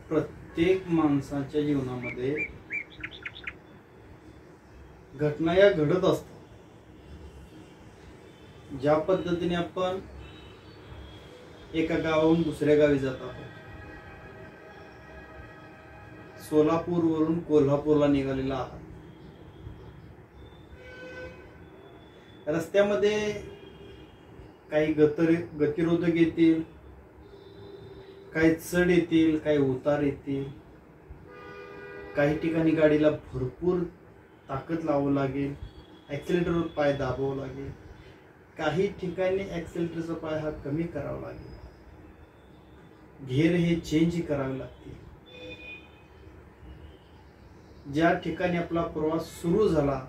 प्रत्येक माणसाच्या जीवनामध्ये घटना या घडत असतात. ज्या पद्धतीने आपण एका गावाहून दुसऱ्या गावी जात आहोत, सोलापूर वरून कोल्हापूरला निघालेला आहात, रस्त्यामध्ये काही गतिरोधक येतील, काही चढ येतील, काही उतार येतील, काही ठिकाणी गाडीला भरपूर ताकद लावावं लागेल, ॲक्सिलेटरवर पाय दाबावं लागेल, काही ठिकाणी ॲक्सिलेटरचा पाय हा कमी करावा लागेल, घेर हे चेंज करावे लागतील. ज्या ठिकाणी आपला प्रवास सुरू झाला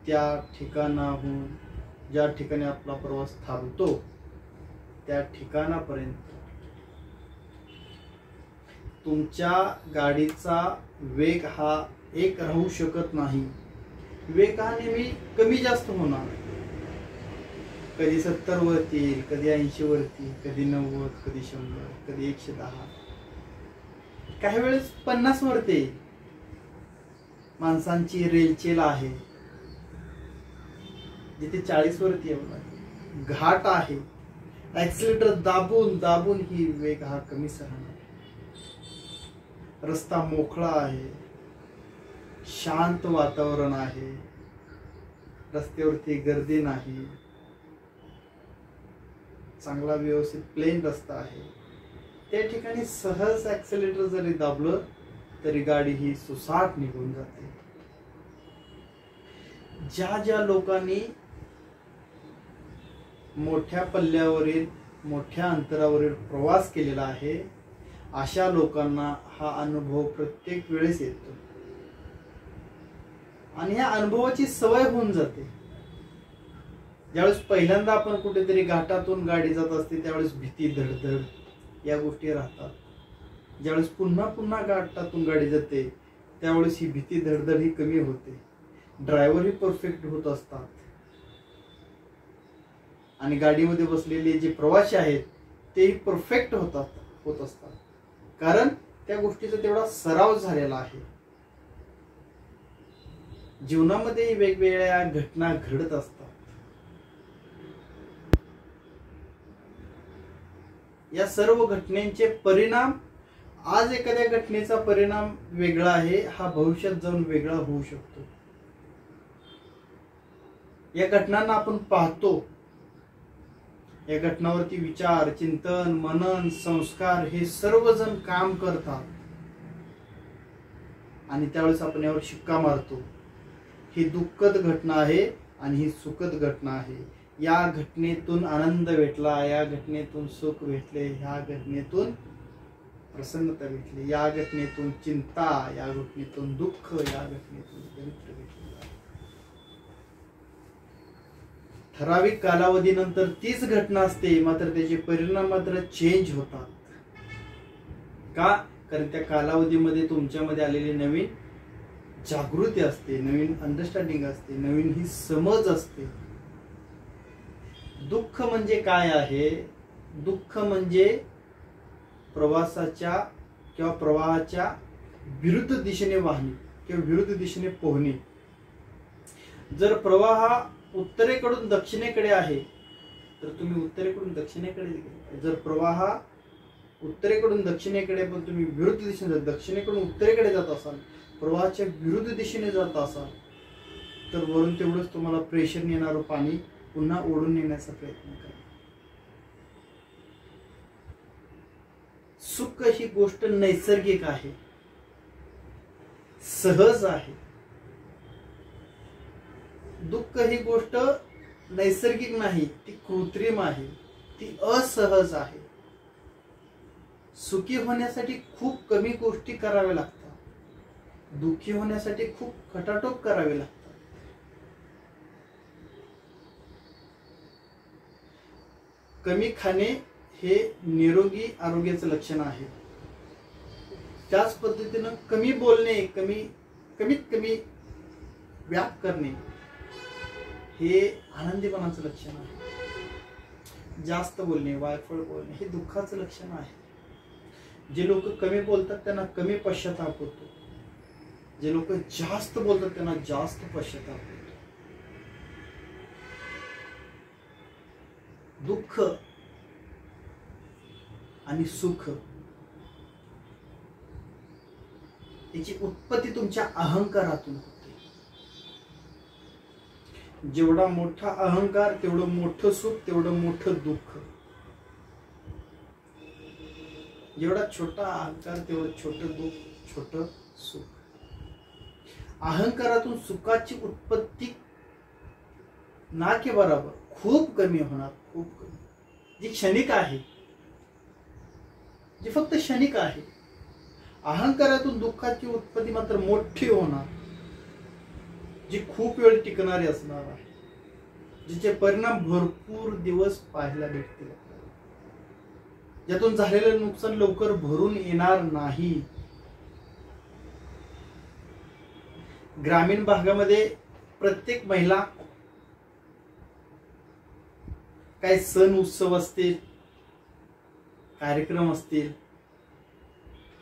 त्या ठिकाणाहून ज्या ठिकाणी आपला प्रवास थांबतो त्या ठिकाणापर्यंत तुमच्या गाडीचा वेग हा एक राहू शकत नाही. वेग हा नेहमी कमी जास्त होणार. कधी 70 वरती येईल, कधी 80 वरती, कधी 90, कधी 100, कधी 110, काही वेळेस 50 वरती येईल. माणसांची रेलचेल आहे जिथे 40 वरती येऊ लागेल. घाट आहे, ऍक्सिलेटर दाबून दाबून ही वेग हा कमी राहणार. रस्ता मोकळा आहे, शांत वातावरण आहे, रस्त्यावरती गर्दी नाही, चांगला व्यवस्थित प्लेन रस्ता आहे. त्या ठिकाणी सहज ऍक्सिलेटर जरी दाबलं तरी गाडी ही सुसाट निघून जाते. ज्या ज्या लोकांनी मोठ्या पल्ल्यावरील मोठ्या अंतरावरील प्रवास केलेला आहे अशा लोकांना हा अनुभव प्रत्येक वेळेस येतो आणि ह्या अनुभवाची सवय होऊन जाते. ज्यावेळेस पहिल्यांदा आपण कुठेतरी घाटातून गाडी जात असते त्यावेळेस भीती, धडधड या गोष्टी राहतात. ज्यावेळेस पुन्हा पुन्हा घाटातून गाडी जाते त्यावेळेस ही भीती, धडधड ही कमी होते. ड्रायव्हर ही परफेक्ट होत असतात आणि गाडीमध्ये बसलेले जे प्रवासी आहेत तेही परफेक्ट होत असतात, कारण त्या गोष्टीचा तेवढा सराव झालेला आहे. जीवनामध्ये वेगवेगळ्या घटना घडत असतात. या सर्व घटनेचे परिणाम, आज एखाद्या घटनेचा परिणाम वेगळा आहे हा भविष्यात जाऊन वेगळा होऊ शकतो. या घटनांना आपण पाहतो, या घटनावरती विचार, चिंतन, मनन, संस्कार हे सर्वजण काम करतात आणि त्यावेळेस आपण यावर शिक्का मारतो. ही दुःखद घटना आहे आणि ही सुखद घटना आहे. या घटनेतून आनंद भेटला, या घटनेतून सुख भेटले, ह्या घटनेतून प्रसन्नता भेटली, या घटनेतून चिंता, या घटनेतून दुःख, या घटनेतून दरिद्र भेटले. ठराविक कालावधीनंतर तीच घटना असते, मात्र त्याचे परिणाम मात्र चेंज होतात. का? कारण त्या कालावधीमध्ये तुमच्यामध्ये आलेली नवीन जागृती असते, नवीन अंडरस्टँडिंग असते, नवीन ही समज असते. दुःख म्हणजे काय आहे? दुःख म्हणजे प्रवासाच्या किंवा प्रवाहाच्या विरुद्ध दिशेने वाहणे किंवा विरुद्ध दिशेने पोहणे. जर प्रवाह उत्तरेकडून दक्षिणेकडे आहे तर तुम्ही उत्तरेकडून दक्षिणेकडे गेले. जर प्रवाह उत्तरेकडून दक्षिणेकडे पण तुम्ही विरुद्ध दिशेने, दक्षिणेकडून उत्तरेकडे जात असाल, प्रवाहाच्या विरुद्ध दिशेने जात असाल तर वरून तेवढंच तुम्हाला प्रेशर येणारं पाणी पुन्हा ओढून नेण्याचा प्रयत्न करा. सुख ही गोष्ट नैसर्गिक आहे, सहज आहे. दुःख ही गोष्ट नैसर्गिक नाही, ती कृत्रिम आहे, ती असहज आहे. सुखी होण्यासाठी खूप कमी गोष्टी कराव्या लागतात, दुःखी होण्यासाठी खूप खटाटोप करावे लागतात. कमी खाणे हे निरोगी आरोग्याचं लक्षण आहे. त्याच पद्धतीनं कमी बोलणे, कमीत कमी व्याप करणे हे आनंदीपणाचं लक्षण आहे. जास्त बोलणे, वायफळ बोलणे हे दुःखाचं लक्षण आहे. जे लोक कमी बोलतात त्यांना कमी पश्चाताप होतो, जे लोक जास्त बोलतात त्यांना जास्त पश्चाताप होतो. दुःख आणि सुख याची उत्पत्ती तुमच्या अहंकारातून होते. जेवढा मोठा अहंकार तेवढं मोठं सुख, तेवढं मोठं दुःख. जेवढा छोटा अहंकार तेवढं छोटं दुःख, छोटं सुख. अहंकारातून सुखाची उत्पत्ती ना के बराबर खूप कमी होणार, खूप कमी, जी क्षणिक आहे, जी फक्त क्षणिक आहे. अहंकारातून दुःखाची उत्पत्ती मात्र मोठी होणार, जी खूप वेळ टिकणारी असणार आहे, जिचे परिणाम भरपूर दिवस पाहायला भेटतील, ज्यातून झालेलं नुकसान लवकर भरून येणार नाही. ग्रामीण भागामध्ये प्रत्येक महिला काही सण उत्सव असतील, कार्यक्रम असतील,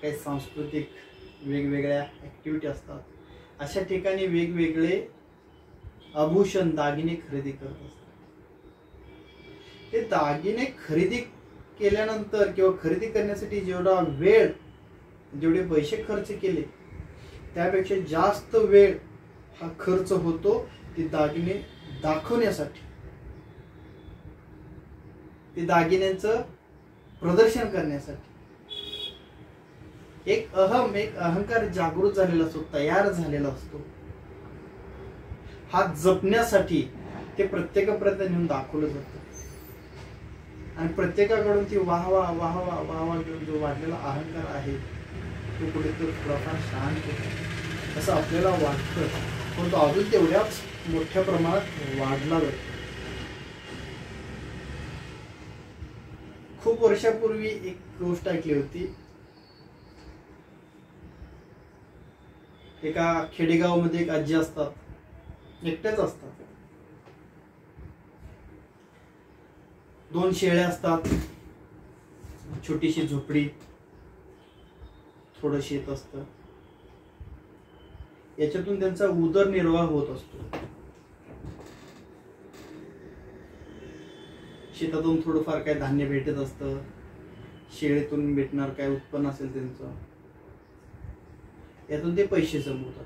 काही सांस्कृतिक वेगवेगळ्या ऍक्टिव्हिटी असतात, अशा ठिकाणी वेगवेगळे आभूषण दागिने खरेदी करत असतात. ते दागिने खरेदी केल्यानंतर किंवा खरेदी करण्यासाठी जेवढा वेळ, जेवढे पैसे खर्च केले त्यापेक्षा जास्त वेळ हा खर्च होतो ते दागिने दाखवण्यासाठी, ते दागिन्यांचं प्रदर्शन करण्यासाठी. एक अहंकार जागृत झालेला असतो, तयार झालेला असतो. हा जपण्यासाठी ते प्रत्येकापर्यंत नेऊन दाखवलं जातं आणि प्रत्येकाकडून ती वाहवा वाहवा वाहवा घेऊन जो वाढलेला अहंकार आहे तो कुठेतरी थोडाफार शांत होतो असं आपल्याला वाटतं, पण तो अजून तेवढ्याच मोठ्या प्रमाणात वाढला जातो. खूप वर्षापूर्वी एक गोष्ट ऐकली होती. एका खेडेगावामध्ये एक आजी असतात, एकट्याच असतात. 2 शेळ्या असतात, छोटीशी झोपडी, थोडं शेत असतं. याच्यातून त्यांचा उदरनिर्वाह होत असतो. शेतातून थोडंफार काय धान्य भेटत असतं, शेळीतून भेटणार काय उत्पन्न असेल त्यांचं, यातून ते पैसे जमवतात.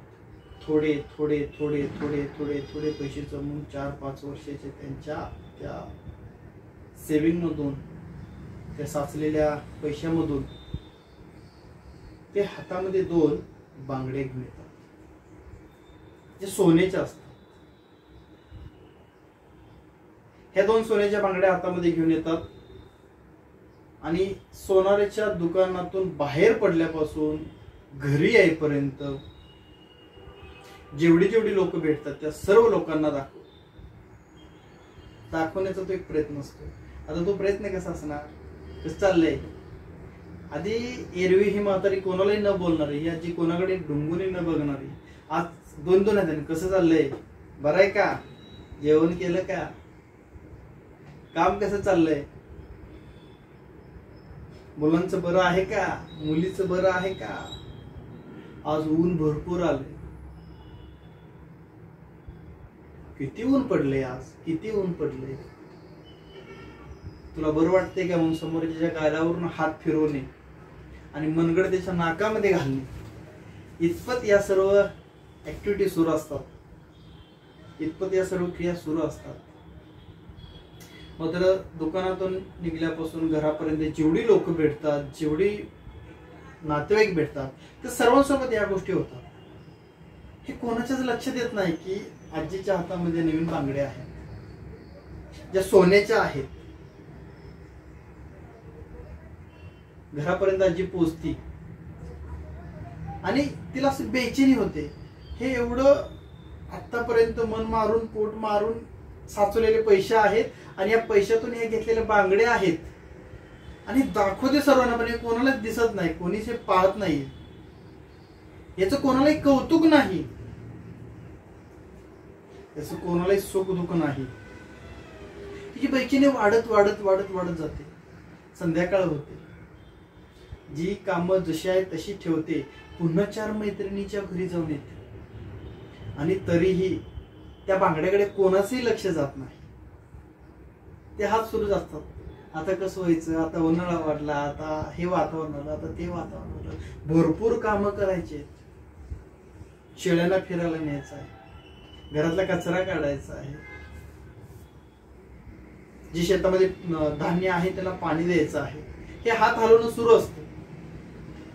थोडे थोडे थोडे थोडे थोडे थोडे पैसे जमवून 4-5 वर्षाचे त्यांच्या त्या सेव्हिंग मधून, त्या साचलेल्या पैशामधून ते हातामध्ये 2 बांगडे घेऊन येतात, जे सोन्याचे असतात. ह्या 2 सोन्याच्या बांगड्या हातामध्ये घेऊन येतात आणि सोनाराच्या दुकानातून बाहेर पडल्यापासून घरी येईपर्यंत जेवढी जेवढी लोक भेटतात त्या सर्व लोकांना दाखवण्याचा तो एक प्रयत्न असतो. आता तो प्रयत्न कसा असणार, कसं चाललंय. आधी एरवी ही म्हातारी कोणालाही न बोलणारी, ही आजी कोणाकडे डुंगुनी न बघणारी, आज 2-2 आहेत. कसं चाललंय, बरं आहे का, जेवण केलं का, काम कसं चाललंय, मुलांचं बरं आहे का, मुलीचं बरं आहे का, आज ऊन भरपूर आलंय, किती ऊन पडले, आज किती ऊन पडले, तुला बरं वाटतंय का, म्हणून समोरच्या गालावरून हात फिरवणे आणि मनगड त्याच्या नाकामध्ये घालणे, इतपत या सर्व ऍक्टिव्हिटी सुरू असतात, इतपत या सर्व क्रिया सुरू असतात. मात्र दुकानातून निघल्यापासून घरापर्यंत जेवढी लोक भेटतात, जेवढी नातेवाईक भेटतात, त्या सर्वांसोबत या गोष्टी होतात. हे कोणाच्याच लक्षात येत नाही की आजीच्या हातामध्ये नवीन बांगड्या आहेत, ज्या सोन्याच्या आहेत. घरापर्यंत आजी पोचती आणि तिला असं बेचैनी होते. हे एवढं आतापर्यंत मन मारून, पोट मारून साचवलेले पैसे आहेत आणि या पैशातून हे घेतलेले बांगडे आहेत आणि दाखवते सर्वांना, पण कोणालाच दिसत नाही, कोणीच हे पाहत नाही, याचं कोणालाही कौतुक नाही, याचं कोणालाही सुख दुःख नाही. तिची बेचैनी वाढत वाढत वाढत वाढत जाते. संध्याकाळ होते, जी कामं जशी आहे तशी ठेवते, पुन्हा 4 मैत्रिणीच्या घरी जाऊन येते आणि तरीही त्या बांगड्याकडे कोणाचंही लक्ष जात नाही. ते हात सुरूच असतात. आता कसं व्हायचं, आता उन्हाळा वाढला, आता हे वातावरण आलं, आता ते वातावरण आलं, भरपूर कामं करायची आहेत. शेळ्यांना फिरायला न्यायचं आहे, घरातला कचरा काढायचा आहे, जी शेतामध्ये धान्य आहे त्याला पाणी द्यायचं आहे, हे हात हलवणं सुरू असतं.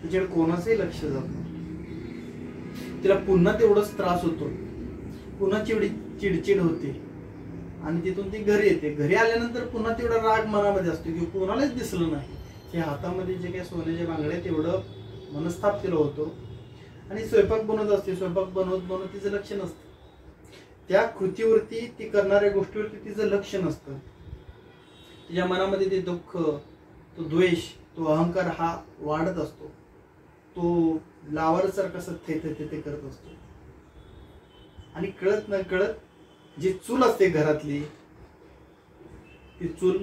त्याच्याकडे कोणाचंही लक्ष जात नाही. तिला पुन्हा तेवढाच त्रास होतो, पुन्हा चिडचिड होते आणि तिथून ती घरी येते. घरी आल्यानंतर पुन्हा तेवढा राग मनामध्ये असतो की कोणालाच दिसलं नाही की हातामध्ये जे काही सोन्याच्या बांगड्या, तेवढं मनस्ताप तिला होतो. आणि स्वयंपाक बनवत असते, स्वयंपाक बनवत तिचं लक्ष नसतं त्या कृतीवरती, ती करणाऱ्या गोष्टीवरती तिचं लक्ष नसतं. तिच्या मनामध्ये ते दुःख, तो द्वेष, तो अहंकार हा वाढत असतो. तो लावारसारखा सत्य ते करत असतो. आणि कळत न कळत जी चूल असते घरातली, ती चूल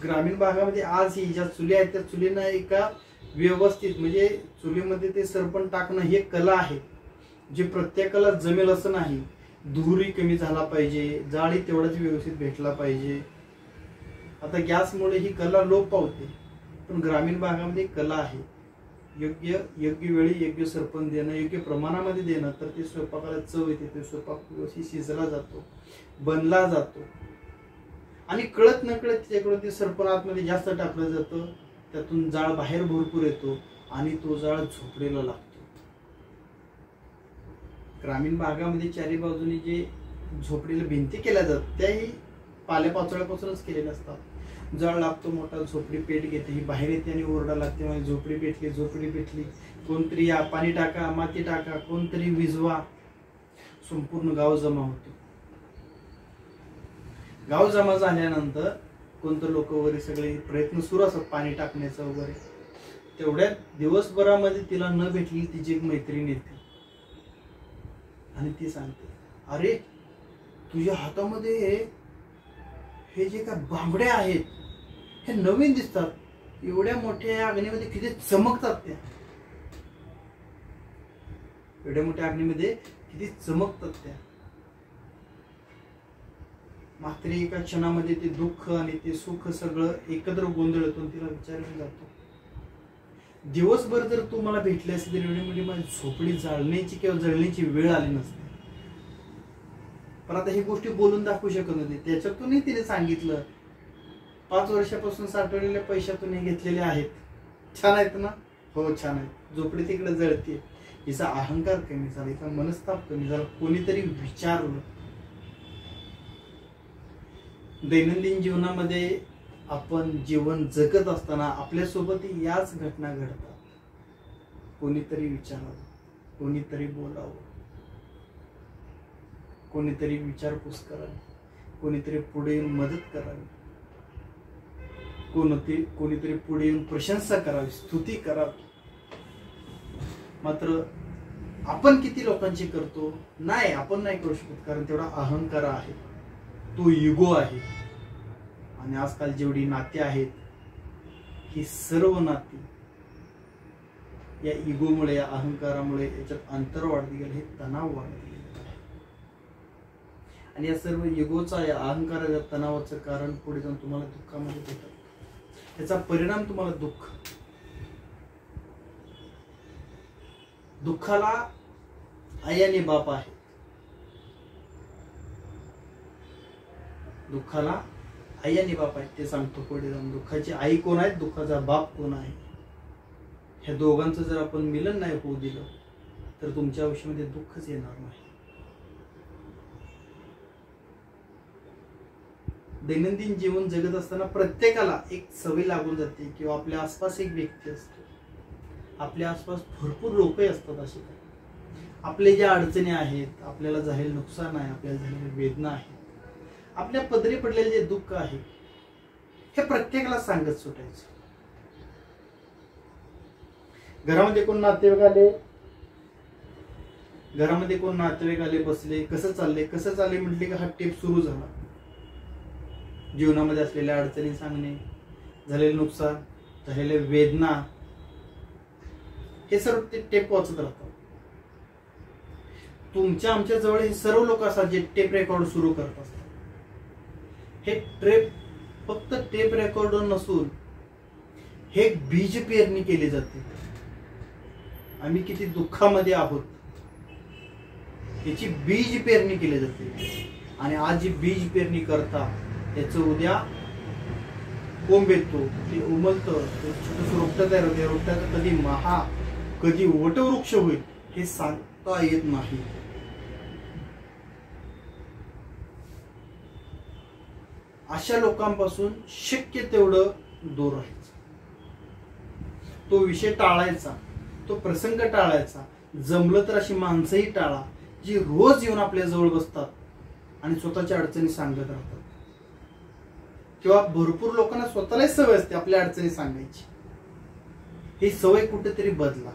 ग्रामीण भागामध्ये आज ही ज्या चुली आहेत त्या चुलींना एका व्यवस्थित, म्हणजे चुलीमध्ये ते सरपण टाकणं ही एक कला आहे, जी प्रत्येकाला जमेल असं नाही. धूरही कमी झाला पाहिजे, जाळी तेवढाच व्यवस्थित भेटला पाहिजे. आता गॅसमुळे ही कला लोप पावते, पण ग्रामीण भागामध्ये कला आहे. योग्य वेळी योग्य सरपण देणं, योग्य प्रमाणामध्ये देणं, तर ते स्वयंपाकाला चव येते, ते स्वयंपाक व्यवस्थित शिजला जातो, बनला जातो. आणि कळत न कळत त्याच्याकडून ते सरपण आतमध्ये जास्त टाकलं जातं, त्यातून जाळ बाहेर भरपूर येतो आणि तो जाळ झोपडीला लागतो. ग्रामीण भागामध्ये चारी बाजूने जे झोपडीला भिंती केल्या जातात त्याही पाल्यापाचोळ्यापासूनच केलेल्या असतात. जळ लागतो मोठा, झोपडी पेट घेते, ही बाहेर येते आणि ओरडा लागते, म्हणजे झोपडी पेटली, कोणतरी या पाणी टाका, माती टाका, कोणतरी विझवा. संपूर्ण गाव जमा होतो. गाव जमा झाल्यानंतर कोणतं लोक वगैरे सगळे प्रयत्न सुरू असतात पाणी टाकण्याचा वगैरे. तेवढ्या दिवसभरामध्ये तिला न भेटली तिची एक मैत्रीण येते आणि ती सांगते, अरे तुझ्या हातामध्ये हे जे काय बांगड्या आहेत हे नवीन दिसतात, एवढ्या मोठ्या अग्नीमध्ये किती चमकतात त्या, एवढ्या मोठ्या अग्नीमध्ये किती चमकतात त्या. मात्र एका क्षणामध्ये ते दुःख आणि ते सुख सगळं एकत्र गोंधळतून तिला विचारलं जातो, दिवसभर जर तू मला भेटली असती तर एवढी मोठी माझी झोपडी जाळण्याची किंवा जळण्याची वेळ आली नसते. पण आता ही गोष्टी बोलून दाखवू शकत नव्हती. त्याच्यातूनही तिने सांगितलं, 5 वर्षापासून साठवलेल्या पैशातून हे घेतलेले आहेत. छान आहेत ना? हो छान आहेत. झोपडी तिकडे जळते. हिचा अहंकार कमी झाला, हिचा मनस्ताप कमी झाला. कोणीतरी विचारलं. दैनंदिन जीवनामध्ये आपण जीवन जगत असताना आपल्यासोबत याच घटना घडतात. कोणीतरी विचारावं, कोणीतरी बोलावं, कोणीतरी विचारपूस करावी, कोणीतरी पुढे येऊन मदत करावी, कोणीतरी पुढे येऊन प्रशंसा करावी, स्तुती करावी. मात्र आपण किती लोकांची करतो? नाही, आपण नाही करू शकत, कारण तेवढा अहंकार आहे, तो इगो आहे. आणि आजकाल जेवढी नाती आहेत ही सर्व नाती या इगोमुळे, या अहंकारामुळे याच्यात अंतर वाढत गेलं, हे तणाव वाढत गेले. आणि या सर्व इगोचा, या अहंकाराच्या तणावाचं कारण पुढे जाऊन तुम्हाला दुःखामध्ये भेटत. त्याचा परिणाम तुम्हाला दुःखाला आई आणि बाप आहे. दुःखाला आई आणि बाप आहेत, ते सांगतो पुढे जाऊन. दुःखाची आई कोण आहे, दुःखाचा बाप कोण आहे, ह्या दोघांचं जर आपण मिलन नाही होऊ दिलं तर तुमच्या आयुष्यामध्ये दुःखच येणार नाही. दैनंदिन जीवन जगत असताना प्रत्येकाला एक सवय लागून जाते किंवा आपल्या आसपास एक व्यक्ती असते, आपल्या आसपास भरपूर लोक असतात असे. आपले ज्या अडचणी आहेत, आपल्याला झालेलं नुकसान आहे, आपल्याला झालेली वेदना आहे, आपल्या पदरी पडलेले जे दुःख आहे, हे प्रत्येकाला सांगत सुटायचं. घरामध्ये कोण नातेवाईक आले, बसले, कसं चाललंय म्हटले का हा टेप सुरू झाला. जीवनामध्ये असलेल्या अडचणी सांगणे, झालेले नुकसान, झालेल्या वेदना, हे सर्व ते टेप वाचत राहतात. तुमच्या आमच्या जवळ हे सर्व लोक असतात जे टेप रेकॉर्ड सुरू करत असतात. हे फक्त टेप रेकॉर्ड नसून हे बीज पेरणी केली जाते. आम्ही किती दुःखामध्ये आहोत याची बीज पेरणी केली जाते. आणि आज जी बीज पेरणी करता त्याचं उद्या कोंब येतो, ते उमलतं, छोटंसं रोपटं तयार होते. रोपट्याचं कधी कधी वटवृक्ष होईल हे सांगता येत नाही. अशा लोकांपासून शक्य तेवढं दूर राहायचं. तो विषय टाळायचा, तो प्रसंग टाळायचा. जमलं तर अशी माणसंही टाळा जी रोज येऊन आपल्या जवळ बसतात आणि स्वतःच्या अडचणी सांगत राहतात. किंवा भरपूर लोकांना स्वतःलाच सवय असते आपल्या अडचणी सांगायची. ही सवय कुठेतरी बदला.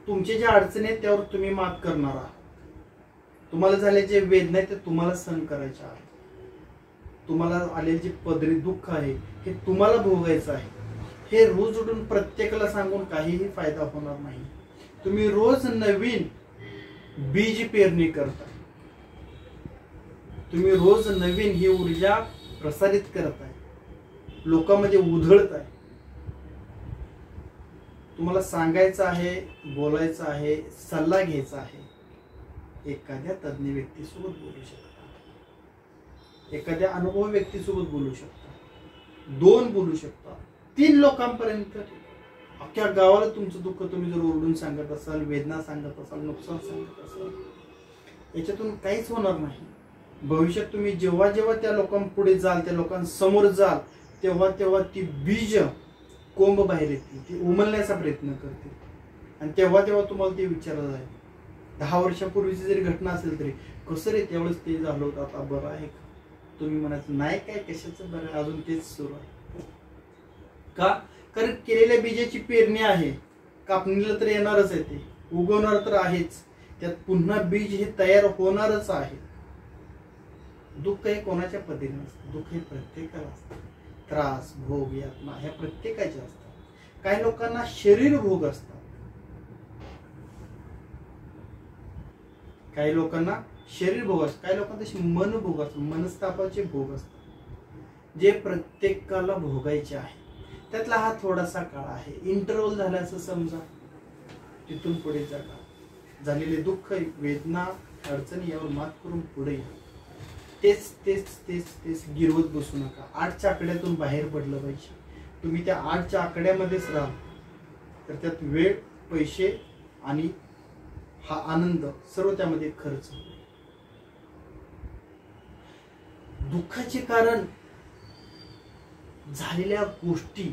तुमचे ज्या अडचणी आहेत त्यावर तुम्ही मात करणार आहात. तुम्हाला झाले जे वेदना आहेत ते तुम्हाला सहन करायचे आहेत. तुम्हाला आलेले जे पदरी दुःख आहे हे तुम्हाला भोगायचं आहे. हे रोज उठून प्रत्येकाला सांगून काहीही फायदा होणार नाही. तुम्ही रोज नवीन बीज पेरणी करता. तुम्ही रोज नवीन ही ऊर्जा प्रसारित करताय, लोकांमध्ये उधळताय. तुम्हाला सांगायचं आहे, बोलायचं आहे, सल्ला घ्यायचा आहे. एखाद्या तज्ञ व्यक्तीसोबत बोलू शकता, एखाद्या अनुभवी व्यक्तीसोबत बोलू शकता, 2 बोलू शकता, 3 लोकांपर्यंत. अख्ख्या गावाला तुमचं दुःख तुम्ही जर ओरडून सांगत असाल, वेदना सांगत असाल, नुकसान सांगत असाल, याच्यातून काहीच होणार नाही. भविष्यात तुम्ही जेव्हा जेव्हा त्या लोकांपुढे जाल, त्या लोकांसमोर जाल, तेव्हा तेव्हा ती बीज कोंब बाहेर येतील, ती उमलण्याचा प्रयत्न करतील. आणि तेव्हा तेव्हा तुम्हाला ते विचारलं जाईल. 10 वर्षापूर्वीची जरी घटना असेल तरी कसं रे त्यावेळेस ते झालं होतं, आता बरं आहे का? तुम्ही म्हणायचं नाही काय, कशाचं बरं, अजून तेच सुरू आहे. का? कारण केलेल्या बीजाची पेरणी आहे. कापणीला तर येणारच आहे, ते उगवणार तर आहेच. त्यात पुन्हा बीज हे तयार होणारच आहे. दुःख हे कोणाच्या पद्धतीने नसतं, दुःख हे प्रत्येकाला असतं. त्रास, भोग, यातना ह्या प्रत्येकाच्या असतात. काही लोकांना शरीर भोग असतात, काही लोकांना शरीर भोग असतात, काही लोकांना मन भोग असतात, मनस्तापाचे भोग असतात, जे प्रत्येकाला भोगायचे आहे. त्यातला हा थोडासा काळ आहे. इंटरव्हल झाला असं समजा. तिथून पुढे जगा. झालेले दुःख, वेदना, अडचणी यावर मात करून पुढे या. तेच तेच तेच तेच गिरवत बसू नका. 8च्या आकड्यातून बाहेर पडलं पाहिजे. तुम्ही त्या 8च्या आकड्यामध्येच राहा, तर त्यात वेळ, पैसे आणि हा आनंद सर्व त्यामध्ये खर्च. दुःखाचे कारण झालेल्या गोष्टी,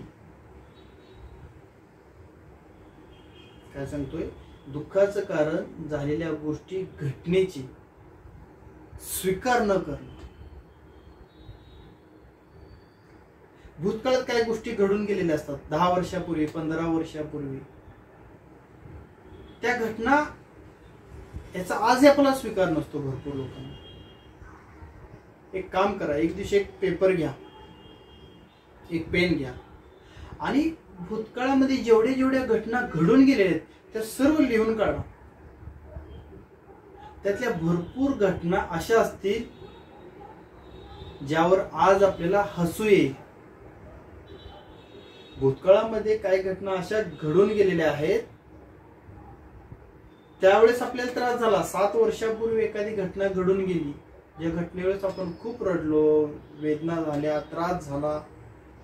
काय सांगतोय, दुःखाचं कारण झालेल्या गोष्टी घटनेची स्वीकार न करणं. भूतकाळात काही गोष्टी घडून गेलेल्या असतात 10 वर्षापूर्वी, 15 वर्षापूर्वी. त्या घटना याचा आजही आपल्याला स्वीकार नसतो भरपूर लोकांना. एक काम करा, एक दिवशी एक पेपर घ्या, एक पेन घ्या आणि भूतकाळामध्ये जेवढ्या घटना घडून गेलेल्या आहेत त्या सर्व लिहून काढा. त्यातल्या भरपूर घटना अशा असतील ज्यावर आज आपल्याला हसू येईल. भूतकाळामध्ये काही घटना अशा घडून गेलेल्या आहेत त्यावेळेस आपल्याला त्रास झाला. 7 वर्षापूर्वी एखादी घटना घडून गेली, ज्या घटनेवेळेस आपण खूप रडलो, वेदना झाल्या, त्रास झाला,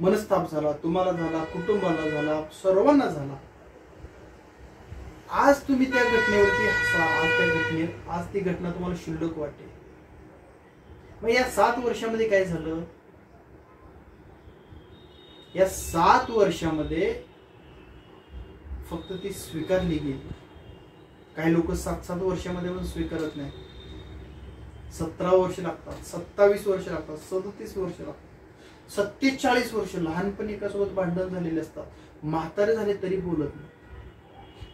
मनस्ताप झाला, तुम्हाला झाला, कुटुंबाला झाला, सर्वांना झाला. आज तुम्ही त्या घटनेवरती हसा. आज ती घटना तुम्हाला क्षुल्लक वाटेल. मग या 7 वर्षामध्ये काय झालं? या 7 वर्षामध्ये फक्त ती स्वीकारली गेली. काही लोक 7 वर्षामध्ये पण स्वीकारत नाही. 17 वर्ष लागतात, 27 वर्ष लागतात, 37 वर्ष लागतात, 47 वर्ष. लहानपणी एकासोबत भांडण झालेले असतात, म्हातारे झाले तरी बोलत नाही.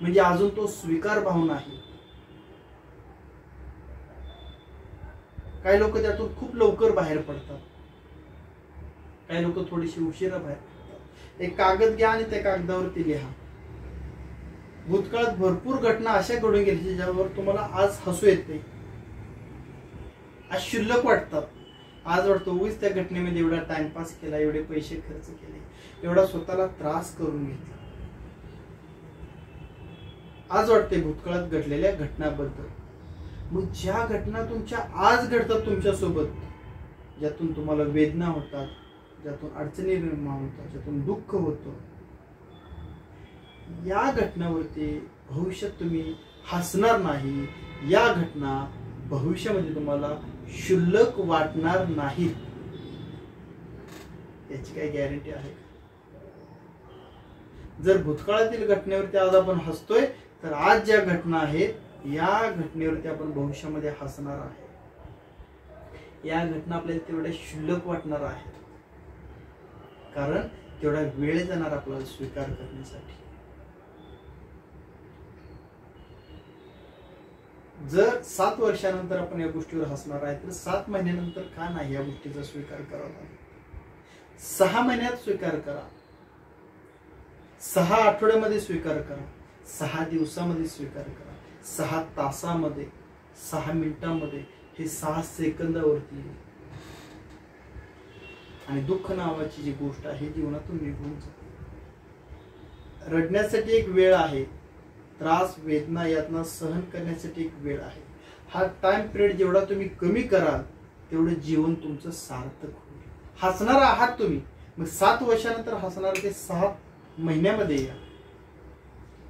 म्हणजे अजून तो स्वीकार भाव नाही. काही लोक त्यातून खूप लवकर बाहेर पडतात, काही लोक थोडीशी उशिरा बाहेर पडतात. एक कागद घ्या आणि त्या कागदावरती लिहा, भूतकाळात भरपूर घटना अशा घडून गेल्या ज्यावर तुम्हाला आज हसू येते, आज क्षुल्लक वाटतात. आज वाटतं उगीच त्या घटनेमध्ये एवढा टाइमपास केला, एवढे पैसे खर्च केले, एवढा स्वतःला त्रास करून घेतला. आज वाटते भूतकाळात घडलेल्या घटनाबद्दल. मग ज्या घटना तुमच्या आज घडतात तुमच्यासोबत, ज्यातून तुम्हाला वेदना होतात, ज्यातून अडचणी निर्माण होतात, ज्यातून दुःख होतं, या घटनावरती भविष्यात तुम्ही हसणार नाही. या घटना भविष्यामध्ये तुम्हाला क्षुल्लक वाटणार नाहीत. याची काही गॅरंटी आहे? जर भूतकाळातील घटनेवरती आज आपण हसतोय, तर आज ज्या घटना आहेत या घटनेवरती आपण भविष्यामध्ये हसणार आहे. या घटना आपल्याला तेवढ्या क्षुल्लक वाटणार आहेत, कारण तेवढा वेळ जाणार आपल्याला स्वीकार करण्यासाठी. जर 7 वर्षानंतर आपण या गोष्टीवर हसणार आहे, तर 7 महिन्यानंतर का नाही या गोष्टीचा स्वीकार करावा? 6 महिन्यात स्वीकार करा, 6 आठवड्यामध्ये स्वीकार करा, 6 दिवसामध्ये स्वीकार करा, 6 तासामध्ये, 6 मिनिटांमध्ये, हे 6 सेकंदावरती. आणि दुःख नावाची जी गोष्ट आहे जीवनातून निघून जाते. रडण्यासाठी एक वेळ आहे, त्रास वेदना यातना सहन करण्यासाठी एक वेळ आहे. हा टाइम पिरियड जेवढा तुम्ही कमी कराल तेवढं जीवन तुमचं सार्थक होईल. हसणार आहात तुम्ही, मग 7 वर्षानंतर हसणार ते 6 महिन्यामध्ये या,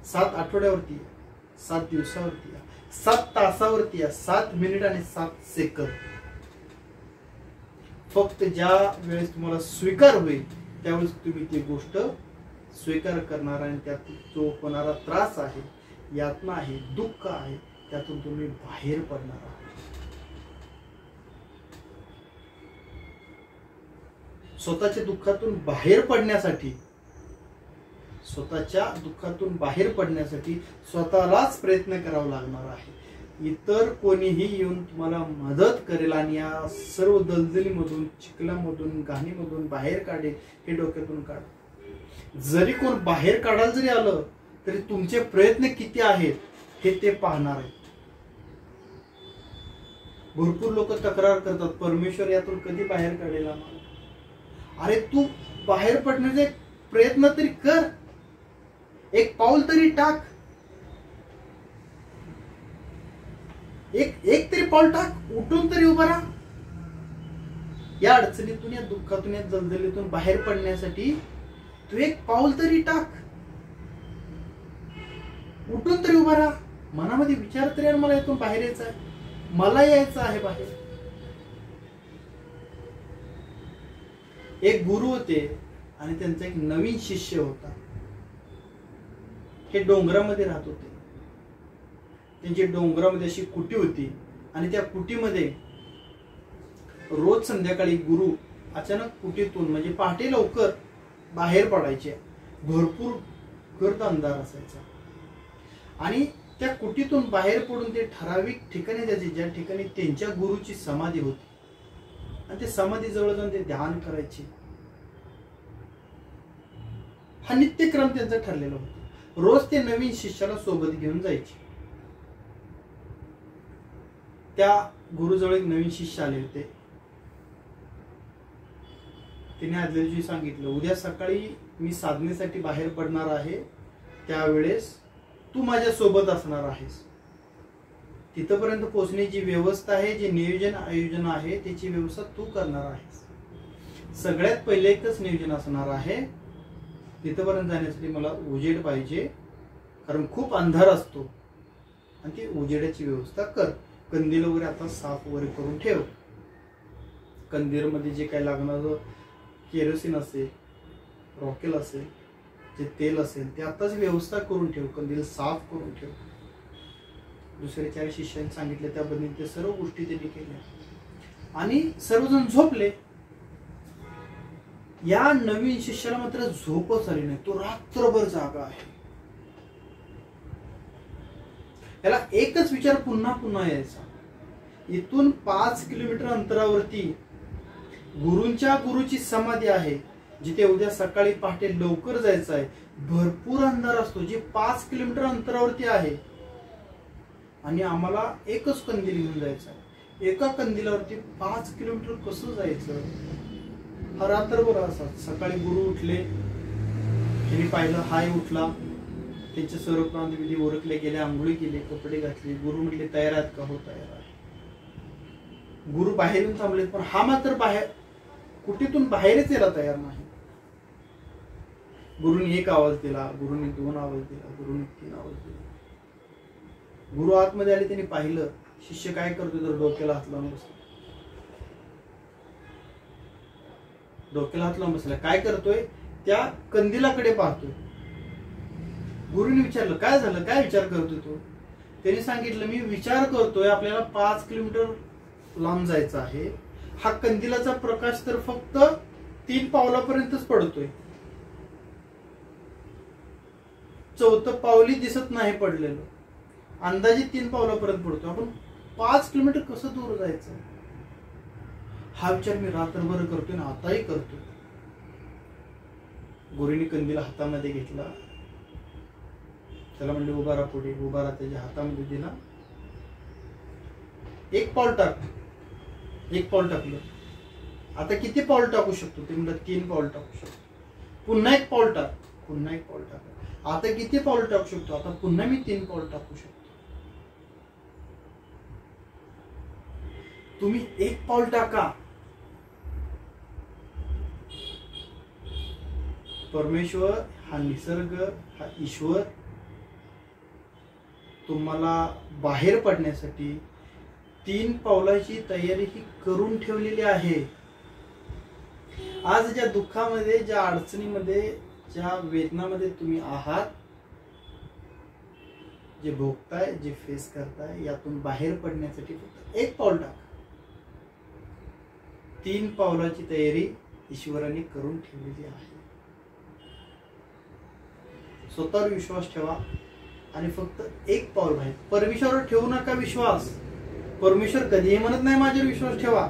7 आठवड्यावरती या, 7 दिवसावरती या, 7 तासावरती या, 7 मिनिट आणि 7 सेकंद. फक्त ज्या वेळेस तुम्हाला स्वीकार होईल त्यावेळेस तुम्ही ती गोष्ट स्वीकार करणार आणि त्यातून जो होणारा त्रास आहे, यातना आहे, दुःख आहे, त्यातून तुम्ही बाहेर पडणार आहात. स्वतःच्या दुःखातून बाहेर पडण्यासाठी, स्वतःलाच प्रयत्न करावा लागणार आहे. इतर कोणीही येऊन तुम्हाला मदत करेल आणि या सर्व दलदलीमधून, चिखलामधून, घाणीमधून बाहेर काढेल, हे डोक्यातून काढ. जरी कोण बाहेर काढायला जरी आलं तरी तुमचे प्रयत्न किती आहेत हे ते पाहणार आहेत. भरपूर लोक तक्रार करतात, परमेश्वर यातून कधी बाहेर काढेल आम्हाला. अरे तू बाहेर पडण्याचे प्रयत्न तरी कर, एक पाऊल तरी टाक, एक तरी पाऊल टाक, उठून तरी उभा राहा. या अडचणीतून, या दुःखातून, या दलदलीतून बाहेर पडण्यासाठी तू एक पाऊल तरी टाक, उठून तरी उभा राहा. मनामध्ये विचार तरी मला यातून बाहेर यायचं आहे, मला यायचं आहे बाहेर. एक गुरु होते आणि त्यांचा एक नवीन शिष्य होता. हे डोंगरामध्ये राहत होते. त्यांची डोंगरामध्ये अशी कुटी होती आणि त्या कुटीमध्ये रोज संध्याकाळी गुरु अचानक कुटीतून, म्हणजे पहाटे लवकर बाहेर पडायचे. भरपूर गर्द अंधार असायचा आणि त्या कुटीतून बाहेर पडून ते ठराविक ठिकाणी जायचे ज्या ठिकाणी त्यांच्या गुरुची समाधी होती, आणि ते समाधी जवळ जाऊन ते ध्यान करायचे. हा नित्यक्रम त्यांचा ठरलेला होता. रोज ते नवीन शिष्याला सोबत घेऊन जायचे. त्या गुरुजवळ एक नवीन शिष्य आले होते. तिने आदल्या दिवशी सांगितलं, उद्या सकाळी मी साधनेसाठी बाहेर पडणार आहे, त्यावेळेस तू माझ्या सोबत असणार आहेस. तिथपर्यंत पोहोचण्याची व्यवस्था आहे, जे नियोजन आयोजन आहे त्याची व्यवस्था तू करणार आहेस. सगळ्यात पहिले एकच नियोजन असणार आहे, तिथपर्यंत जाण्यासाठी मला उजेड पाहिजे, कारण खूप अंधार असतो, आणि ती उजेडाची व्यवस्था कर. कंदील वगैरे आता साफ वगैरे करून ठेव. कंदीलमध्ये जे काही लागणारं केरोसिन असेल, रॉकेल असेल, जे तेल असेल ते आताच व्यवस्था करून ठेव, कंदील साफ करून ठेव. दुसऱ्या 4 शिष्यांनी सांगितले, त्या पद्धतीने ते सर्व गोष्टी त्यांनी केल्या आणि सर्वजण झोपले. या नवीन शिष्याला मात्र झोपच आली नाही. तो रात्रभर जागा आहे. त्याला एकच विचार पुन्हा पुन्हा यायचा. इथून 5 किलोमीटर अंतरावरती गुरुंच्या गुरुची समाधी आहे, जिथे उद्या सकाळी पहाटे लवकर जायचं आहे. भरपूर अंधार असतो, जे 5 किलोमीटर अंतरावरती आहे, आणि आम्हाला एकच कंदील घेऊन जायचा आहे. एका कंदिलावरती 5 किलोमीटर कसं जायचं? हा रात्रभर असा. सकाळी गुरु उठले, त्यांनी पाहिलं, हाय उठला, त्यांचे सर्व प्रांतविधी ओरखले गेले, आंघोळी केली, कपडे घातले. गुरु म्हटले, तयार आहेत का? हो, तयार आहे. गुरु बाहेर येऊन थांबले, पण हा मात्र बाहेर कुठेतून बाहेरच यायला तयार नाही. गुरुनी 1 आवाज दिला, गुरुनी 2 आवाज दिला, गुरुनी 3 आवाज दिला. गुरु आतमध्ये आले, त्यांनी पाहिलं शिष्य काय करतोय, तर डोक्याला हात लावून बसला. डोक्याला हात लावून बसला. काय करतोय? त्या कंदिलाकडे पाहतोय. गुरुने विचारलं, काय झालं, काय विचार करतोय तो? त्यांनी सांगितलं, मी विचार करतोय, आपल्याला 5 किलोमीटर लांब जायचं आहे. हा कंदिलाचा प्रकाश तर फक्त 3 पावलापर्यंतच पडतोय, 4थं पावली दिसत नाही पडलेलं. अंदाजे 3 पावलापर्यंत पडतो. आपण 5 किलोमीटर कसं दूर जायचं? हा विचार मी रात्रभर करतोय ना, आताही करतोय. गुरुनी कंदील हातामध्ये घेतला, त्याला म्हणले, उभा राहा पुढे. उभा राहा. त्याच्या हातामध्ये दिला. 1 पाऊल टाक. 1 पाऊल टाकलं. आता किती पाऊल टाकू शकतो? ते म्हणलं, 3 पाऊल टाकू शकतो. पुन्हा 1 पाऊल टाक. पुन्हा 1 पाऊल टाक. आता किती पाऊल टाकू शकतो? आता पुन्हा मी 3 पाऊल टाकू शकतो. तुम्ही 1 पाऊल टाका. परमेश्वर, हा निसर्ग, हा ईश्वर तुम्हाला बाहेर पडण्यासाठी 3 पावलाची तयारी ही करून ठेवलेली आहे. आज ज्या दुःखामध्ये, ज्या अडचणीमध्ये, ज्या वेदनामध्ये तुम्ही आहात, जे भोगताय, जे फेस करताय, यातून बाहेर पडण्यासाठी फक्त 1 पाऊल टाका. 3 पावलाची तयारी ईश्वराने करून ठेवलेली आहे. स्वतःवर विश्वास ठेवा आणि फक्त 1 पाऊल बाहेर. परमेश्वरावर ठेवू नका विश्वास. परमेश्वर कधीही म्हणत नाही माझ्यावर विश्वास ठेवा.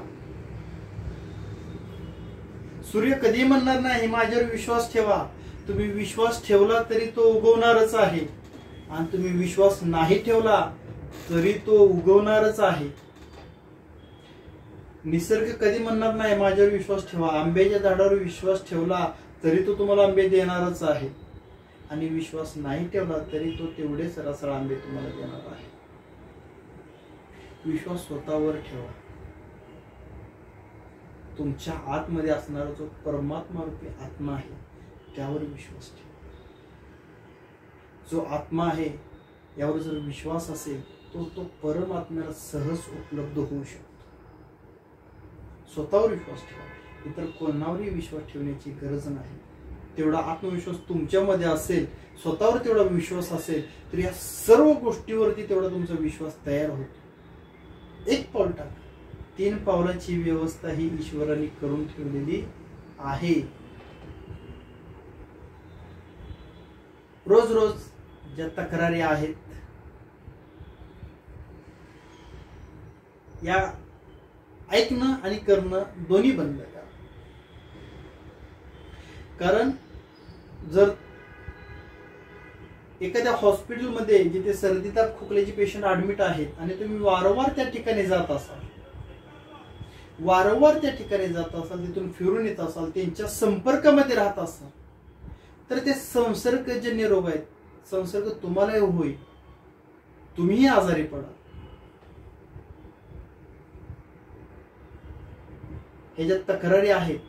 सूर्य कधीही म्हणणार नाही माझ्यावर विश्वास ठेवा. तुम्ही विश्वास ठेवला तरी तो उगवणारच आहे, आणि तुम्ही विश्वास नाही ठेवला तरी तो उगवणारच आहे. निसर्ग कधी म्हणणार नाही माझ्यावर विश्वास ठेवा. आंब्याच्या झाडावर विश्वास ठेवला तरी तो तुम्हाला आंबे देणारच आहे, आणि विश्वास नाही ठेवला तरी तो तेवढेच रसाळ आंबे तुम्हाला देणार आहे. विश्वास स्वतःवर ठेवा. तुमच्या आतमध्ये असणारा जो परमात्मा रूपी आत्मा आहे त्यावर विश्वास ठेवा. जो आत्मा आहे यावर जर विश्वास असेल तो परमात्म्याला सहज उपलब्ध होऊ शकतो. स्वतःवर विश्वास ठेवा. इतर कोणावरही विश्वास ठेवण्याची गरज नाही. तेवढा आत्मविश्वास तुमच्यामध्ये असेल, स्वतःवर तेवढा विश्वास असेल, तर या सर्व गोष्टीवरती तेवढा तुमचा विश्वास तयार होतो. 1 पाऊल टाका. 3 पावलाची व्यवस्था ही ईश्वराने करून ठेवलेली आहे. रोज रोज ज्या तक्रारी आहेत या ऐकणं आणि करणं दोन्ही बंद करा. कारण जर एखाद्या हॉस्पिटलमध्ये जिथे सर्दी ताप खोकल्याचे पेशंट ऍडमिट आहेत आणि तुम्ही वारंवार त्या ठिकाणी जात असाल, तिथून फिरून येत असाल, त्यांच्या संपर्कामध्ये राहत असाल, तर ते संसर्गजन्य रोग आहेत. संसर्ग तुम्हालाही होईल, तुम्हीही आजारी पडा. ह्याच्यात तक्रारी आहेत.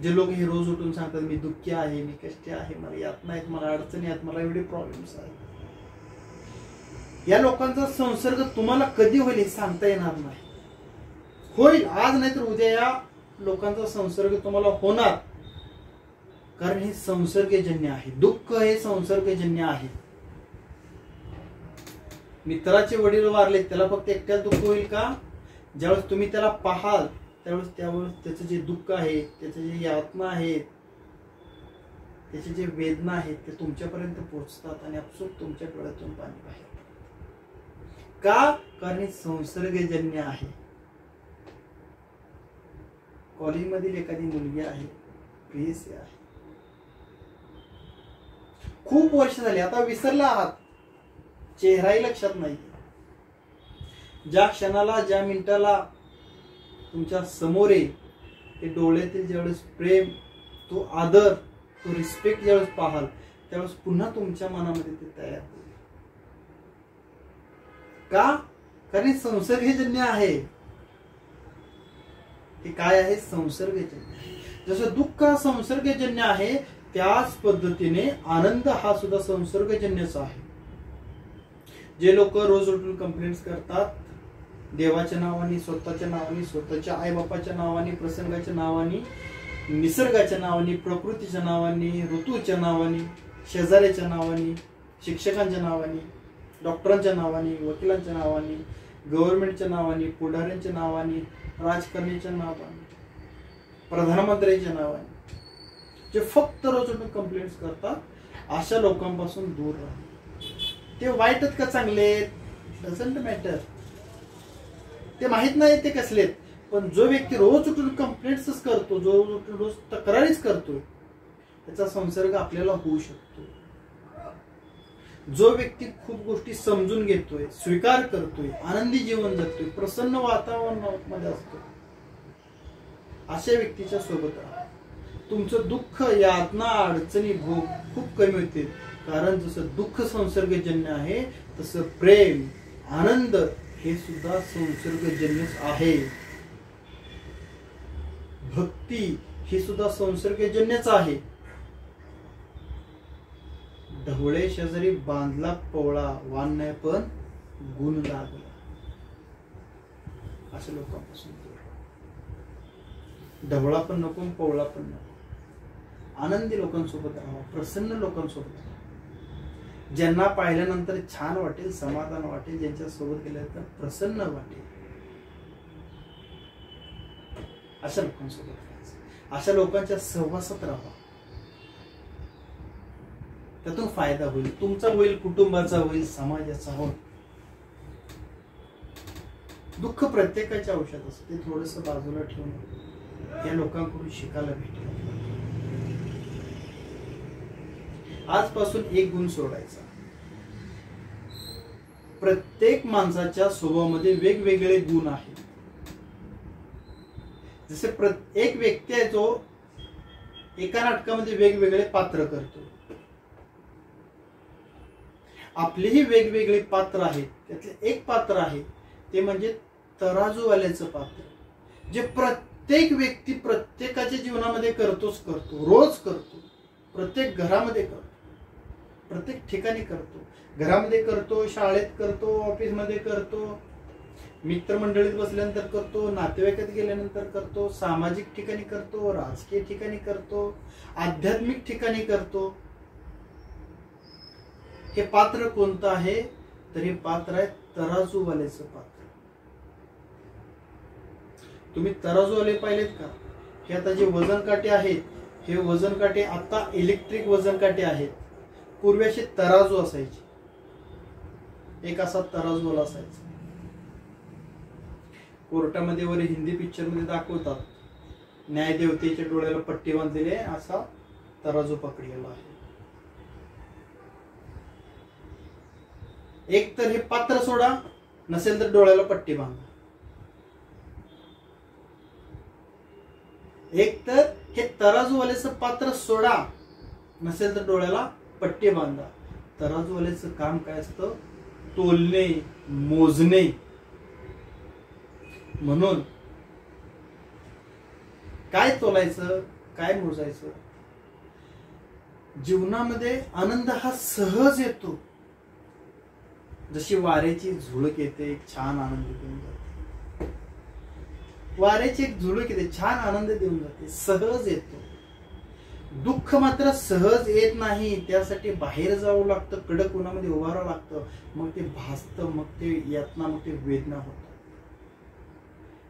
जे लोक हे रोज उठून सांगतात मी दुःखी आहे, मी कष्टी आहे, मला यातना आहेत, मला अडचणी आहेत, मला एवढे प्रॉब्लेम्स आहेत, या लोकांचा संसर्ग तुम्हाला कधी होईल हे सांगता येणार नाही. होईल आज नाही तर उद्या या लोकांचा संसर्ग तुम्हाला होणार. कारण हे संसर्गजन्य आहे. दुःख हे संसर्गजन्य आहे. मित्राचे वडील वारले, त्याला फक्त एकट्याला दुःख होईल का? ज्यावेळेस तुम्ही त्याला पाहाल त्यावेळेस त्याचं जे दुःख आहे, त्याचे जे यातना आहेत, त्याचे जे वेदना आहेत ते तुमच्यापर्यंत पोहोचतात आणि आपसूक तुमच्या डोळ्यातून पाणी बाहेर पडतं. का? कारण हे संसर्गजन्य आहे. कॉलेजमधील एखादी मुलगी आहे, प्रेयसी आहे, खूप वर्ष झाली, आता विसरला आहात, चेहराही लक्षात नाही. ज्या क्षणाला ज्या मिनिटाला तुमच्या समोर येईल ते डोळ्यातील ज्यावेळेस प्रेम, तो आदर, तो रिस्पेक्ट ज्यावेळेस पाहाल त्यावेळेस पुन्हा तुमच्या मनामध्ये ते तयार होईल. का? कारण संसर्गजन्य आहे. हे काय आहे? संसर्गजन्य. जसं दुःख हा संसर्गजन्य आहे त्याच पद्धतीने आनंद हा सुद्धा संसर्गजन्यच आहे. जे लोक रोज उठून कंप्लेंट्स करतात देवाच्या नावाने, स्वतःच्या नावाने, स्वतःच्या आईबापाच्या नावाने, प्रसंगाच्या नावाने, निसर्गाच्या नावाने, प्रकृतीच्या नावाने, ऋतूच्या नावाने, शेजाऱ्याच्या नावाने, शिक्षकांच्या नावाने, डॉक्टरांच्या नावाने, वकिलांच्या नावाने, गव्हर्नमेंटच्या नावाने, पुढाऱ्यांच्या नावाने, राजकारण्याच्या नावाने, प्रधानमंत्र्यांच्या नावाने, जे फक्त रोज उठून कंप्लेंट्स करतात, अशा लोकांपासून दूर राहा. ते वाईटच का चांगले डझंट मॅटर, ते माहित नाही ते कसलेत. पण जो व्यक्ती रोज उठून कंप्लेंट्स करतो, जो रोज तक्रारीच करतोय, त्याचा संसर्ग आपल्याला होऊ शकतो. जो व्यक्ती खूप गोष्टी समजून घेतोय, स्वीकार करतोय, आनंदी जीवन जगतोय, प्रसन्न वातावरणामध्ये असतो, अशा व्यक्तीच्या सोबत राहा. तुमचं दुःख, यातना, अडचणी, भोग खूप कमी होतील. कारण जसं दुःख संसर्गजन्य आहे तसं प्रेम, आनंद हे सुद्धा संसर्गजन्यच आहे. भक्ती ही सुद्धा संसर्गजन्यच आहे. ढवळे शेजारी बांधला पवळा, वान नाही पण गुण लागला. अशा लोकांपासून ढवळा पण नको, पवळा पण नको. आनंदी लोकांसोबत राहा, प्रसन्न लोकांसोबत राहा. ज्यांना पाहिल्यानंतर छान वाटेल, समाधान वाटेल, ज्यांच्या सोबत गेल्यानंतर प्रसन्न वाटेल, अशा लोकांसोबत राहायचं. अशा लोकांच्या सहवासात राहा. त्यातून फायदा होईल, तुमचा होईल, कुटुंबाचा होईल, समाजाचा होईल. दुःख प्रत्येकाच्या औषध असते, ते थोडस बाजूला ठेवून या लोकांकडून शिकायला भेटेल. आजपासून एक गुण सोडायचा. प्रत्येक माणसाच्या स्वभावामध्ये वेगवेगळे गुण आहेत. जसे एक व्यक्ती आहे जो एका नाटकामध्ये वेगवेगळे पात्र करतो. आपलेही वेगवेगळे पात्र आहेत. त्यातले एक पात्र आहे ते म्हणजे तराजूवाल्याचं पात्र, जे प्रत्येक व्यक्ती प्रत्येकाच्या जीवनामध्ये करतोच करतो, रोज करतो, प्रत्येक घरामध्ये करतो, प्रत्येक ठिकाणी करतो. घरामध्ये करतो, शाळेत करतो, ऑफिसमध्ये करतो, मित्रमंडळीत बसल्यानंतर करतो, नातेवाईकात गेल्यानंतर करतो, सामाजिक ठिकाणी करतो, राजकीय ठिकाणी करतो, आध्यात्मिक ठिकाणी करतो. हे पात्र कोणतं आहे? तर हे पात्र आहे तराजूवाल्याचं पात्र. तुम्ही तराजूवाले पाहिलेत का? हे आता जे वजन काटे आहेत, हे वजन काटे आता इलेक्ट्रिक वजन काटे आहेत. पूर्वी असे तराजू असायचे, एक असा तराजूवाला असायचा. कोर्टामध्ये वर हिंदी पिक्चर मध्ये दाखवतात, न्यायदेवतेच्या डोळ्याला पट्टी बांधलेली आहे, असा तराजू पकडलेला आहे. एक तर हे पात्र सोडा, नसेल तर डोळ्याला पट्टी बांधा. एक तर हे तराजूवाल्याचं पात्र सोडा, नसेल तर डोळ्याला पट्टी बांधा. तराजूवाल्याचं काम काय असतं? तोलणे, मोजणे. म्हणून काय तोलायचं, काय मोजायचं? जीवनामध्ये आनंद हा सहज येतो. जशी वाऱ्याची झुळूक येते, छान आनंद देऊन जाते. वाऱ्याची एक झुळूक येते, छान आनंद देऊन जाते, सहज येतो. दुःख मात्र सहज येत नाही. त्यासाठी बाहेर जावं लागतं, कडक उन्हामध्ये उभं राहावं लागतं. मग ते भासतं, मग ते यातना, मग ते वेदना होतात.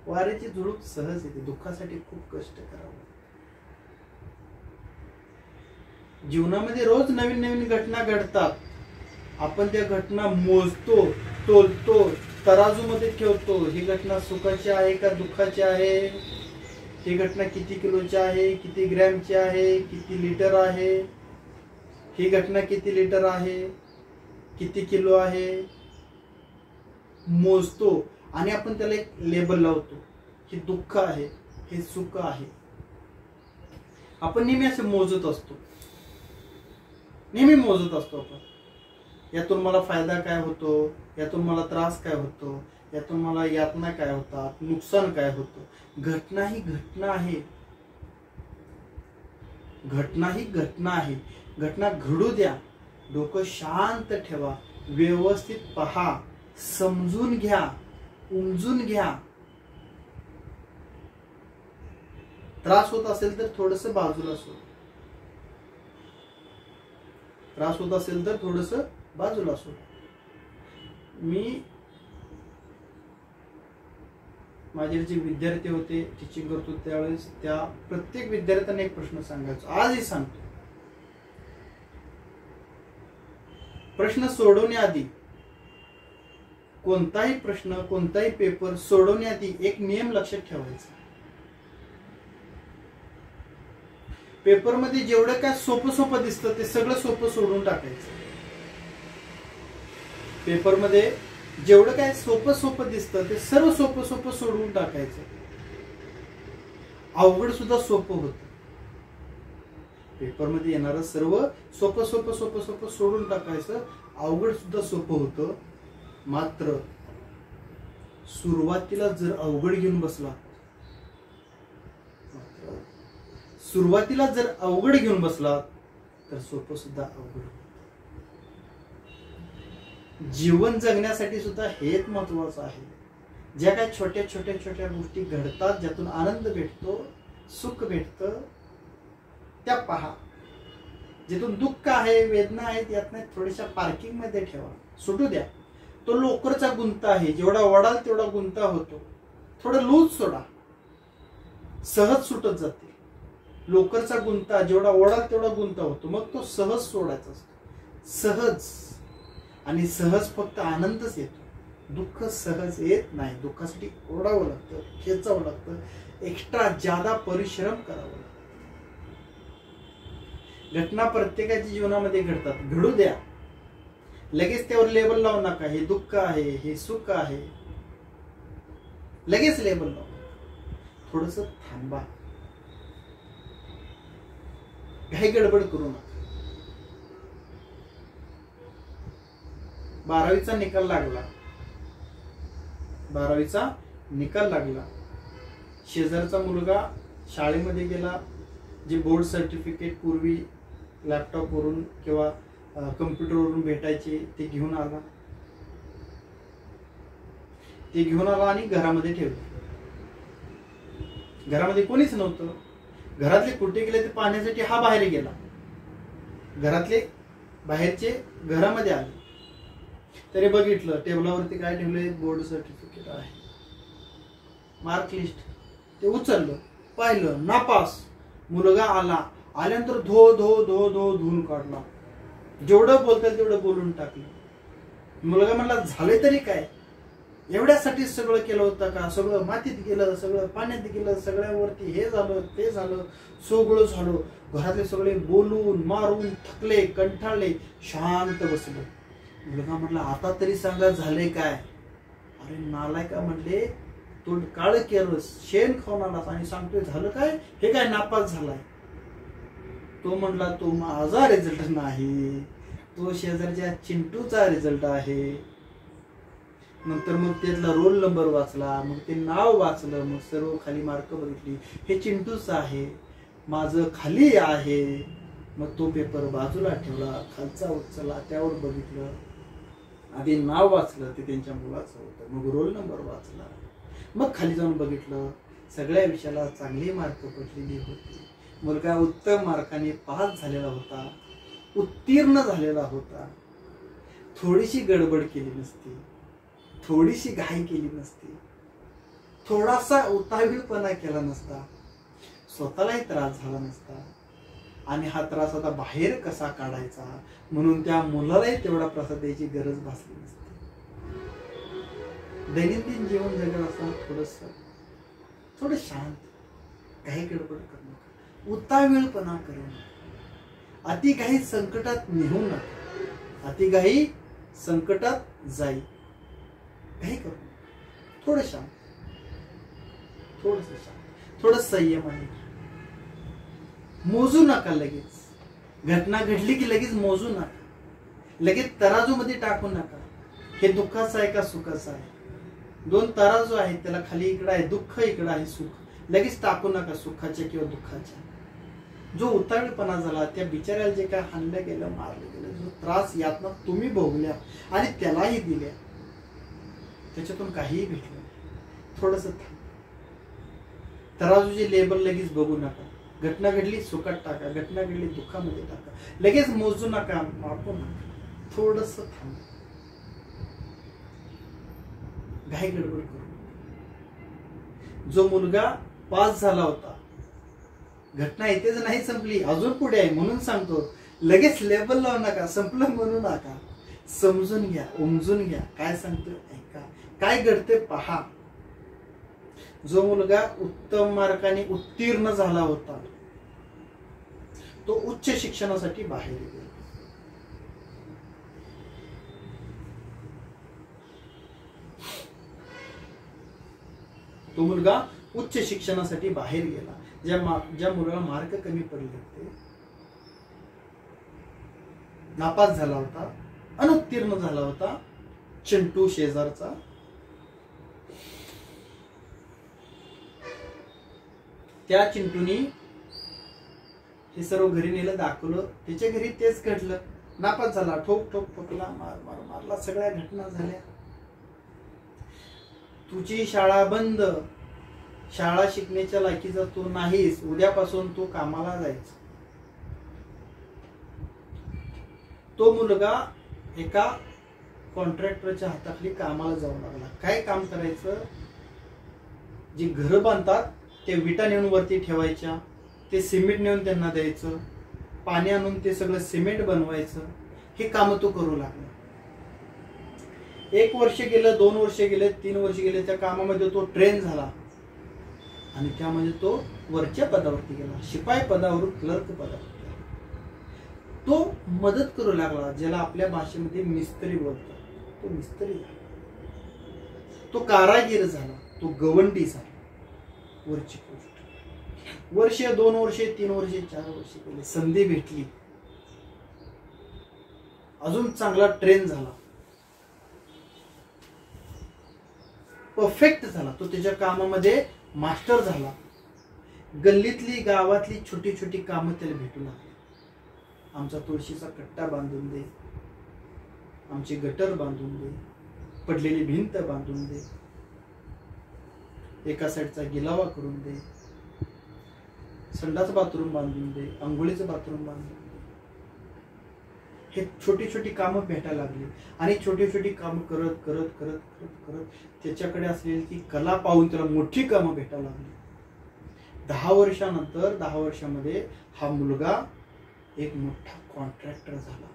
वाऱ्याची झुळूक सहज येते, दुःखासाठी खूप कष्ट करावं. जीवनामध्ये रोज नवीन नवीन घटना घडतात. आपण त्या घटना मोजतो, तोलतो, तराजूमध्ये ठेवतो. ही घटना सुखाची आहे का दुःखाची आहे? ही घटना किती किलोची आहे, किती ग्रॅमची आहे, किती लिटर आहे? ही घटना किती लिटर आहे, किती किलो आहे मोजतो आणि आपण त्याला एक लेबल लावतो. हे दुःख आहे, हे सुख आहे. आपण नेहमी असे मोजत असतो, नेहमी मोजत असतो आपण. यातून मला फायदा काय होतो, यातून मला त्रास काय होतो, यातून मला यातना काय होतात, नुकसान काय होतं. घटना ही घटना आहे, घटना ही घटना आहे. घटना घडू द्या, डोकं शांत ठेवा, व्यवस्थित पहा, समजून घ्या, उमजून घ्या. त्रास होत असेल तर थोडस बाजूला सोड, त्रास होत असेल तर थोडस बाजूला सोड. मी माझे जे विद्यार्थी होते, टीचिंग करतो त्यावेळेस त्या प्रत्येक विद्यार्थ्यांना एक प्रश्न सांगायचो, आजही सांगतो. प्रश्न सोडवण्याआधी, कोणताही प्रश्न, कोणताही पेपर सोडवण्याआधी एक नियम लक्षात ठेवायचा. पेपरमध्ये जेवढं काय सोपं सोपं दिसतं ते सगळं सोपं सोडून टाकायचं. पेपरमध्ये जेवढं काय सोपं सोपं दिसतं ते सर्व सोपं सोपं सोडून टाकायचं. अवघड सुद्धा सोपं होतं. पेपरमध्ये येणारं सर्व सोपं सोपं सोपं सोपं सोडून टाकायचं. अवघड सुद्धा सोपं होतं. मात्र सुरुवातीला जर अवघड घेऊन बसला, सुरुवातीला जर अवघड घेऊन बसला तर सोपं सुद्धा अवघड. जीवन जगण्यासाठी सुद्धा हेच महत्वाचं आहे. ज्या काही छोट्या छोट्या छोट्या गोष्टी घडतात, ज्यातून आनंद भेटतो, सुख भेटतं, त्या पहा. जिथून दुःख आहे, वेदना आहेत, यात नाही थोड्याशा पार्किंग मध्ये ठेवा, सुटू द्या. तो लोकरचा गुंता आहे, जेवढा वडाल तेवढा गुंता होतो. थोडं लूज सोडा, सहज सुटत जाते. लोकरचा गुंता जेवढा ओढाल तेवढा गुंता होतो, मग तो सहज सोडायचा असतो. सहज. आणि सहज फक्त आनंदच येतो, दुःख सहज येत नाही. दुःखासाठी ओढावं लागतं, खेचावं लागतं, एक्स्ट्रा जादा परिश्रम करावं लागतं. घटना प्रत्येकाच्या जीवनामध्ये घडतात, घडू द्या. लगेच त्यावर लेबल लावू नका, हे दुःख आहे, हे सुख आहे, लगेच लेबल लावू. थोडस थांबा, काही गडबड करू नका. 12वीचा निकाल लागला, 12वीचा निकाल लागला. शेजारचा मुलगा शाळेमध्ये गेला, जे बोर्ड सर्टिफिकेट पूर्वी लॅपटॉप वरून किंवा कम्प्युटरवरून भेटायचे ते घेऊन आला. ते घेऊन आला आणि घरामध्ये ठेवलं. घरामध्ये कोणीच नव्हतं. घरातले कुठे गेले ते पाहण्यासाठी हा बाहेर गेला. घरातले बाहेरचे घरामध्ये आले. तरी बघितलं टेबलावरती काय ठेवले, बोर्ड सर्टिफिकेट आहे, मार्क लिस्ट. ते उचललं, पाहिलं, नापास. मुलगा आला, आल्यानंतर धो धो धो धो धुवून काढला. जेवढं बोलता तेवढं बोलून टाकलं. मुलगा म्हणला, झाले तरी काय, एवढ्यासाठी सगळं केलं होतं का, सगळं मातीत गेलं, सगळं पाण्यात गेलं, सगळ्यावरती हे झालं ते झालं, सगळं झालं. घरातले सगळे बोलून मारून थकले, कंटाळले, शांत बसले. मुलगा म्हटला, आता तरी सांगा झाले काय. अरे नालायका म्हणले, तोंड काळ केलं, शेण खाऊन आलास आणि सांगतोय झालं काय, हे काय नापास झालाय. तो म्हणला, तो माझा रिझल्ट नाही, तो शेजारच्या चिंटूचा रिझल्ट आहे. नंतर मग त्यातला रोल नंबर वाचला, मग ते नाव वाचलं, मग सर्व खाली मार्क बघितली, हे चिंटूच आहे, माझं खाली आहे. मग तो पेपर बाजूला ठेवला, खालचा उचलला, त्यावर बघितलं, आधी नाव वाचलं, ते त्यांच्या मुलाचं होतं, मग रोल नंबर वाचला, मग खाली जाऊन बघितलं, सगळ्या विषयाला चांगली मार्क पडलेली होती. मुलगा उत्तम मार्काने पास झालेला होता, उत्तीर्ण झालेला होता. थोडीशी गडबड केली नसती, थोडीशी घाई केली नसती, थोडासा उतावीळपणा केला नसता, स्वतःलाही त्रास झाला नसता. आणि हा त्रास आता बाहेर कसा काढायचा म्हणून त्या मुलालाही तेवढा प्रसाद द्यायची गरज भासली नसती. दैनंदिन जीवन जगत असताना थोडं शांत, काही गडबड करू नका, उतावीळपणा करू नका. अतिघाई संकटात नेऊ नका. अतिघाई संकटात जाई. काही करू, थोडं शांत, थोडस शांत, थोडं संयमाने. मोजू नका लगेच. घटना घडली की लगेच मोजू नका, लगेच तराजू मध्ये टाकू नका. हे दुःखाचं आहे का सुखाचं आहे? दोन तराजू आहेत, त्याला खाली इकडं आहे दुःख, इकडं आहे सुख. लगेच टाकू नका सुखाच्या किंवा दुःखाच्या. जो उतावीळपणा झाला, त्या बिचाऱ्याला जे काय हाणलं गेलं, मारलं गेलं, जो त्रास यातना तुम्ही भोगल्या आणि त्यालाही दिल्या, त्याच्यातून काहीही भेटलं नाही. थोडस तराजूचे लेबल लगेच बघू नका. घटना घडली सुखात टाका, घटना घडली दुःखामध्ये टाका. लगेच मोजू नका, मापू नका. थोडस थांब, घाई गडबड करू. जो मुलगा पास झाला होता, घटना इथेच नाही संपली, अजून पुढे आहे. म्हणून सांगतो, लगेच लेबल लावू नका, संपलं म्हणू नका. समजून घ्या, उमजून घ्या, काय सांगतोय ऐका, काय घडते पहा. जो मुलगा उत्तम मार्काने उत्तीर्ण झाला होता, तो उच्च शिक्षणासाठी बाहेर गेला. तो मुलगा उच्च शिक्षणासाठी बाहेर गेला. ज्या मुलाला मार्क कमी पडले होते, नापास झाला होता, अनुत्तीर्ण झाला होता, चिंटू शेजारचा, त्या चिंटूनी हे सर्व घरी नेलं, दाखवलं. त्याच्या घरी तेच घडलं. नापास झाला, ठोक ठोक ठोकला, मार मार मारला, सगळ्या घटना झाल्या. तुझी शाळा बंद, शाळा शिकण्याच्या लायकीचा तू नाहीस, उद्यापासून तू कामाला जायचं. तो मुलगा एका कॉन्ट्रॅक्टरच्या हाताखाली कामाला जाऊ लागला. काय काम करायचं? जी घरं बांधतात ते विटा नेऊन वरती ठेवायच्या, ते सिमेंट नेऊन त्यांना द्यायचं, पाणी आणून ते सगळं सिमेंट बनवायचं. हे काम तो करू लागला. 1 वर्ष गेलं, 2 वर्ष गेले, 3 वर्ष गेले. त्या कामामध्ये तो ट्रेन झाला आणि त्यामध्ये तो वरच्या पदावरती गेला. शिपाई पदावरून क्लर्क पदावर गेला. तो मदत करू लागला, ज्याला आपल्या भाषेमध्ये मिस्त्री बोलतात. तो मिस्त्री झाला, तो कारागीर झाला, तो गवंडी झाला. वरची गोष्ट. वर्ष, 2 वर्षे, 3 वर्षे, 4 वर्षे गेले. संधी भेटली, अजून चांगला ट्रेन झाला, परफेक्ट झाला. तो त्याच्या कामामध्ये मास्टर झाला. गल्लीतली गावातली छोटी छोटी कामं त्याला भेटू लागली. आमचा तुळशीचा कट्टा बांधून दे, आमची गटर बांधून दे, पडलेली भिंत बांधून दे, एका साईडचा गिलावा करून दे, संडास बाथरूम बांधून दे, आंघोळीचं बाथरूम बांधून दे. हे छोटी छोटी कामं भेटायला लागली. आणि छोटी छोटी कामं करत करत करत करत करत त्याच्याकडे असलेली ती कला पाहून त्याला मोठी कामं भेटायला लागली. 10 वर्षानंतर, 10 वर्षामध्ये हा मुलगा एक मोठा कॉन्ट्रॅक्टर झाला.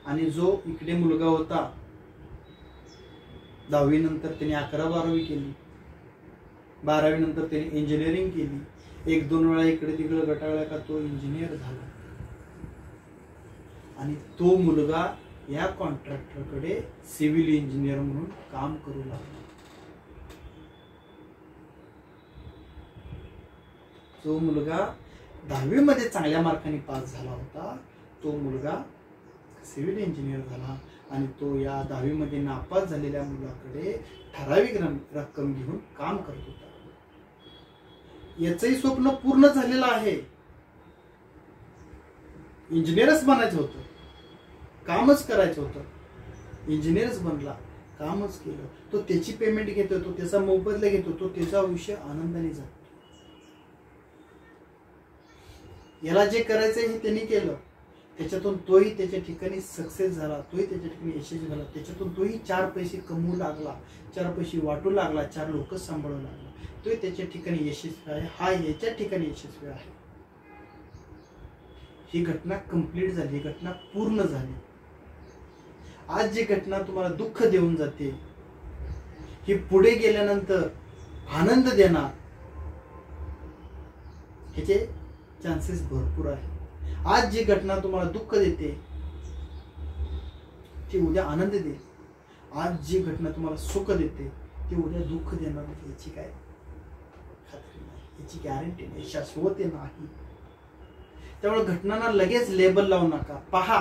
आणि जो इकडे मुलगा होता, 10वी नंतर त्याने 11-12वी केली, 12वी नंतर त्याने इंजिनिअरिंग केली. 1-2 वेळा इकडे तिकडे गटाळला का तो इंजिनियर झाला. आणि तो मुलगा या कॉन्ट्रॅक्टरकडे सिव्हिल इंजिनियर म्हणून काम करू लागला. जो मुलगा 10वी मध्ये चांगल्या मार्काने पास झाला होता, तो मुलगा सिव्हिल इंजिनियर झाला. आणि तो या 10वी मध्ये नापास झालेल्या मुलाकडे ठराविक रक्कम घेऊन काम करत होता. याचंही स्वप्न पूर्ण झालेलं आहे. इंजिनियरच बनायचं होतं, कामच करायचं होतं. इंजिनियरच बनला, कामच केलं. तो त्याची पेमेंट घेतो, तो त्याचा मोबदला घेतो, तो त्याचा आयुष्य आनंदाने जातो. याला जे करायचंय हे त्यांनी केलं. त्याच्यातून तोही त्याच्या ठिकाणी सक्सेस झाला, तोही त्याच्या ठिकाणी यशस्वी झाला. त्याच्यातून तोही 4 पैसे कमवू लागला, 4 पैसे वाटू लागला, 4 लोक सांभाळू लागला. तोही त्याच्या ठिकाणी यशस्वी आहे, हा याच्या ठिकाणी यशस्वी आहे. ही घटना कंप्लीट झाली, ही घटना पूर्ण झाली. आज जी घटना तुम्हाला दुःख देऊन जाते, ही पुढे गेल्यानंतर आनंद देणार, ह्याचे चान्सेस भरपूर आहे. आज जी घटना तुम्हाला दुःख देते ती उद्या आनंद देईल. आज जी घटना तुम्हाला सुख देते ती उद्या दुःख देणार नाही. याची काय खात्री नाही, याची गॅरंटी नाही, शाश्वत नाही. त्यामुळे घटनांना लगेच लेबल लावू नका. पहा,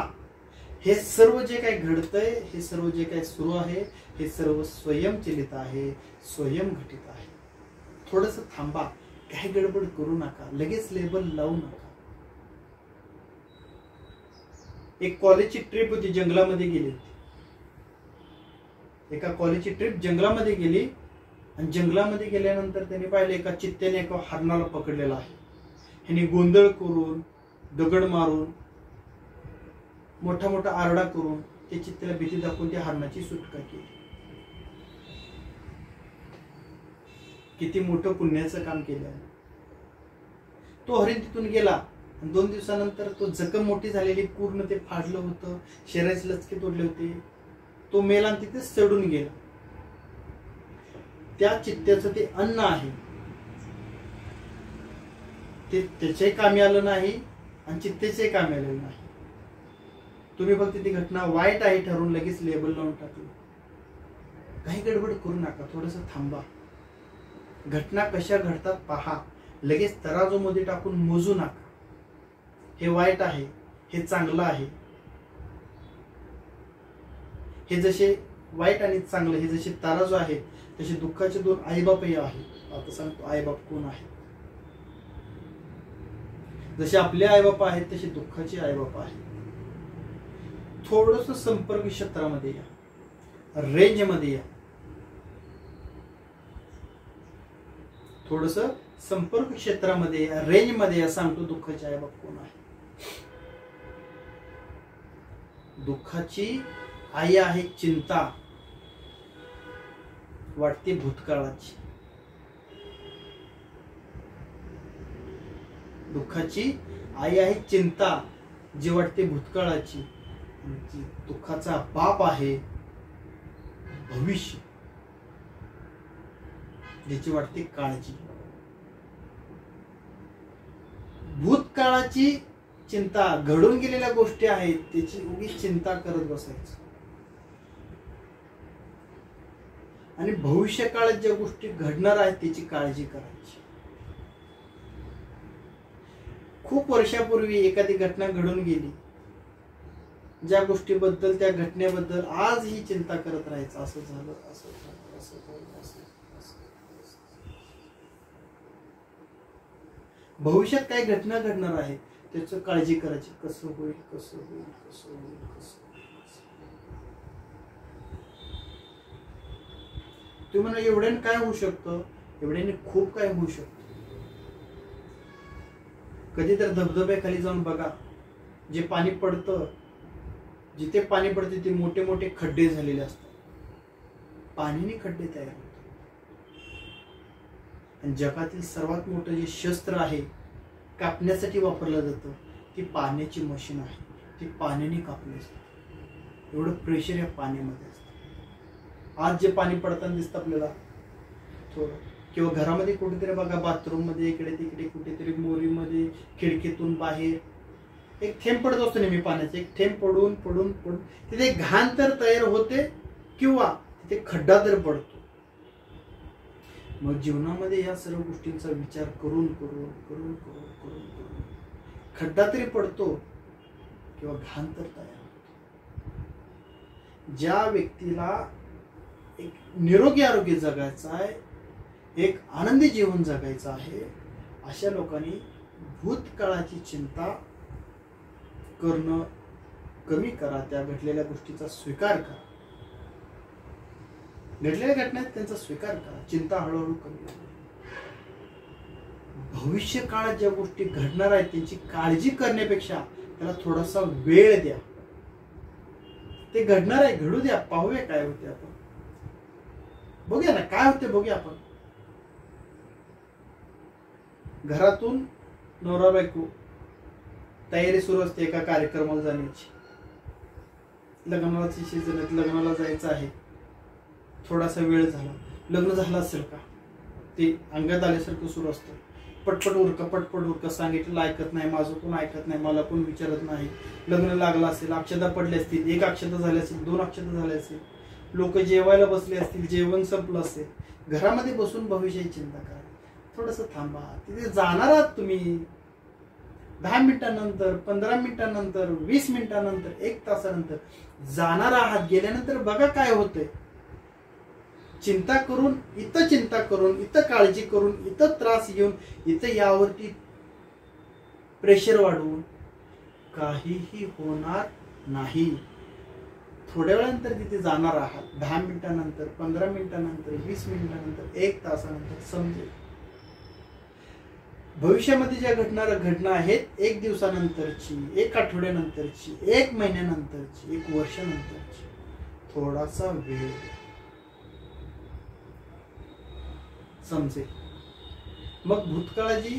हे सर्व जे काही घडतंय, हे सर्व जे काही सुरू आहे, हे सर्व स्वयंचलित आहे, स्वयंघटित आहे. थोडंसं थांबा, काही गडबड करू नका, लगेच लेबल लावू नका. एक कॉलेजची ट्रिप होती, जंगलामध्ये गेली होती. एका कॉलेजची ट्रिप जंगलामध्ये गेली आणि जंगलामध्ये गेल्यानंतर त्यांनी पाहिले एका चित्त्याने एका हरणाला पकडलेला आहे. ह्याने गोंधळ करून, दगड मारून, मोठा मोठा आरडा करून त्या चित्त्याला भीती दाखवून त्या हरणाची सुटका केली. किती मोठं पुण्याचं काम केलं. तो हरिण तिथून गेला आणि 2 दिवसानंतर तो जखम मोठी झालेली, पूर्ण ते फाडलं होतं, शरीराचे लचके तोडले होते. तो मेला आणि तिथे सडून गेला. त्या चित्त्याचं ते अन्न आहे, ते त्याच्याही कामी आलं नाही आणि चित्तेच्याही कामी आलेलं नाही. तुम्ही फक्त ती घटना वाईट आहे ठरवून लगेच लेबल लावून टाकलं. काही गडबड करू नका, थोडंसं थांबा. घटना कशा घडतात पहा, लगेच तराजूमध्ये टाकून मोजू नका. हे वाईट आहे, हे चांगलं आहे. हे जसे वाईट आणि चांगलं, हे जसे तराजू आहेत, तसे दुःखाचे 2 आईबापही आहेत. आता सांगतो आईबाप कोण आहे. जसे आपले आईबाप आहेत तसे दुःखाचे आईबाप आहेत. थोडस संपर्क क्षेत्रामध्ये या, रेंज मध्ये या. थोडस संपर्क क्षेत्रामध्ये या, रेंज मध्ये या. सांगतो दुःखाचे आईबाप कोण आहे. दुःखाची आई आहे चिंता, वाटते भूतकाळाची. दुःखाची आई आहे चिंता, जी वाटते भूतकाळाची. दुःखाचा बाप आहे भविष्य, ज्याची वाटते काळजी. भूतकाळाची चिंता, घडून गेलेल्या गोष्टी आहेत त्याची उगीच चिंता करत बसायचं. आणि भविष्य काळात ज्या गोष्टी घडणार आहेत त्याची काळजी करायची. खूप वर्षापूर्वी एखादी घटना घडून गेली, ज्या गोष्टीबद्दल, त्या घटनेबद्दल आज ही चिंता करत राहायचं. असं झालं, असं झालं, असं झालं, असं. भविष्यात काही घटना घडणार आहे त्याची काळजी करायची. कसं होईल, कसं होईल, कसं होईल, कसं होईल. तुम्ही म्हणा एवढ्याने काय होऊ शकतं, एवढ्याने खूप काय होऊ शकतं. कधी तर धबधब्याखाली जाऊन बघा, जे पाणी पडतं, जिथे पाणी पडते ते मोठे मोठे खड्डे झालेले असतात. पाण्याने खड्डे तयार होतात. आणि जगातील सर्वात मोठं जे शस्त्र आहे कापण्यासाठी वापरलं जातं, ती पाण्याची मशीन आहे. ती पाण्याने कापली असते. एवढं प्रेशर या पाण्यामध्ये असतं. आज जे पाणी पडताना दिसतं आपल्याला थोडं, किंवा घरामध्ये कुठेतरी बघा, बाथरूम मध्ये इकडे तिकडे कुठेतरी मोरीमध्ये खिडकीतून बाहेर एक थेंब पडत असतो नेहमी पाण्याचा. एक थेंब पडून पडून पडून तिथे घाण तर तयार होते किंवा तिथे खड्डा तर पडतो. मग जीवनामध्ये या सर्व गोष्टींचा विचार करून करून करून करून करून करून खड्डा तरी पडतो किंवा घाण तर तयार होतो. ज्या व्यक्तीला एक निरोगी आरोग्य जगायचं आहे, एक आनंदी जीवन जगायचं आहे, अशा लोकांनी भूतकाळाची चिंता करणं कमी करा. त्या घडलेल्या गोष्टीचा स्वीकार करा. घडलेल्या घटना आहेत त्यांचा स्वीकार करा. चिंता हळूहळू कमी करा. भविष्य काळात ज्या गोष्टी घडणार आहेत त्यांची काळजी करण्यापेक्षा त्याला थोडासा वेळ द्या. ते घडणार आहे, घडू द्या, पाहूया काय होते. आपण बघूया ना काय होते, बघूया आपण. घरातून नवरा बायको तयारी सुरू असते एका कार्यक्रमाला जाण्याची. लग्नाची सीझन आहे, लग्नाला जायचं आहे. थोडासा वेळ झाला, लग्न झालं असेल का ते अंगात आल्यासारखं सुरू असतं. पटपट उरका सांगितलं ऐकत नाही, माझं कोण ऐकत नाही, मला कोण विचारत नाही, लग्न लागलं असेल, अक्षता पडली असतील, 1 अक्षता झाली असेल, 2 अक्षता झाले असेल, लोक जेवायला बसले असतील, जेवण संपलं असेल, घरामध्ये बसून भविष्याची चिंता करा. थोडस थांबा, तिथे जाणार आहात तुम्ही 10 मिनिटांनंतर, 15 मिनिटांनंतर, 20 मिनिटांनंतर, 1 तासानंतर जाणार आहात. गेल्यानंतर बघा काय होतंय. चिंता करून, इथं काळजी करून, इथं त्रास घेऊन, इथं यावरती प्रेशर वाढवून काहीही होणार नाही. थोड्या वेळानंतर तिथे जाणार आहात, 10 मिनिटांनंतर, 15 मिनिटांनंतर, 20 मिनिटांनंतर, 1 तासानंतर समजेल. भविष्यामध्ये ज्या घटना आहेत, 1 दिवसानंतरची, 1 आठवड्यानंतरची, 1 महिन्यानंतरची, 1 वर्षानंतरची, थोडासा वेळ समजेल. मग भूतकाळाची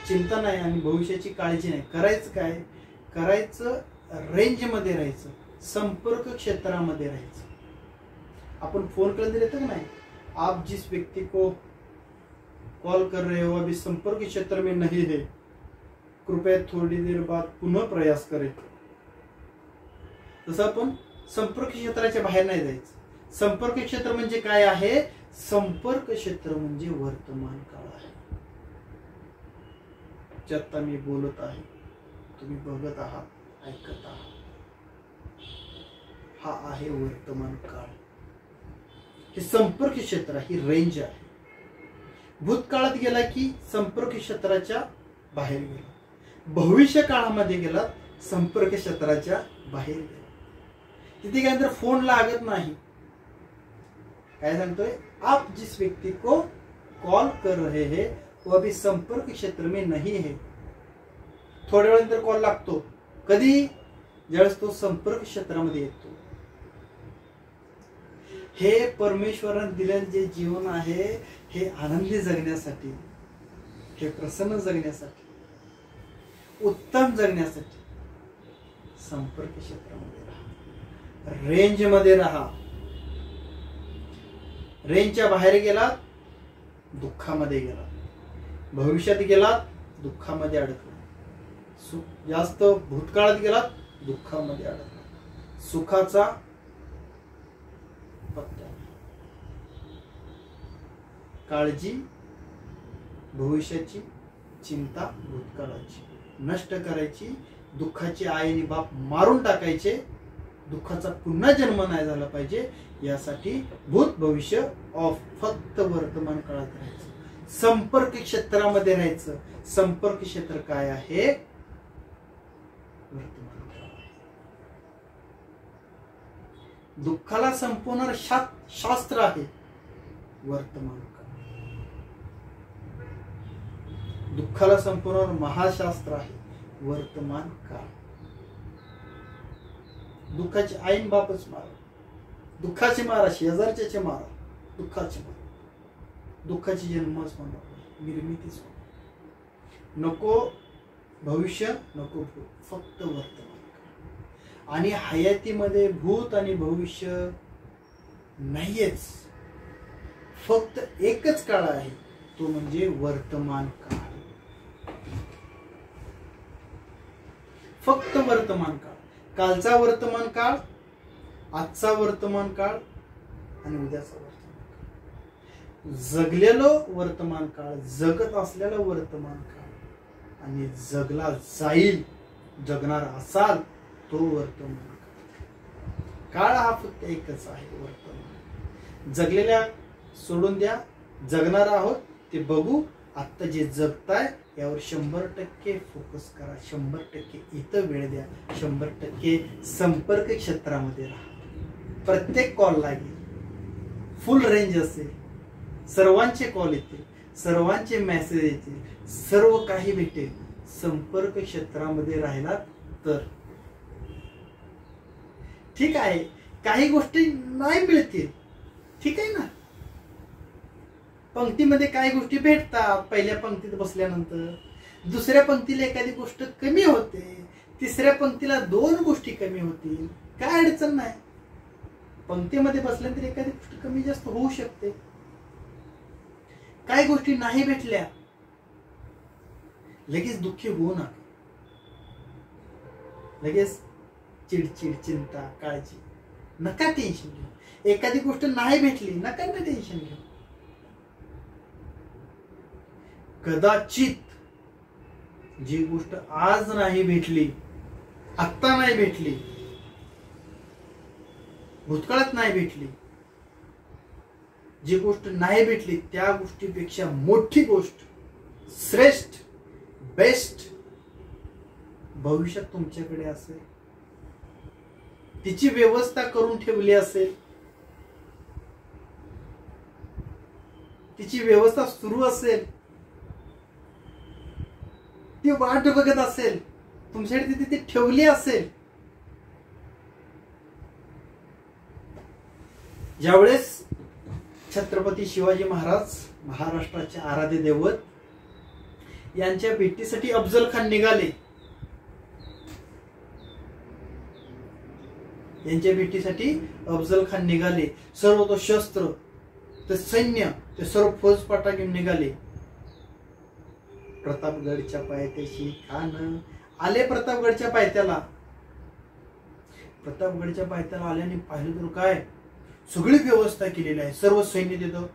चिंता नाही आणि भविष्याची काळजी नाही. करायचं काय? करायचं रेंजमध्ये राहायचं, संपर्क क्षेत्रामध्ये राहायचं. आपण फोन कर दिले तर नाही, आप जिस व्यक्ती को कॉल कर रहे हो अभी संपर्क क्षेत्र में नहीं है, कृपया थोड़ी देर बाद पुनः प्रयास करें. तसं आपण संपर्क क्षेत्राच्या बाहेर नाही जायचं. संपर्क क्षेत्र म्हणजे काय आहे? संपर्क क्षेत्र म्हणजे वर्तमान काळ आहे. ज्यात मी बोलत आहे, तुम्ही बघत आहात, ऐकत आहात, हा आहे वर्तमान काळ. हे संपर्क क्षेत्र, ही रेंज आहे. भूतकाळात गेला की संपर्क क्षेत्राच्या बाहेर गेला, भविष्य काळामध्ये गेला संपर्क क्षेत्राच्या बाहेर गेला. तिथे गेल्यानंतर फोन लागत नाही. काय सांगतोय? आप जिस व्यक्ति को कॉल कर रहे हैं वो अभी संपर्क क्षेत्र में नहीं है. थोड्या वेळानंतर कॉल लागतो. कधी? ज्यावेळेस तो संपर्क क्षेत्रामध्ये येतो. हे परमेश्वराने दिलेले जे जीवन आहे, हे आनंदी जगण्यासाठी, हे प्रसन्न जगण्यासाठी, उत्तम जगण्यासाठी संपर्क क्षेत्रामध्ये राहा, रेंज मध्ये राहा. रेंजच्या बाहेर गेलात, दुःखामध्ये गेलात. भविष्यात गेलात, दुःखामध्ये अडकला. जास्त भूतकाळात गेलात, दुःखामध्ये अडकला. सुखाचा पत्ता. काळजी भविष्याची, चिंता भूतकाळाची नष्ट करायची. दुःखाची आई आणि बाप मारून टाकायचे. दुःखाचा पुन्हा जन्म नाही झाला पाहिजे यासाठी भूत भविष्य ऑफ फक्त वर्तमान काळात राहायचं. संपर्क क्षेत्रामध्ये राहायचं. संपर्क क्षेत्र काय आहे? वर्तमान काळ आहे. दुःखाला संपवणार शास्त्र आहे वर्तमान काळ. दुःखाला संपवणार महाशास्त्र आहे वर्तमान काळ. दुःखाची आईन बापच मारा, दुःखाची मारा, शेजारच्याचे मारा, दुःखाची मारा. दुःखाची जन्मच म्हणा, निर्मितीच म्हणा. नको भविष्य, नको भूत, फक्त वर्तमान काळ. आणि हयातीमध्ये भूत आणि भविष्य नाहीयेच, फक्त एकच काळ आहे, तो म्हणजे वर्तमान काळ. फक्त वर्तमान काळ. कालचा वर्तमान काळ, आजचा वर्तमान काळ आणि उद्याचा वर्तमान काळ. जगलेलो वर्तमान काळ, जगत असलेला वर्तमान काळ आणि जगला जाईल, जगणार असाल तो वर्तमान काळ. काळ हा फक्त एकच आहे, वर्तमान. जगलेल्या सोडून द्या, जगणार आहोत ते बघू. आता जे जगताय यावर 100% फोकस करा, 100% इथं वेळ द्या, 100% संपर्क क्षेत्रामध्ये राहा. प्रत्येक कॉल लागेल, फुल रेंज असेल, सर्वांचे कॉल येतील, सर्वांचे मेसेज येतील, सर्व काही भेटेल. संपर्क क्षेत्रामध्ये राहिला तर ठीक आहे. काही गोष्टी नाही मिळतील, ठीक आहे ना. पंक्तीमध्ये काही गोष्टी भेटतात, पहिल्या पंक्तीत बसल्यानंतर दुसऱ्या पंक्तीला एखादी गोष्ट कमी होते, तिसऱ्या पंक्तीला 2 गोष्टी कमी होतील, काय अडचण नाही. पंक्तीमध्ये बसल्यानंतर एखादी गोष्ट कमी जास्त होऊ शकते. काही गोष्टी नाही भेटल्या लगेच दुःखी होऊ नका. लगेच चिडचिड, चिंता, काळजी नका टेन्शन घेऊ. एखादी गोष्ट नाही भेटली नका ना टेन्शन घेऊ. कदाचित जी गोष्ट आज नाही भेटली, आत्ता नाही भेटली, भूतकाळात नाही भेटली, जी गोष्ट नाही भेटली त्या गोष्टीपेक्षा मोठी गोष्ट, श्रेष्ठ, बेस्ट भविष्यात तुमच्याकडे असेल. तिची व्यवस्था करून ठेवली असेल, तिची व्यवस्था सुरू असेल, ती वाट बघत असेल, तुमच्याकडे ती तिथे ठेवली असेल. ज्यावेळेस छत्रपती शिवाजी महाराज, महाराष्ट्राचे आराध्य दैवत यांच्या भेटीसाठी अफजल खान निघाले, यांच्या भेटीसाठी अफजल खान निघाले. सर्व तो शस्त्र, ते सैन्य, ते सर्व फौजफाटा घेऊन निघाले. प्रतापगडच्या पायथ्याशी खान आले. प्रतापगडच्या पायथ्याला आल्याने पाहिलं तर काय, सगळी व्यवस्था केलेली आहे. सर्व सैन्य तिथं,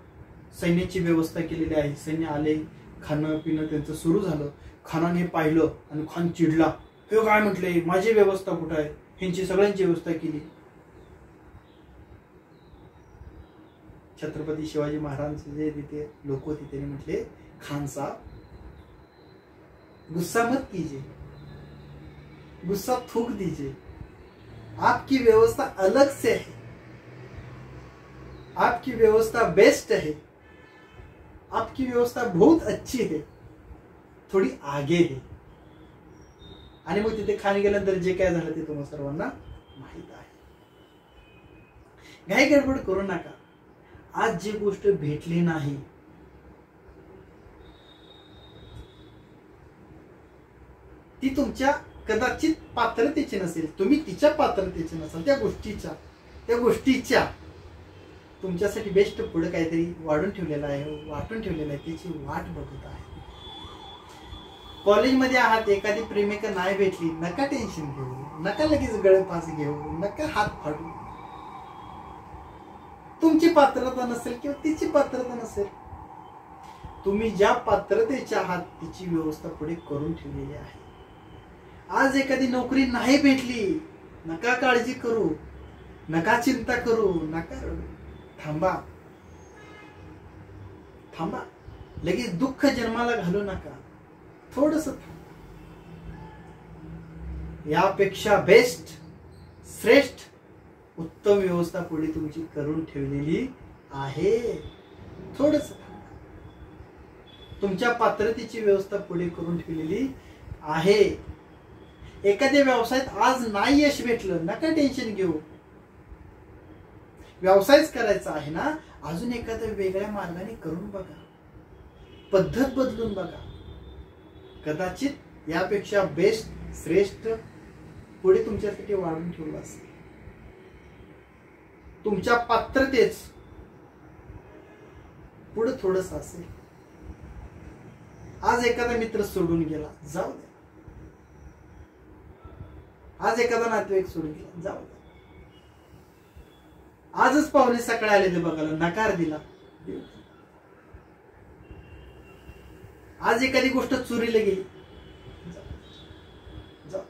सैन्याची व्यवस्था केलेली आहे. सैन्य आले, खाणं पिणं त्यांचं सुरू झालं. खानाने पाहिलं आणि खान चिडला. हे काय म्हटले, माझी व्यवस्था कुठं आहे, ह्यांची सगळ्यांची व्यवस्था केली. छत्रपती शिवाजी महाराजांचे जे तिथे लोक होते त्यांनी म्हटले, खान साहब गुस्सा मत कीजिए, गुस्सा थूक दीजिए, आपकी व्यवस्था अलग से है, आपकी व्यवस्था बेस्ट है, आपकी व्यवस्था बहुत अच्छी है, थोडी आगे है. आणि मग तिथे खाली गेल्यानंतर जे काय झालं ते तुम्हाला सर्वांना माहित आहे. घाई गडबड करू नका. आज जी गोष्ट भेटली नाही, ती तुमच्या कदाचित पात्रतेची नसेल, तुम्ही तिच्या पात्रतेची नसाल, त्या गोष्टीच्या तुमच्यासाठी बेस्ट पुढे काहीतरी वाढून ठेवलेलं आहे, वाटून ठेवलेलं आहे, त्याची वाट बघत आहे. कॉलेजमध्ये आहात, एखादी प्रेमिका नाही भेटली, नका टेन्शन घेऊ, नका लगेच गळफास घेऊ, नका हात फाडू. तुमची पात्रता नसेल किंवा तिची पात्रता नसेल, तुम्ही ज्या पात्रतेचे आहात तिची व्यवस्था पुढे करून ठेवलेली आहे. आज एखादी नोकरी नाही भेटली, नका काळजी करू, नका चिंता करू, नका रडू. थांबा, लगेच दुःख जन्माला घालू नका. थोडस यापेक्षा बेस्ट, श्रेष्ठ, उत्तम व्यवस्था पुढे तुमची करून ठेवलेली आहे. थोडस तुमच्या पात्रतेची व्यवस्था पुढे करून ठेवलेली आहे. एखाद्या व्यवसायात आज नाही यश भेटलं, नका टेन्शन घेऊ. व्यवसायच करायचा आहे ना, अजून एखाद्या वेगळ्या मार्गाने करून बघा, पद्धत बदलून बघा. कदाचित यापेक्षा बेस्ट, श्रेष्ठ पुढे तुमच्यासाठी वाढून ठेवलं असेल. तुमच्या पात्रतेच पुढे थोडस असेल. आज एखादा मित्र सोडून गेला, जाऊ द्या. आज एखादा नातेवाईक सोडून गेला, जाऊ द्या. आजच पाहुणे सकाळी आले ते बघायला, नकार दिला, आज एखादी गोष्ट चोरीला गेली, जाऊ.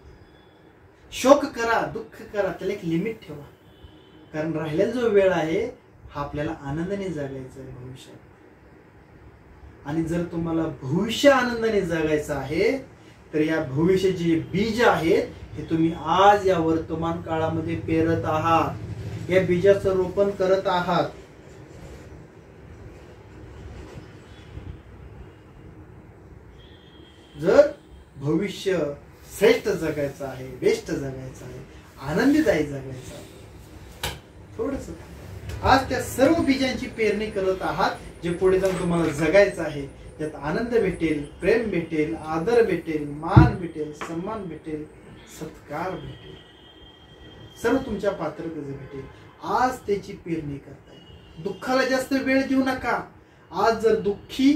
शोक करा, दुःख करा, त्याला एक लिमिट ठेवा. कारण राहिलेला जो वेळ आहे हा आपल्याला आनंदाने जगायचा आहे भविष्यात. आणि जर तुम्हाला भविष्य आनंदाने जगायचं आहे तर या भविष्याचे जे बीज आहेत हे तुम्ही आज या वर्तमान काळामध्ये पेरत आहात, या बीजाचं रोपण करत आहात. जर भविष्य श्रेष्ठ जगायचं आहे, बेस्ट जगायचं आहे, आनंददायी जगायचं आहे, थोडस आज त्या सर्व बीजांची पेरणी करत आहात, जे पुढे जाऊन तुम्हाला जगायचं आहे. त्यात आनंद भेटेल, प्रेम भेटेल, आदर भेटेल, मान भेटेल, सन्मान भेटेल, सत्कार भेटेल, सर्व तुमच्या पात्रतेचं भेटेल. आज त्याची पेरणी करताय. दुःखाला जास्त वेळ देऊ नका. आज जर दुःखी,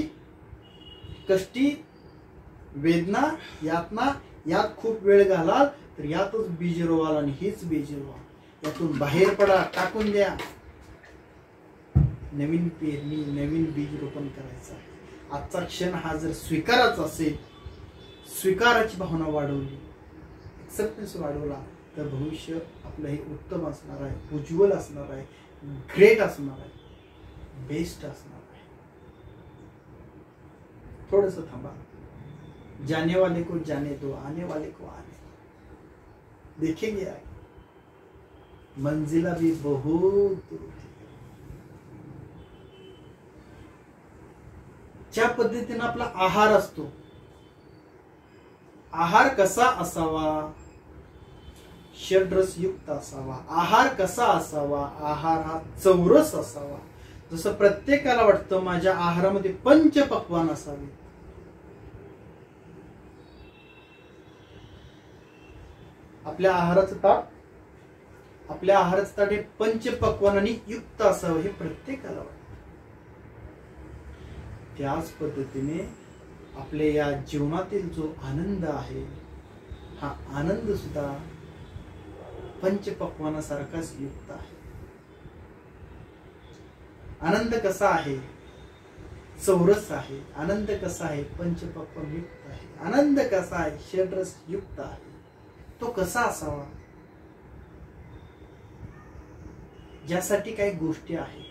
कष्टी वेदना यातना यात खूप वेळ घालाल तर यातच बीज रोवाल आणि हीच बीज रोवा. यातून बाहेर पडा, टाकून द्या. नवीन पेरणी, नवीन बीज रोपण करायचं आहे. आजचा क्षण हा जर स्वीकाराचा असेल, स्वीकाराची भावना वाढवली, एक्सेप्टन्स वाढवला तर भविष्य आपलं हे उत्तम असणार आहे, उज्ज्वल असणार आहे, ग्रेट असणार आहे, बेस्ट असणार आहे. थोडस थांबा. जाने वाले को जाने दो, आने वाले को आने दो. देखेंगे आगे. मंजिला भी बहुत दूर है. ज्या पद्धतीने आपला आहार असतो, आहार कसा असावा? षड्रस युक्त असावा. आहार कसा असावा? आहार हा चौरस असावा. जसं प्रत्येकाला वाटतं माझ्या आहारामध्ये पंचपक्वान असावे. आपल्या आहाराचं ताट हे पंचपक्वानांनी युक्त असावं हे प्रत्येकाला वाटतं. त्याच पद्धतीने आपल्या या जीवनातील जो आनंद आहे, हा आनंद सुद्धा पंचपक्वानासारखाच युक्त आहे. आनंद कसा आहे? चौरस आहे. आनंद कसा आहे? पंचपक्वान युक्त आहे. आनंद कसा आहे? षड्रस युक्त आहे. तो कसा असावा? ज्यासाठी काही गोष्टी आहेत.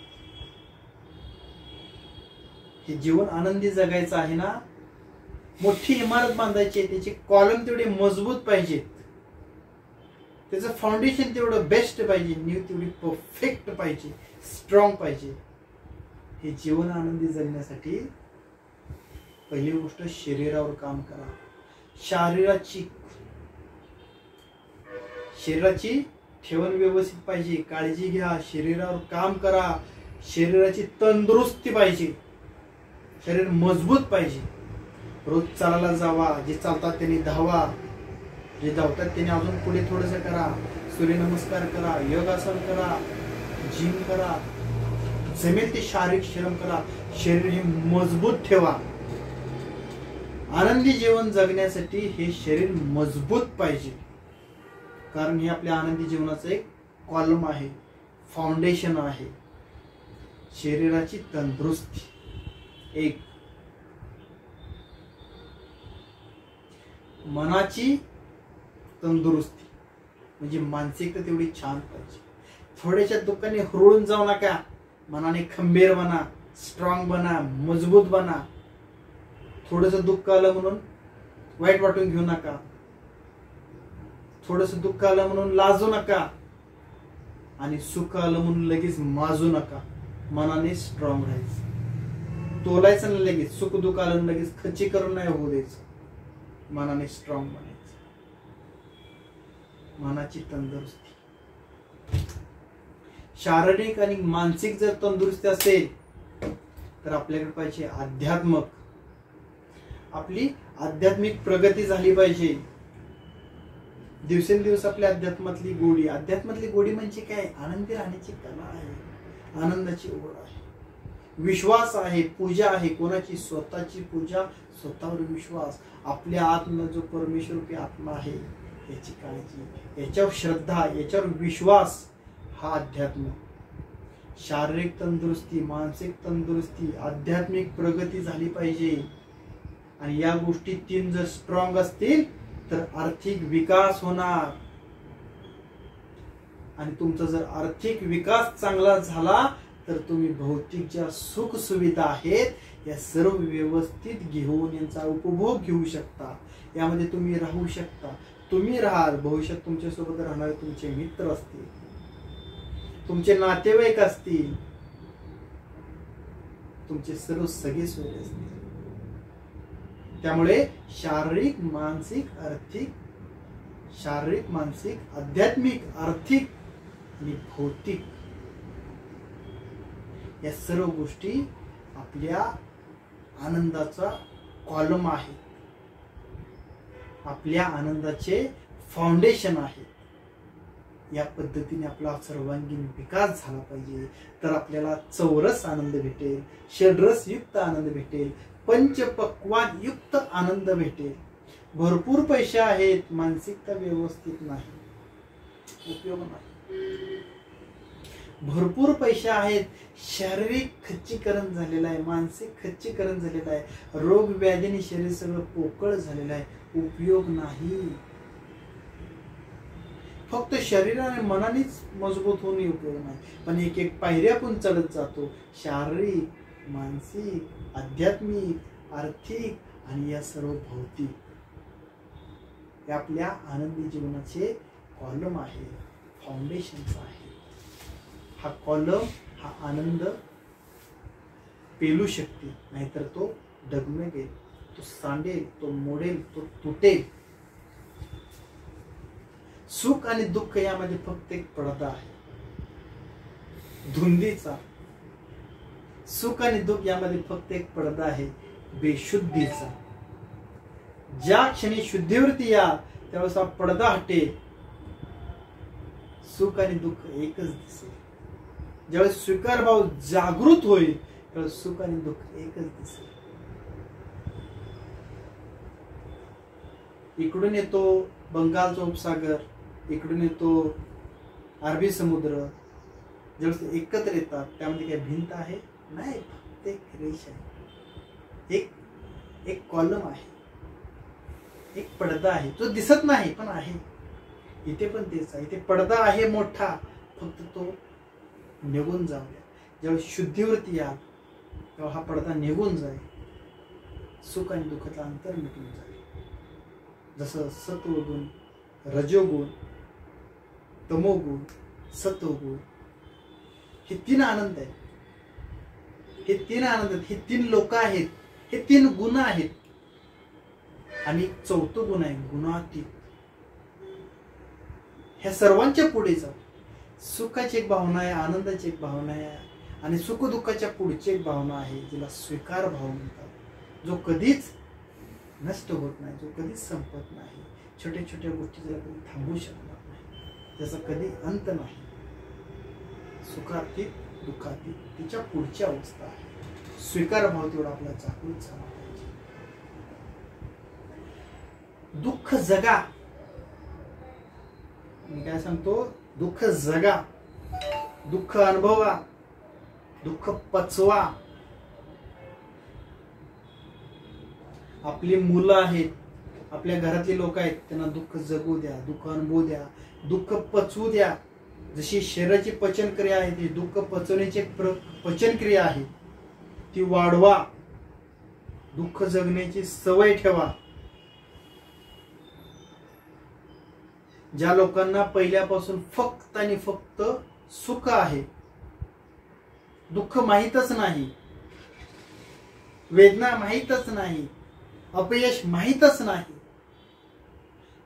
हे जीवन आनंदी जगायचं आहे ना, मोठी इमारत बांधायची आहे, त्याचे कॉलम तेवढे मजबूत पाहिजेत, त्याचं फाउंडेशन तेवढं बेस्ट पाहिजे, नीव तेवढी परफेक्ट पाहिजे, स्ट्रॉंग पाहिजे. हे जीवन आनंदी जगण्यासाठी पहिली गोष्ट शरीरावर काम करा. शरीराची ठेवण व्यवस्थित पाहिजे, काळजी घ्या, शरीरावर काम करा. शरीराची तंदुरुस्ती पाहिजे, शरीर मजबूत पाहिजे. रोज चालायला जावा, जे चालतात त्यांनी धावा, जे धावतात त्यांनी अजून पुढे थोडंसं करा. सूर्यनमस्कार करा, योगासन करा, जिम करा, जमेल ते शारीरिक श्रम करा. शरीर हे मजबूत ठेवा. आनंदी जीवन जगण्यासाठी हे शरीर मजबूत पाहिजे, कारण हे आपल्या आनंदी जीवनाचं एक कॉलम आहे, फाउंडेशन आहे. शरीराची तंदुरुस्ती एक, मनाची तंदुरुस्ती म्हणजे मानसिकता तेवढी छान पाहिजे. थोड्याशा दुःखाने हुरळून जाऊ नका. मनाने खंबीर बना, स्ट्रॉंग बना, मजबूत बना. थोडस दुःख आलं म्हणून वाईट वाटून घेऊ नका. थोडस दुःख आलं म्हणून लाजू नका, आणि सुख आलं म्हणून लगेच माजू नका. मनाने स्ट्रॉंग राहायचं, तोलायचं नाही लगेच. सुख दुःख आलं लगेच खच्ची करून नाही होऊ द्यायचं. मनाने स्ट्रॉंग बनायचं. मनाची तंदुरुस्ती. शारीरिक आणि मानसिक जर तंदुरुस्ती असेल तर आपल्याकडे पाहिजे आध्यात्मिक. आपली आध्यात्मिक प्रगती झाली पाहिजे. दिवसेंदिवस आपल्या अध्यात्मातली गोडी म्हणजे काय? आनंदी राहण्याची कला आहे, आनंदाची ओढ आहे, विश्वास आहे, पूजा आहे. कोणाची? स्वतःची पूजा, स्वतःवर विश्वास. आपल्या आत्मा जो परमेश्वर रूपी आत्मा आहे याची काळजी, याच्यावर श्रद्धा, याच्यावर विश्वास, हा अध्यात्म. शारीरिक तंदुरुस्ती, मानसिक तंदुरुस्ती, आध्यात्मिक प्रगती झाली पाहिजे. आणि या गोष्टी तीन जर स्ट्रॉंग असतील तर आर्थिक विकास होणार. आणि तुमचा जर आर्थिक विकास चांगला झाला तर तुम्ही भौतिक ज्या सुख सुविधा आहेत या सर्व व्यवस्थित घेऊन यांचा उपभोग घेऊ शकता. यामध्ये तुम्ही राहू शकता. तुम्ही राहाल, भविष्यात तुमच्यासोबत राहणारे तुमचे मित्र असतील, तुमचे नातेवाईक असतील, तुमचे सर्व सगळे सोयरे असतील. त्यामुळे शारीरिक मानसिक आध्यात्मिक, आर्थिक आणि भौतिक या सर्व गोष्टी आपल्या आनंदाचा कॉलम आहे, आपल्या आनंदाचे फाउंडेशन आहे. या पद्धतीने आपला सर्वांगीण विकास झाला पाहिजे तर आपल्याला चौरस आनंद भेटेल, षड्रस युक्त आनंद भेटेल, पंचपक्वान युक्त आनंद भेटेल. भरपूर पैसे आहेत, मानसिकता व्यवस्थित नाही, उपयोग नाही. भरपूर पैसे आहेत, शारीरिक खच्चीकरण झालेलं आहे, मानसिक खच्चीकरण झालेलं आहे, रोग व्याधीने शरीर सगळं पोकळ झालेलं आहे, उपयोग नाही. फक्त शरीराने मनानेच मजबूत होणे उपयोग नाही. पण एक एक पायऱ्या आपण चढत जातो, शारीरिक, मानसिक, आध्यात्मिक, आर्थिक आणि या सर्व भौतिक. हे आपल्या आनंदी जीवनाचे कॉलम आहे, फाउंडेशनचा आहे. हा कॉलम, हा आनंद पेलू शकते, नाहीतर तो डगमगेल, तो सांडेल, तो मोडेल, तो तुटेल. सुख आणि दुःख यामध्ये फक्त एक पडदा आहे, धुंदीचा. सुख आणि दुःख यामध्ये फक्त एक पडदा आहे, बेशुद्धीचा. ज्या क्षणी शुद्धीवरती या त्यावेळेस हा पडदा हटेल, सुख आणि दुःख एकच दिसेल. ज्यावेळेस स्वीकार भाव जागृत होईल त्यावेळेस सुख आणि दुःख एकच दिसेल. इकडून येतो बंगालचा उपसागर, इकडून येतो अरबी समुद्र, ज्यावेळेस एकत्र येतात त्यामध्ये काही भिंत आहे नाही, फक्त एक रेष आहे, एक कॉलम आहे, एक पडदा आहे, जो दिसत नाही पण आहे. इथे पण तेच आहे, इथे पडदा आहे मोठा, फक्त तो निघून जाऊ द्या. ज्यावेळेस शुद्धीवरती या तेव्हा हा पडदा निघून जाईल, सुख आणि दुःखाचं अंतर मिटून जाईल. जसं सत्वगुण, रजोगुण, तमोगुण, सत्वगुण हे तीन आनंद आहेत, हे तीन आनंद आहेत, हे तीन लोक आहेत, हे तीन गुण आहेत. आणि चौथं गुण आहे गुणातीत. ह्या सर्वांच्या पुढे जाऊ. सुखाची एक भावना आहे, आनंदाची एक भावना आहे, आणि सुख दुःखाच्या पुढची एक भावना आहे जिला स्वीकार भाव म्हणतात, जो कधीच नष्ट होत नाही, जो कधीच संपत नाही. छोट्या छोट्या गोष्टी ज्याला कधी थांबू शकणार नाही, त्याचा कधी अंत नाही. सुखातीत, दुःखातीत तिच्या पुढची अवस्था आहे. स्वीकार भाव तेवढा आपला जागृत झाला पाहिजे. दुःख जगा, मी काय सांगतो, दुःख जगा, दुःख अनुभवा, दुःख पचवा. आपली मुलं आहेत, आपल्या घरातली लोक आहेत, त्यांना दुःख जगू द्या, दुःख अनुभवू द्या, दुःख पचवू द्या. जशी शरीराची पचनक्रिया आहे, ती दुःख पचवण्याची एक पचनक्रिया आहे, ती वाढवा. दुःख जगण्याची सवय ठेवा. ज्या लोकांना पहिल्यापासून फक्त आणि फक्त सुख आहे, दुःख माहीतच नाही, वेदना माहीतच नाही, अपयश माहीतच नाही,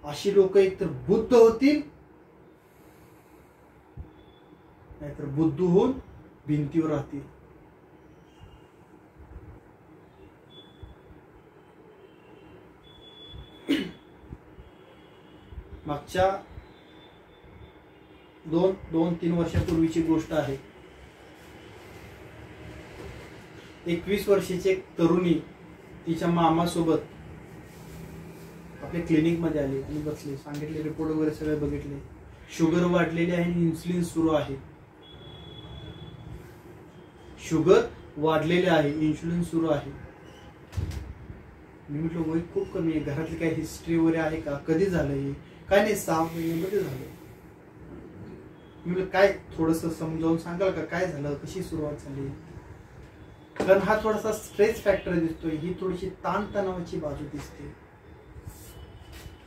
अशी लोक एकतर बुद्ध होतील, नाहीतर बुद्ध होऊन भिंतीवर राहतील. मागच्या 2-3 वर्षापूर्वीची गोष्ट आहे. 21 वर्षाची एक तरुणी तिच्या मामासोबत आपल्या क्लिनिक मध्ये आली आणि बसली. सांगितले, रिपोर्ट वगैरे सगळे बघितले, शुगर वाढलेली आहे आणि इन्सुलिन सुरू आहे. शुगर वाढलेले आहे, इन्सुलिन सुरू आहे. मी म्हटलं वय खूप कमी आहे, घरातली काही हिस्ट्री वगैरे आहे का, कधी झालं हे? काय नाही, 6 महिन्यामध्ये झालं. मी म्हटलं काय, थोडस समजावून सांगाल का, काय झालं, कशी सुरुवात झाली? कारण हा थोडासा स्ट्रेस फॅक्टर दिसतोय, ही थोडीशी ताणतणावाची बाजू दिसते.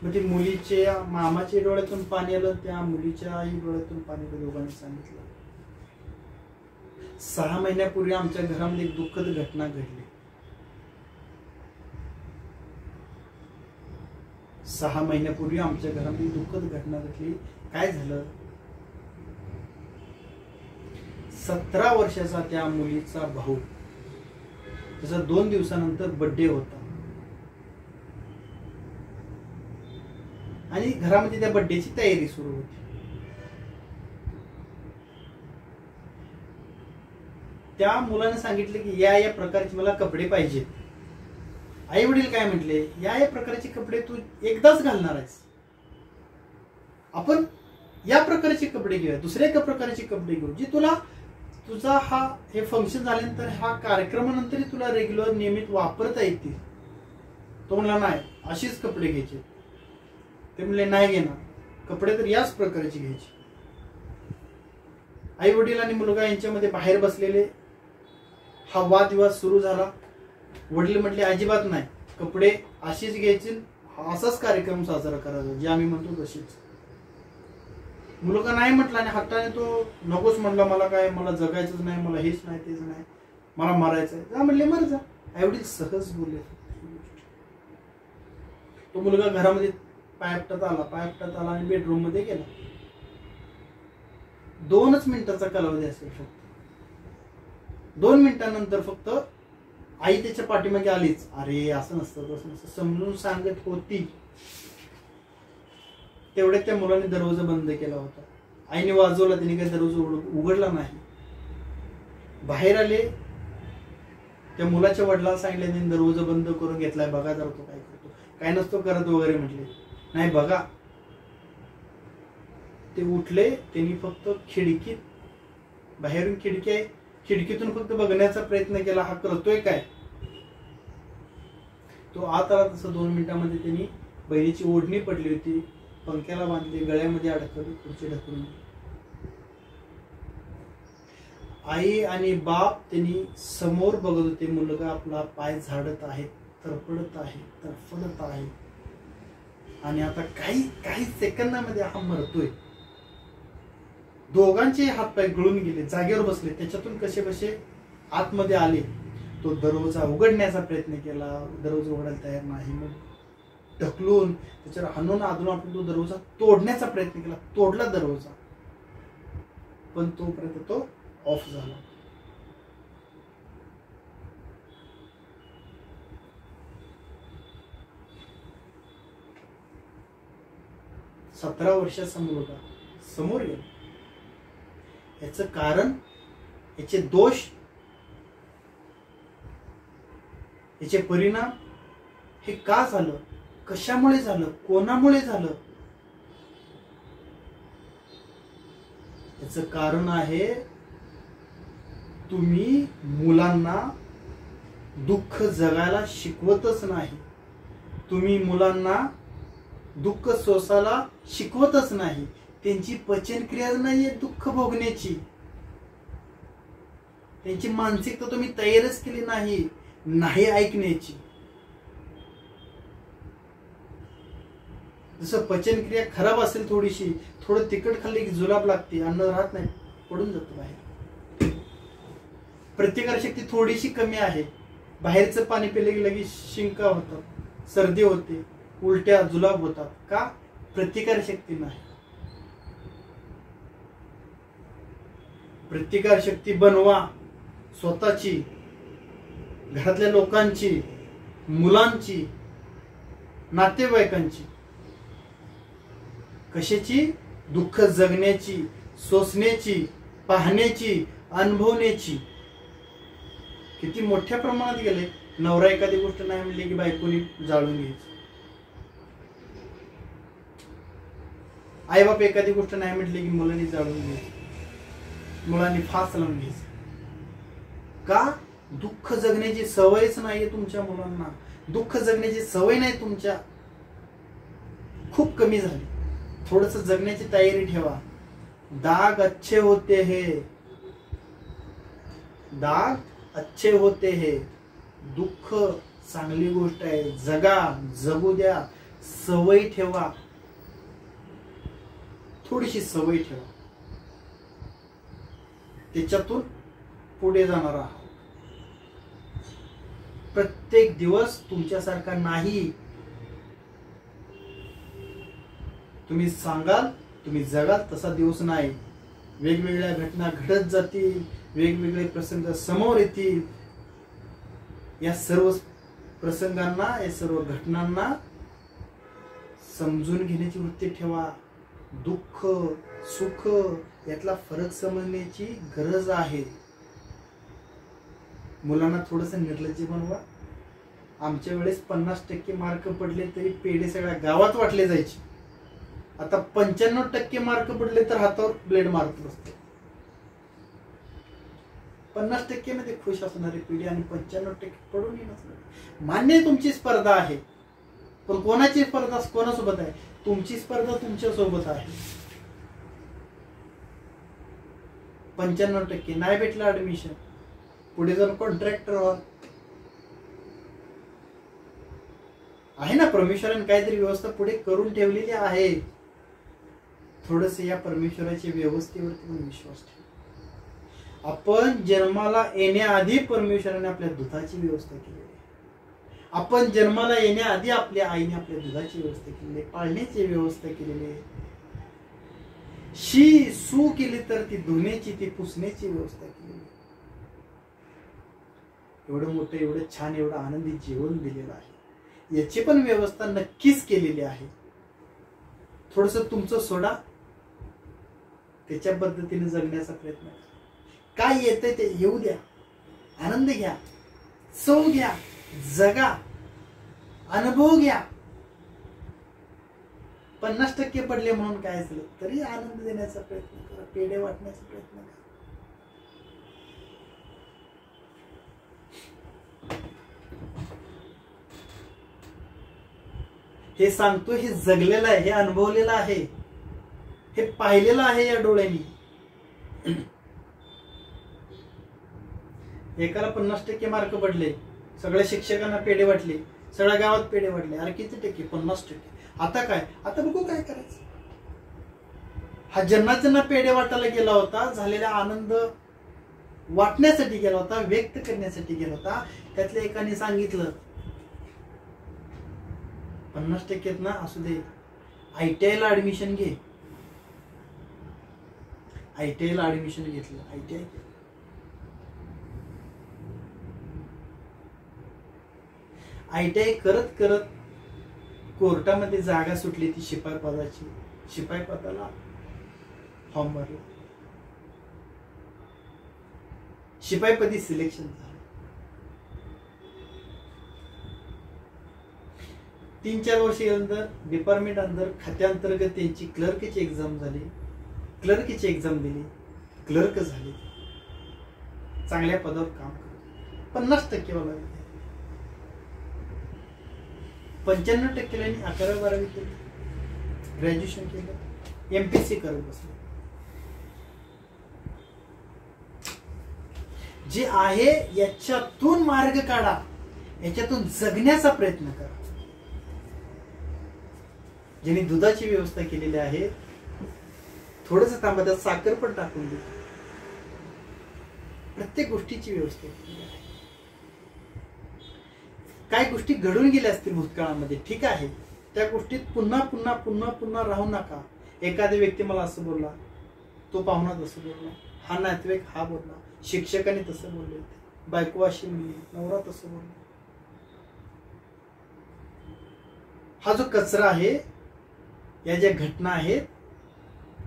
म्हणजे मुलीच्या मामाच्या डोळ्यातून पाणी आलं, त्या मुलीच्या आई डोळ्यातून पाणी आलं. दोघांनी सांगितलं 6 महिन्यापूर्वी आमच्या घरामध्ये एक दुःखद घटना घडली. 6 महिन्यापूर्वी आमच्या घरामध्ये दुःखद घटना घडली. काय झालं, 17 वर्षाचा त्या मुलीचा भाऊ, त्याचा 2 दिवसानंतर बर्थडे होता आणि घरामध्ये त्या बर्थडेची तयारी सुरू होती. त्या मुलाने सांगितले की या प्रकारचे मला कपडे पाहिजेत. आई वडील काय म्हटले, या प्रकारचे कपडे तू एकदाच घालणार आहेस, आपण या प्रकारचे कपडे घेऊया, दुसऱ्या एका प्रकारचे कपडे घेऊ जी तुला तुझा हे फंक्शन झाल्यानंतर हा कार्यक्रमानंतरही तुला रेग्युलर नियमित वापरता येतील. तो म्हणला नाही अशीच कपडे घ्यायचे. ते म्हणले नाही घेणार, कपडे तर याच प्रकारचे घ्यायचे. आई वडील आणि मुलगा यांच्यामध्ये बाहेर बसलेले हा वादविवाद सुरू झाला. वडील म्हटले अजिबात नाही, कपडे अशीच घ्यायचे, असाच कार्यक्रम साजरा करायचा जे आम्ही म्हणतो तशीच. मुलगा नाही म्हटला आणि हट्टाने तो नकोच म्हणला, मला जगायचंच नाही, मला हेच नाही तेच नाही, मला मरायचंय. जा म्हणले मर जा. आई वडील सहज बोलले. तो मुलगा घरामध्ये पायपटात आला आणि बेडरूम मध्ये गेला. 2च मिनिटाचा कालावधी असेल फक्त. 2 मिनिटांनंतर फक्त आई त्याच्या पाठीमागे आलीच. अरे असं नसतं तसं नसतं समजून सांगत होती. तेवढ्यात त्या मुलाने दरवाजा बंद केला होता. आईने वाजवला, तिने काही दरवाजा उघडला नाही. बाहेर आले, त्या मुलाच्या वडिलांना सांगितले, त्यांनी दरवाजा बंद करून घेतलाय, बघा जरा तो काय करतो. काय नसतो करत वगैरे म्हटले. नाही बघा. ते उठले, त्यांनी फक्त खिडकीत, बाहेरून खिडकी आहे, खिडकीतून फक्त बघण्याचा प्रयत्न केला, हा करतोय काय. तो आत आला. तसं 2 मिनिटांमध्ये त्यांनी बहिणीची ओढणी पडली होती, पंख्याला बांधली, गळ्यामध्ये अडकवली, खुर्ची ढकलून. आई आणि बाप त्यांनी समोर बघत होते. मुलगा आपला पाय झाडत आहे, तरफडत आहे आणि आता काही सेकंदामध्ये हा मरतोय. दोघांचे हातपाय गळून गेले, जागेवर बसले. त्याच्यातून कसे बसे आतमध्ये आले. तो दरवाजा उघडण्याचा प्रयत्न केला, दरवाजा उघडायला तयार नाही. मग ढकलून त्याच्यावर हाणून आदून आपण तो दरवाजा तोडण्याचा प्रयत्न केला, तोडला दरवाजा, पण तोपर्यंत तो ऑफ झाला. सतरा वर्षाचा मुलगा समोर गेला. याचं कारण, याचे दोष, याचे परिणाम हे का झालं, कशामुळे झालं, कोणामुळे झालं. याचं कारण आहे तुम्ही मुलांना दुःख जगायला शिकवतच नाही. तुम्ही मुलांना दुःख सोसायला शिकवतच नाही. त्यांची पचनक्रिया नाहीये दुःख भोगण्याची. त्यांची मानसिकता तुम्ही तयारच केली नाही ऐकण्याची. जसं पचनक्रिया खराब असेल थोडीशी, थोडं तिखट खाल्ली की जुलाब लागते, अन्न राहत नाही, पडून जातो बाहेर. प्रतिकारशक्ती थोडीशी कमी आहे, बाहेरचं पाणी पिले की लगेच शिंका होतात, सर्दी होते, उलट्या जुलाब होतात. का? प्रतिकारशक्ती नाही. प्रतिकारशक्ती बनवा स्वतःची, घरातल्या लोकांची, मुलांची, नातेवाईकांची. कशाची? दुःख जगण्याची, सोसण्याची, पाहण्याची, अनुभवण्याची. किती मोठ्या प्रमाणात गेले. नवरा एखादी गोष्ट नाही म्हणली की बायकोनी जाळून घ्यायची. आई बाप एखादी गोष्ट नाही म्हटली की मुलांनी जाळून घ्यायची, मुलांनी फास लावून घ्यायची. का? दुःख जगण्याची सवयच नाहीये तुमच्या मुलांना. दुःख जगण्याची सवय नाही तुमच्या, खूप कमी झाली. थोडस जगण्याची तयारी ठेवा. दाग अच्छे होते हैं, दाग अच्छे होते हैं. दुःख चांगली गोष्ट आहे. जगा, जगू द्या. सवय ठेवा, थोडीशी सवय ठेवा, त्याच्यातून पुढे जाणार आहात. प्रत्येक दिवस तुमच्यासारखा नाही. तुम्ही सांगाल, तुम्ही जगाल तसा दिवस नाही. वेगवेगळ्या घटना घडत जातील, वेगवेगळे प्रसंग समोर येतील. या सर्व प्रसंगांना, या सर्व घटनांना समजून घेण्याची वृत्ती ठेवा. दुःख सुख यातला फरक समजण्याची गरज आहे. मुलांना थोडंसं निर्लज्ज बनवा, आमच्या वेळेस 50% मार्क पडले तरी पेढे सगळ्या गावात वाटले जायचे. आता 95% मार्क पडले तर हातावर ब्लेड मारत बसतो. 50% मध्ये खुश असणारी पिढी आणि 95% पडूनही नसणार. मान्य आहे तुमची स्पर्धा आहे, पण कोणाची स्पर्धा कोणासोबत आहे? तुमची स्पर्धा तुमच्या सोबत आहे. 95% नाही भेटलं ऍडमिशन, पुढे जाऊन कॉन्ट्रॅक्टर व्हा. आहे ना, परमेश्वराने काहीतरी व्यवस्था पुढे करून ठेवलेली आहे. थोडस या परमेश्वराच्या व्यवस्थेवरती पण विश्वास ठेवा. आपण जन्माला येण्याआधी परमेश्वराने आपल्या दुधाची व्यवस्था केली आहे. आपण जन्माला येण्याआधी आपल्या आईने आपल्या दुधाची व्यवस्था केलेली आहे, पाळण्याची व्यवस्था केलेली आहे. शी सू केली तर ती धुण्याची, ती पुसण्याची व्यवस्था केलेली आहे. एवढं मोठं, एवढं छान, एवढं आनंदी जीवन दिलेलं आहे. याची पण व्यवस्था नक्कीच केलेली आहे. थोडस तुमचं सोडा, त्याच्या पद्धतीने जगण्याचा प्रयत्न करा. काय येतंय ते येऊ द्या, आनंद घ्या, चव घ्या, जगा, अनुभव घ्या. 50% पडले म्हणून काय झालं तरी आनंद देण्याचा प्रयत्न करा, पेढे वाटण्याचा प्रयत्न करा. हे सांगतो, हे जगलेलं आहे, हे अनुभवलेलं आहे, हे पाहिलेलं आहे या डोळ्यांनी. एकाला 50% मार्क पडले, सगळ्या शिक्षकांना पेढे वाटले, सगळ्या गावात पेढे वाटले. अरे किती टक्के? 50%. आता काय? आता बघू काय करायचं. हा ज्यांना पेढे वाटायला गेला होता, झालेला आनंद वाटण्यासाठी गेला होता, व्यक्त करण्यासाठी गेला होता. त्यातल्या एकाने सांगितलं 50% ना असू दे, ITI ला ऍडमिशन घे. ITI ला ऍडमिशन घेतलं. ITI करत करत कोर्टामध्ये जागा सुटली ती शिपाई पदाची. शिपाई पदाला फॉर्म भरला, शिपाईपदी सिलेक्शन झालं. 3-4 वर्षानंतर डिपार्टमेंट अंदर खात्यांतर्गत त्यांची क्लर्कची एक्झाम झाली. क्लर्कची एक्झाम दिली, क्लर्क झाले, चांगल्या पदावर काम करत. 50% वाला 95% 11-12 केली, ग्रॅज्युएशन केलं, MPSC करत बसले. जे आहे याच्यातून मार्ग काढा, याच्यातून जगण्याचा प्रयत्न करा. ज्यांनी दुधाची व्यवस्था केलेली आहे, थोडंसं थांबा, त्यात साखर पण टाकून दे. प्रत्येक गोष्टीची व्यवस्था केलेली आहे. काही गोष्टी घडून गेल्या असतील भूतकाळामध्ये, ठीक आहे, त्या गोष्टीत पुन्हा पुन्हा पुन्हा पुन्हा राहू नका. एखादा व्यक्ती मला असं बोलला, तो पाहुणा तसं बोलला, हा नातेवाईक हा बोलला, शिक्षकाने तसं बोलले, बायको अशी म्हणली, नवरा तसं बोलला. हा जो कचरा आहे, या ज्या घटना आहेत,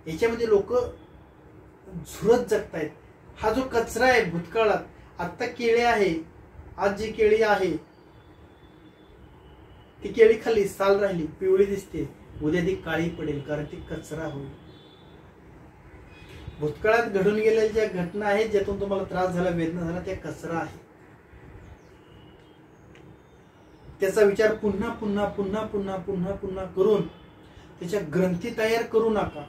याच्यामध्ये लोक झुरत जगतायत. हा जो कचरा आहे भूतकाळात, आता केळी आहे, आज जी केळी आहे ती केळी खाली साल राहिली, पिवळी दिसते, उद्या ती काळी पडेल, कारण ती कचरा होईल. भूतकाळात घडून गेलेल्या ज्या घटना आहेत, ज्यातून तुम्हाला त्रास झाला, वेदना झाला, त्या कचरा आहे. त्याचा विचार पुन्हा पुन्हा पुन्हा पुन्हा पुन्हा पुन्हा करून त्याच्या ग्रंथी तयार करू नका.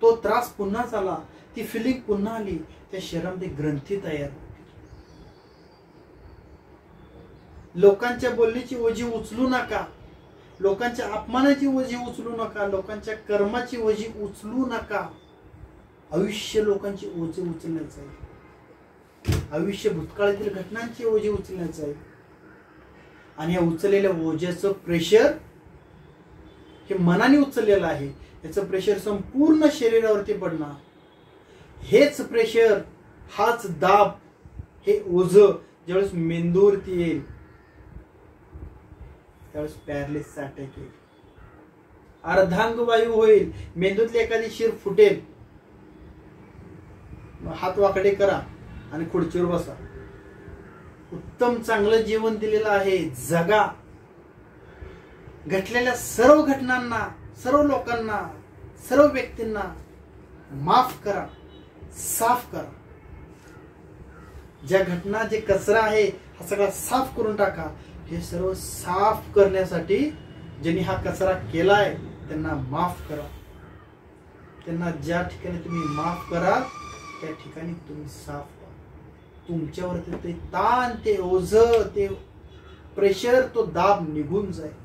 तो त्रास पुन्हा झाला, ती फिलिंग पुन्हा आली, त्या शरीरामध्ये ग्रंथी तयार. लोकांच्या बोलण्याची ओझी उचलू नका, लोकांच्या अपमानाची ओझी उचलू नका, लोकांच्या कर्माची ओझी उचलू नका. आयुष्य लोकांची ओझी उचलण्याचं आहे, आयुष्य भूतकाळातील घटनांची ओझी उचलण्याचं आहे. आणि या उचललेल्या ओझ्याचं प्रेशर हे मनाने उचललेलं आहे, याचं प्रेशर संपूर्ण शरीरावरती पडणार. हेच प्रेशर, हाच दाब, हे ओझं ज्यावेळेस मेंदूवरती येईल, त्यावेळेस पॅरालिसिसचा अटॅक येईल, अर्धांगवायू होईल, मेंदूतली एखादी शिर फुटेल. हात वाकडे करा आणि खुर्चीवर बसा. उत्तम चांगलं जीवन दिलेलं आहे, जगा. घडलेल्या सर्व घटनांना, सर्व लोकांना, सर्व व्यक्तींना माफ करा, साफ करा. ज्या घटना, जे कचरा आहे हा सगळा साफ करून टाका. हे सर्व साफ करण्यासाठी ज्यांनी हा कचरा केलाय त्यांना माफ करा. त्यांना ज्या ठिकाणी तुम्ही माफ कराल त्या ठिकाणी तुम्ही साफ व्हा. तुमच्यावरती ते ताण, ते ओझ, ते प्रेशर, तो दाब निघून जाईल.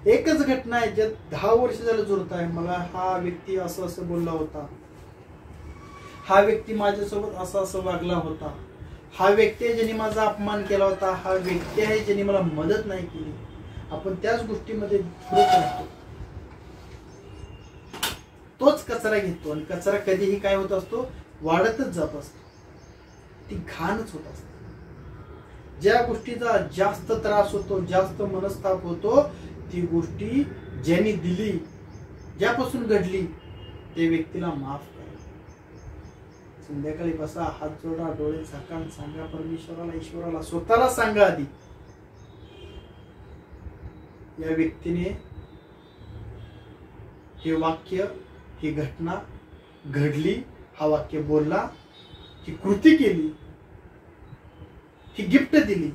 एकच घटना आहे ज्यात 10 वर्ष झालं जुळत आहे. मला हा व्यक्ती असं असं बोलला होता, हा व्यक्ती माझ्यासोबत असं असं वागला होता, हा व्यक्ती आहे ज्यांनी माझा अपमान केला होता, हा व्यक्ती आहे ज्यांनी मला मदत नाही केली. आपण त्याच गोष्टीमध्ये राहतो, तोच कचरा घेतो आणि कचरा कधीही काय होत असतो, वाढतच जात असतो. ती घाणच होत असते. ज्या गोष्टीचा जास्त त्रास होतो, जास्त मनस्ताप होतो, ती गोष्टी ज्यांनी दिली, ज्यापासून घडली, त्या व्यक्तीला माफ करा. संध्याकाळी बसा, हात जोडा, डोळे झाका, सांगा परमेश्वराला, ईश्वराला, स्वतःला सांगा आधी, या व्यक्तीने हे वाक्य, ही घटना घडली, हा वाक्य बोलला, ही कृती केली, ही गिफ्ट दिली,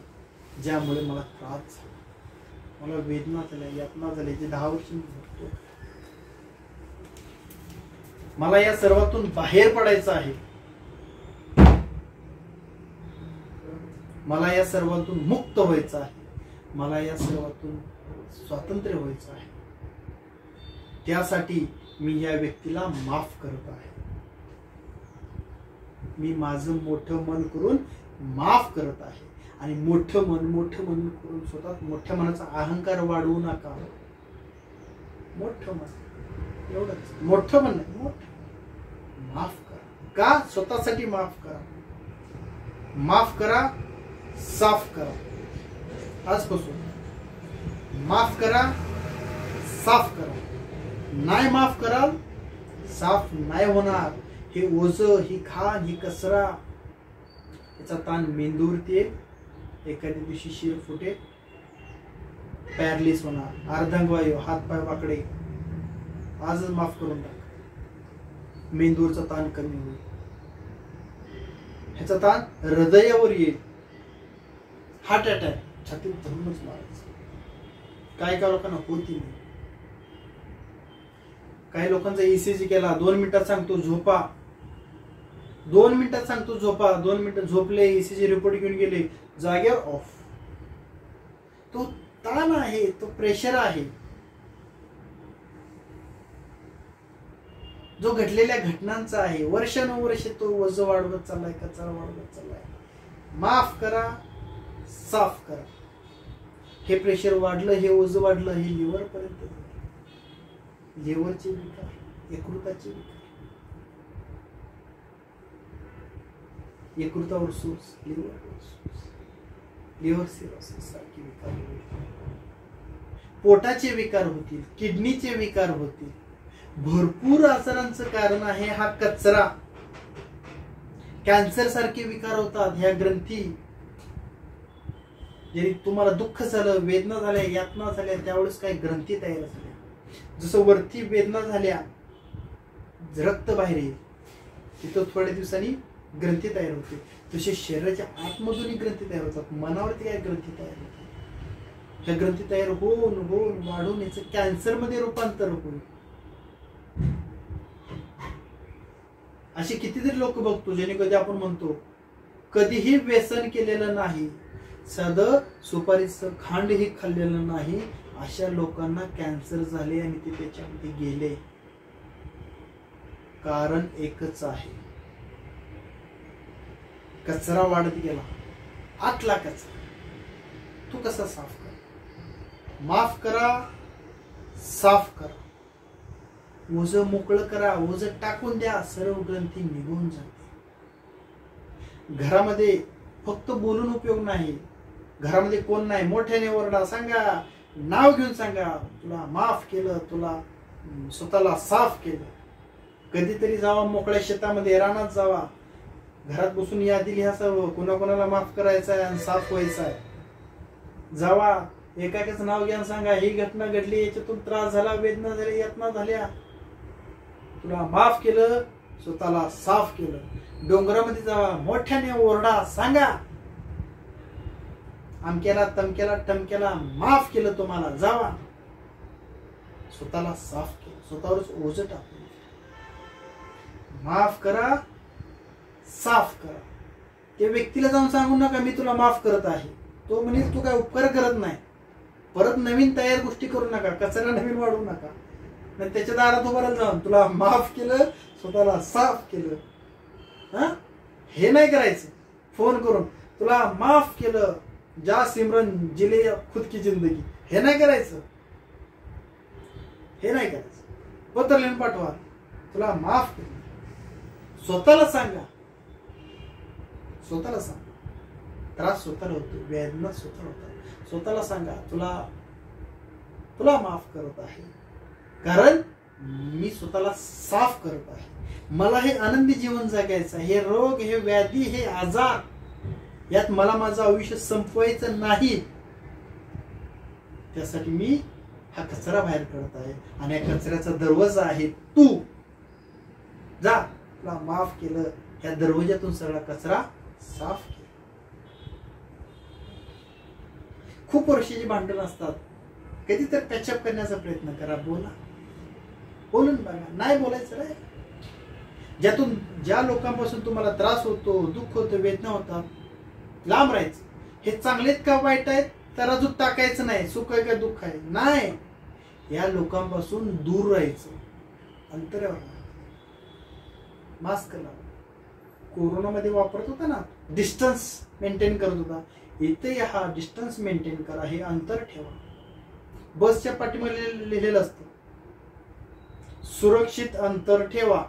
ज्यामुळे मला त्रास झाला, मला वेदना झाल्या, यातना झाल्या, जे 10 वर्ष मी भोगतो. मला या सर्वातून बाहेर पडायचं आहे. मला या सर्वातून मुक्त व्हायचं आहे. मला या सर्वातून स्वातंत्र्य व्हायचं आहे. त्यासाठी मी या व्यक्तीला माफ करत आहे. मी माझं मोठं मन करून माफ करत आहे. आणि मोठं मन करून स्वतः मोठ्या मनाचा अहंकार वाढवू नका. मोठं मन, एवढंच, मोठं मन नाही, मोठं माफ करा. का? स्वतःसाठी माफ करा. माफ करा, साफ करा. आजपासून माफ करा, साफ करा. नाही माफ कराल, साफ नाही होणार. हे ओझ, ही घाण, ही कचरा, याचा ताण मेंदूवरती येईल. एखाद्या दिवशी शिर फुटेल, पॅरलिस होणार, अर्धांगवायू, हात पाय वाकडे. आजच माफ करून टाक. मेंदूवरचा ताण कमी होईल. ह्याचा ताण हृदयावर येईल. हार्ट अटॅक, छातीत धरूनच मारायचं. काय लोकांना होती नाही. काही लोकांचा ECG केला, 2 मिनिटात सांगतो झोपा, 2 मिनिटात सांगतो झोपा, 2 मिनिटं झोपले, ECG रिपोर्ट घेऊन गेले, जागेवर ऑफ. तो ताण आहे, तो प्रेशर आहे, जो घडलेल्या घटनांचा आहे. वर्षानुवर्ष तो ओझ वाढवत चाललाय, कचरा वाढवत चाललाय. माफ करा, साफ करा. हे प्रेशर वाढलं, हे ओझ वाढलं, हे लिव्हर पर्यंत, लिव्हरचे विकार, यकृताचे विकार, यकृतावर सूज, लिव्हर सिरोसिस सारखे विकार होतील. पोटाचे विकार होतील, किडनीचे विकार होतील. भरपूर आजारांचं कारण आहे हा कचरा. कॅन्सर सारखे विकार होतात. ह्या ग्रंथी, जरी तुम्हाला दुःख झालं, वेदना झाल्या, यातना झाल्या, त्यावेळेस काही ग्रंथी तयार झाल्या. जसं वरती वेदना झाल्या, रक्त बाहेर येईल, तिथं थोड्या दिवसांनी ग्रंथी तयार होते. तसे शरीराच्या आतमधूनही ग्रंथी तयार होतात. मनावरती काय ग्रंथी तयार होतात. ह्या ग्रंथी तयार होऊन वाढून याचं कॅन्सर मध्ये रूपांतर होईल. असे कितीतरी लोक बघतो ज्याने कधी आपण म्हणतो कधीही व्यसन केलेलं नाही, साधं सुपारीचं खांडही खाल्लेलं नाही, अशा लोकांना कॅन्सर झाले आणि ते त्याच्यामध्ये गेले. कारण एकच आहे, कचरा वाढत गेला. आतला कचरा तू कसा साफ कर. माफ करा, साफ करा. ओझ मोकळं करा, ओझ टाकून द्या, सर्व ग्रंथी निघून जाते. घरामध्ये फक्त बोलून उपयोग नाही. घरामध्ये कोण नाही, मोठ्याने ओरडा, सांगा, नाव घेऊन सांगा, तुला माफ केलं, तुला स्वतःला साफ केलं. कधीतरी जावा मोकळ्या शेतामध्ये, रानात जावा, घरात बसून यादी लिहायचं, कोणाकोणाला माफ करायचं आहे आणि साफ व्हायचं आहे. जावा एकाच नाव घ्या, सांगा ही घटना घडली, याच्यातून त्रास झाला, वेदना झाली, यातना झाल्या, तुला माफ केलं, स्वतःला साफ केलं. डोंगरामध्ये जावा, मोठ्याने ओरडा, सांगा अमक्याला तमक्याला टमक्याला माफ केलं तुम्हाला. जावा स्वतःला साफ केलं, स्वतःवरच ओझं टाकलं. माफ करा, साफ करा. त्या व्यक्तीला जाऊन सांगू नका मी तुला माफ करत आहे. तो म्हणे तू काय उपकार करत नाही. परत नवीन तयार गोष्टी करू नका, कचरा नवीन वाढवू नका. नाही त्याच्या दारात उभारायला जाऊन तुला माफ केलं, स्वतःला साफ केलं. हा हे नाही करायचं. फोन करून तुला माफ केलं, जा सिमरन जिले खुद की जिंदगी, हे नाही करायचं. हे नाही करायचं. पत्र लिहून पाठवा, तुला माफ केलं. स्वतःला सांगा, स्वतःला सांगा. त्रास स्वतःला होतो, वेदना स्वतःला होतात. स्वतःला सांगा तुला तुला माफ करत आहे, कारण मी स्वतःला साफ करत आहे. मला हे आनंदी जीवन जगायचं. हे रोग, हे व्याधी, हे आजार, यात मला माझं आयुष्य संपवायचं नाही. त्यासाठी मी हा कचरा बाहेर करत आहे आणि या कचऱ्याचा दरवाजा आहे तू. जा, तुला माफ केलं, या दरवाजातून सगळा कचरा साफ केला. खूप वर्षाची भांडण असतात, कधी तर पॅचअप करण्याचा प्रयत्न करा. बोला, बोलून बघा. नाही बोलायचं रे. ज्या लोकांपासून तुम्हाला त्रास होतो, दुःख होतं, वेदना होतात, लांब राहायचं. हे चांगलेच का वाईट आहेत तराजूत टाकायचं नाही. सुख आहे का दुःख आहे नाही, या लोकांपासून दूर राहायचं. अंतरावर मास्क लावा. कोरोनामध्ये वापरत होता ना, डिस्टन्स मेंटेन करत होता. इथे हा डिस्टन्स मेंटेन करा, हे अंतर ठेवा. बसच्या पाठीमध्ये लिहिलेलं असतं सुरक्षित अंतर ठेवा.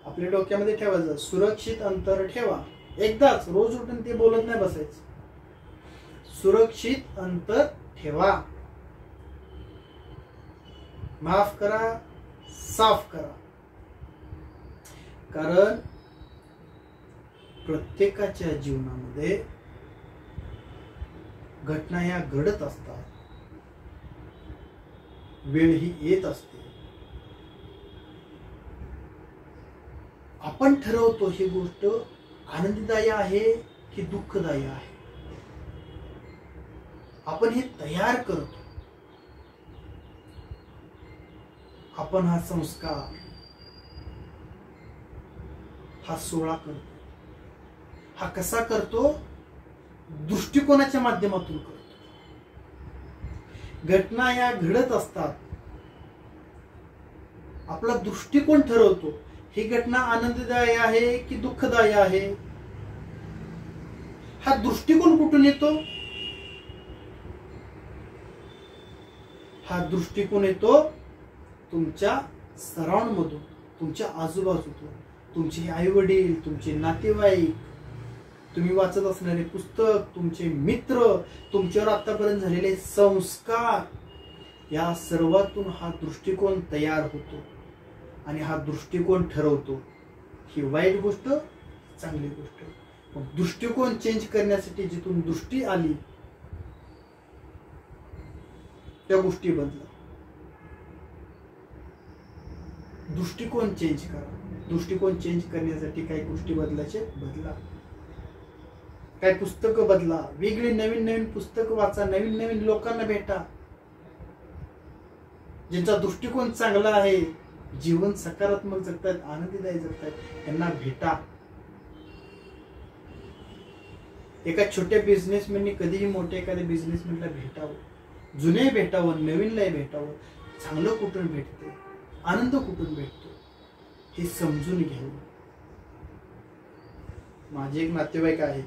आपल्या डोक्यामध्ये ठेवायचं, सुरक्षित अंतर ठेवा. एकदाच रोज उठून ते बोलत नाही बसायचं. सुरक्षित अंतर ठेवा. माफ करा, साफ करा. कारण प्रत्येकाच्या जीवनामध्ये घटना ह्या घडत असतात, वेळ ही येत असते. आपण ठरवतो ही गोष्ट आनंददायी आहे की दुःखदायी आहे. आपण हे तयार करतो. आपण हा संस्कार, हा सोहळा करतो. हा कसा करतो? दृष्टिकोनाच्या माध्यमातून करतो. घटना या घडत असतात, आपला दृष्टिकोन ठरवतो ही घटना आनंददायी आहे की दुःखदायी आहे. हा दृष्टिकोन कुठून येतो? हा दृष्टिकोन येतो तुमच्या सराउंड मधून, तुमच्या आजूबाजूतून. तुमचे आई वडील, तुमचे नातेवाईक, तुम्ही वाचत असणारे पुस्तक, तुमचे मित्र, तुमच्यावर आतापर्यंत झालेले संस्कार, या सर्वातून हा दृष्टिकोन तयार होतो. आणि हा दृष्टिकोन ठरवतो ही वाईट गोष्ट, चांगली गोष्ट. मग दृष्टिकोन चेंज करण्यासाठी जिथून दृष्टी आली त्या गोष्टी बदला. दृष्टिकोन चेंज करा. दृष्टिकोन चेंज करण्यासाठी काही गोष्टी बदलायचे, बदला. काही पुस्तकं बदला, वेगळी नवीन नवीन पुस्तकं वाचा, नवीन नवीन लोकांना भेटा ज्यांचा दृष्टिकोन चांगला आहे, जीवन सकारात्मक जगतायत, आनंदीदायी जगतायत, त्यांना भेटा. एका छोट्या बिझनेसमॅननी कधीही मोठ्या एखाद्या बिझनेसमॅनला भेटावं, जुने भेटावं, नवीनलाही भेटावं. चांगलं कुठून भेटते, आनंद कुठून भेटतो हे समजून घ्यावं. माझे एक नातेवाईक आहेत,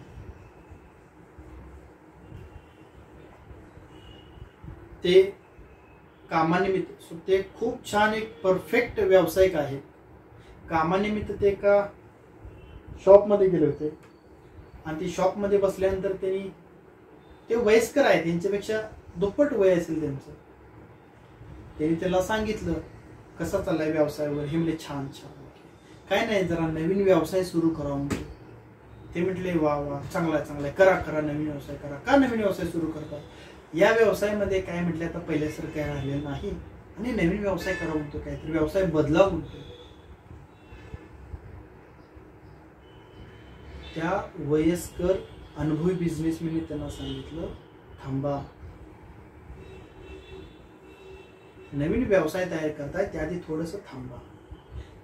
ते कामानिमित्त, ते खूप छान एक परफेक्ट व्यावसायिक आहेत. कामानिमित्त ते एका शॉपमध्ये गेले होते आणि ती शॉपमध्ये बसल्यानंतर त्यांनी, ते वयस्कर आहेत, त्यांच्यापेक्षा दुप्पट वय असेल त्यांचं. त्यांनी त्याला सांगितलं कसा चाललाय व्यवसायावर. हे म्हणजे छान छान. काय नाही, जरा नवीन व्यवसाय सुरू करावा म्हणतो. ते म्हटले वा वा, चांगला चांगला, करा करा, नवीन व्यवसाय करा. का नवीन व्यवसाय सुरू करता? या व्यवसायामध्ये काय म्हटलं, आता पहिल्यासारखं काय राहिलेलं नाही आणि नवीन व्यवसाय करा म्हणतो, काहीतरी व्यवसाय बदलाव म्हणतो. त्या वयस्कर अनुभवी बिझनेसमॅनने त्यांना सांगितलं, थांबा, नवीन व्यवसाय तयार करताय त्याआधी थोडंसं थांबा.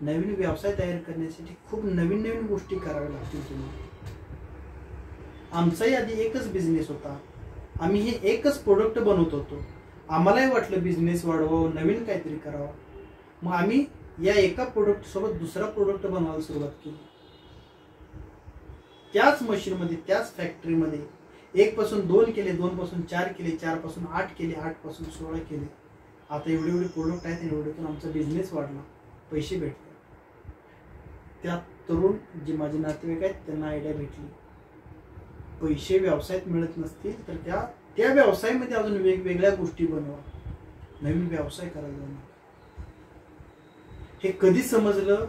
नवीन व्यवसाय तयार करण्यासाठी खूप नवीन नवीन गोष्टी कराव्या लागतील तुम्हाला. आमचाही आधी एकच बिझनेस होता, आम्ही हे एकच प्रोडक्ट बनवत होतो. आम्हालाही वाटलं बिझनेस वाढवावं, नवीन काहीतरी करावं. मग आम्ही या एका प्रोडक्ट सोबत दुसरा प्रोडक्ट बनवायला सुरुवात केली. त्याच मशीनमध्ये, त्याच फॅक्टरीमध्ये 1 पासून 2 केले, 2 पासून 4 केले, 4 पासून 8 केले, 8 पासून 16 केले. आता एवढे प्रोडक्ट आहेत आणि एवढ्यातून आमचा बिझनेस वाढला, पैसे भेटले. त्या तरुण जे माझे नातेवाईक आहेत त्यांना आयडिया भेटली, पैसे व्यवसायात मिळत नसतील तर त्या व्यवसायामध्ये अजून वेगवेगळ्या गोष्टी बनवा, नवीन व्यवसाय करायला. हे कधी समजलं?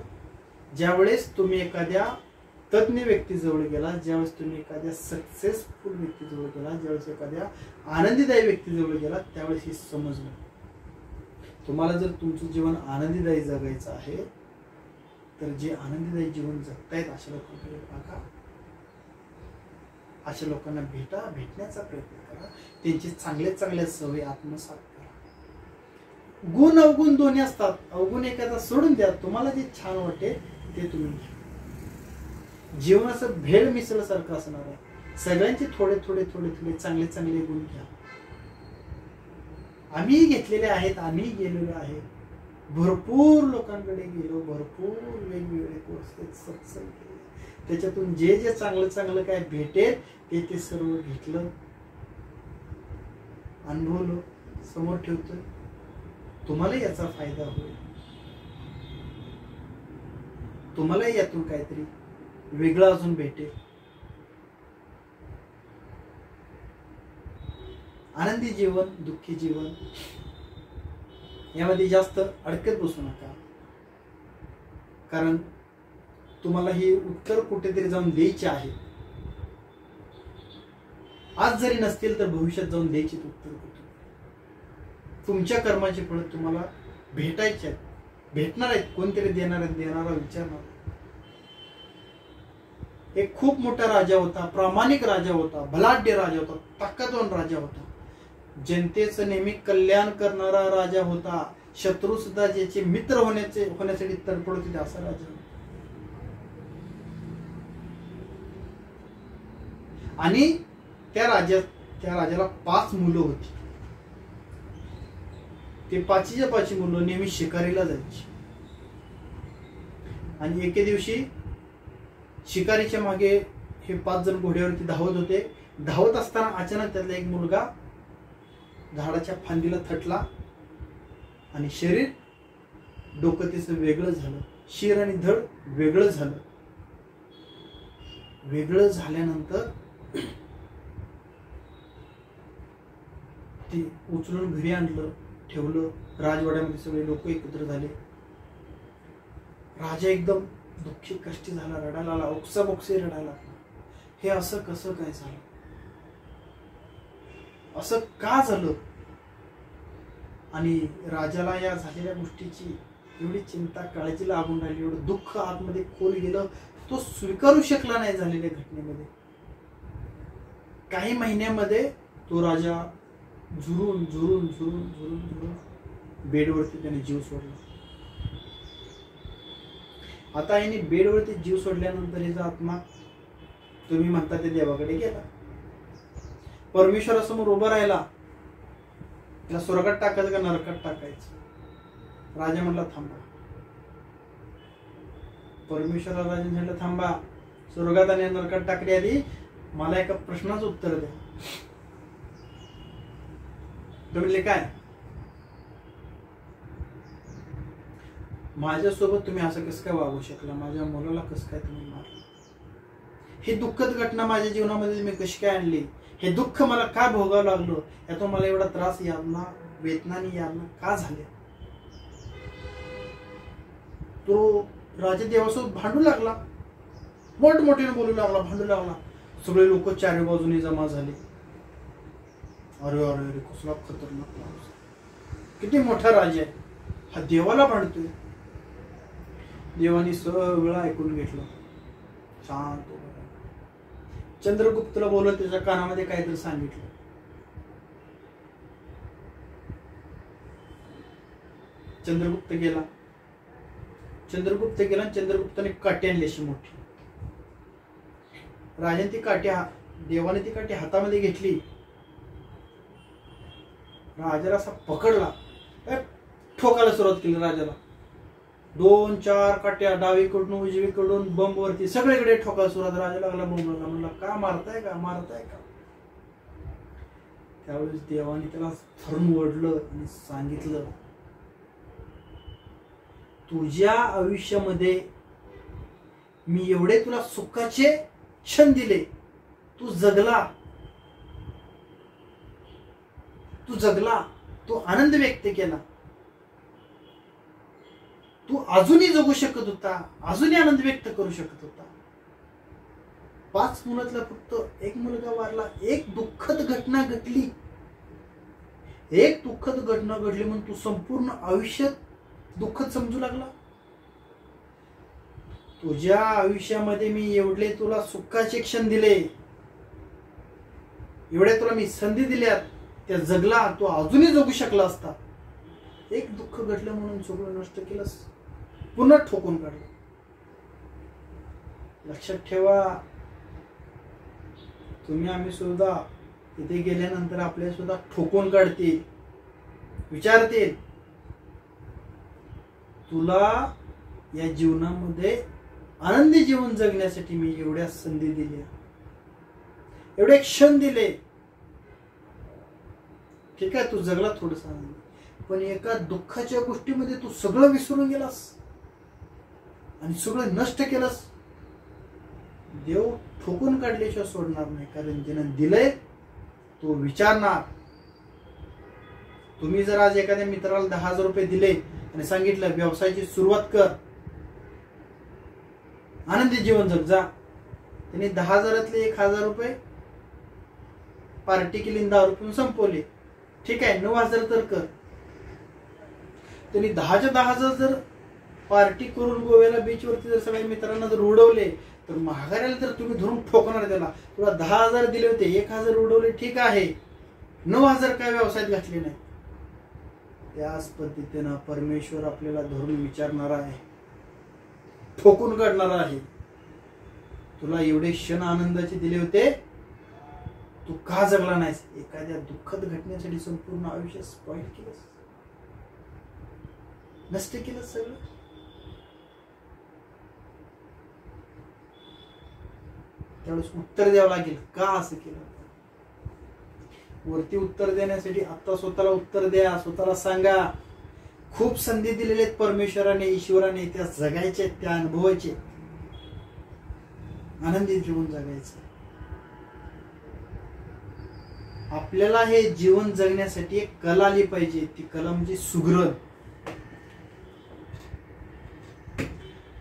ज्यावेळेस तुम्ही एखाद्या तज्ञ व्यक्तीजवळ गेला, ज्यावेळेस तुम्ही एखाद्या सक्सेसफुल व्यक्तीजवळ गेला, ज्यावेळेस एखाद्या आनंदीदायी व्यक्तीजवळ गेला, त्यावेळेस हे समजलं. तुम्हाला जर तुमचं जीवन आनंदीदायी जगायचं आहे तर जे आनंदीदायी जीवन जगतायत अशा लोकांकडे बघा, अशा लोकांना भेटण्याचा प्रयत्न करा, त्यांची चांगल्या चांगल्या सवयी आत्मसात करा. गुण अवगुण दोन्ही असतात, अवगुण एखादा सोडून द्या, तुम्हाला जे छान वाटेल ते तुम्ही घ्या. जीवन असं भेळ मिसळ सारखं असणार आहे, सगळ्यांचे थोडे थोडे थोडे थोडे चांगले चांगले गुण घ्या. आम्ही घेतलेले आहेत, आम्ही गेलेलो आहे, भरपूर लोकांकडे गेलो, भरपूर वेगवेगळे कोर्स सत्संग केले, त्याच्यातून जे जे चांगलं चांगलं काय भेटेल ते सर्व घेतलं, अनुभवलं, समोर ठेवतोय. तुम्हाला याचा फायदा होईल, तुम्हाला यातून काहीतरी वेगळं अजून भेटेल. आनंदी जीवन, दुःखी जीवन यामध्ये जास्त अडकत बसू नका, कारण तुम्हाला ही उत्तर कुठेतरी जाऊन द्यायची आहे. आज जरी नसतील तर भविष्यात जाऊन द्यायची उत्तर कुठे. तुमच्या कर्माची फळं तुम्हाला भेटायची आहेत, भेटणार आहेत, कोणतरी देणार आहेत, देणारा विचारणार. एक खूप मोठा राजा होता, प्रामाणिक राजा होता, बलाढ्य राजा होता, ताकदवान राजा होता, जनतेचं नेहमी कल्याण करणारा राजा होता, शत्रू सुद्धा ज्याचे मित्र होण्यासाठी तडफड होते असा राजा. आणि त्या राजाला 5 मुलं होती. ते 5च्या 5 मुलं नेहमी शिकारीला जायची. आणि एके दिवशी शिकारीच्या मागे हे 5 जण घोड्यावरती धावत होते. धावत असताना अचानक त्यातला एक मुलगा झाडाच्या फांदीला थटला आणि शरीर, डोकं त्याचं वेगळं झालं, शिर आणि धड वेगळं झालं. वेगळं झाल्यानंतर ते उचलून घरी आणलं, ठेवलं. राजवाड्यामध्ये सगळे लोक एकत्र झाले. राजा एकदम दुःखी कष्टी झाला, रडायला लागला, ओक्साबोक्सी रडायला. हे असं कसं काय झालं, असं का झालं? आणि राजाला या झालेल्या गोष्टीची एवढी चिंता, काळजी लागून राहिली, एवढं दुःख आतमध्ये खोल गेलं, तो स्वीकारू शकला नाही झालेल्या घटनेमध्ये. काही महिन्यामध्ये तो राजा झुरून झुरून झुरून झुरून झुरून बेडवरती त्याने जीव सोडला. आता याने बेडवरती जीव सोडल्यानंतर याचा आत्मा, तुम्ही म्हणता ते देवाकडे गेला, परमेश्वरासमोर उभा राहिला. त्याला स्वर्गात टाकायचं का नरकात टाकायचं? राजा म्हणला थांबा. परमेश्वराला राजा म्हणलं थांबा, स्वर्गात आणि नरकात टाकली आधी मला एका प्रश्नाचं उत्तर द्या. तो म्हणले काय? माझ्यासोबत तुम्ही असं कसं काय वागू शकला? माझ्या मुलाला कसं काय तुम्ही मारलं? ही दुःखद घटना माझ्या जीवनामध्ये मी कशी काय आणली? हे दुःख मला का भोगावं लागलं? यातून मला एवढा त्रास, यातना, वेदनानी यातना का झाल्या? तो राजा देवासोबत भांडू लागला, मोठमोठ्याने बोलू लागला, भांडू लागला. सगळे लोक चारी बाजूने जमा झाले. अरे अरे अरे, कसला खतरनाक माणूस, किती मोठा राजा आहे हा, देवाला भांडतोय. देवाने सगळं ऐकून घेतलं, शांत. चंद्रगुप्तला बोलत त्याच्या कानामध्ये काहीतरी सांगितलं. चंद्रगुप्त गेला आणि चंद्रगुप्ताने काठी आणली अशी मोठी. राजाने ती काठी, देवाने ती काठी हातामध्ये घेतली. राजाला असा पकडला, ठोकायला सुरुवात केली राजाला. 2-4 काट्या डावीकडून उजवीकडून बंबवरती सगळीकडे ठोकायला सुरुवात. राजा लागला बोंबला, म्हणला का मारताय का. त्यावेळेस देवाने त्याला धरून ओढलं आणि सांगितलं, तुझ्या आयुष्यामध्ये मी एवढे तुला सुखाचे क्षण दिले, तू जगला, तू आनंद व्यक्त केला, तू अजूनही जगू शकत होता, अजूनही आनंद व्यक्त करू शकत होता. 5 मुलातला फक्त एक मुलगा वारला. एक दुःखद घटना घडली म्हणून तू संपूर्ण आयुष्यात दुःखद समजू लागला. तुझ्या आयुष्यामध्ये मी एवढे तुला सुखाचे क्षण दिले, एवढ्या तुला मी संधी दिल्यात, त्या जगला, तू अजूनही जगू शकला असता. एक दुःख घडलं म्हणून सगळं नष्ट केलंस, पुन्हा ठोकून काढलं. लक्षात ठेवा, आम्ही सुद्धा तिथे गेल्यानंतर आपल्या सुद्धा ठोकून काढतील, विचारतील, तुला या जीवनामध्ये आनंदी जीवन जगण्यासाठी मी एवढ्या संधी दिल्या, एवढे क्षण दिले. ठीक आहे, तू जगला थोडस आनंद, पण एका दुःखाच्या गोष्टीमध्ये तू सगळं विसरून गेलास आणि सगळं नष्ट केलंस. देव ठोकून काढल्याशिवाय सोडणार नाही, कारण ज्यानं दिलंय तो विचारणार. तुम्ही जर आज एखाद्या मित्राला 10,000 रुपये दिले आणि सांगितलं व्यवसायाची सुरुवात कर, आनंदी जीवन जग जा, त्यांनी 10,000 1,000 रुपये पार्टी केली, 10 रुपये संपवले. ठीक आहे, 9,000 तर कर. त्यांनी 10,000 जर पार्टी करून गोव्याला बीचवरती जर सगळ्या मित्रांना जर उडवले, तर महागाऱ्याला तर तुम्ही धरून ठोकणार. त्याला तुला 10,000 दिले होते, 1,000 उडवले, ठीक आहे, 9,000 काय व्यवसायात घातले नाही. त्याच पद्धतीनं परमेश्वर आपल्याला धरून विचारणार आहे, ठोकून काढणार आहे. तुला एवढे क्षण आनंदाचे दिले होते, तू का जगला नाहीस? एखाद्या दुःखद घटनेसाठी संपूर्ण आयुष्य स्पॉइल केलंस, नष्ट केलं सगळं. त्यावेळेस उत्तर द्यावं लागेल, का असं केलं. वरती उत्तर देण्यासाठी आता स्वतःला उत्तर द्या, स्वतःला सांगा. खूप संधी दिलेल्या आहेत परमेश्वराने, ईश्वराने, त्या जगायचे, त्या अनुभवायचे, आनंदी जीवन जगायचं. आपल्याला हे जीवन जगण्यासाठी एक कला आली पाहिजे. ती कला म्हणजे सुगरण,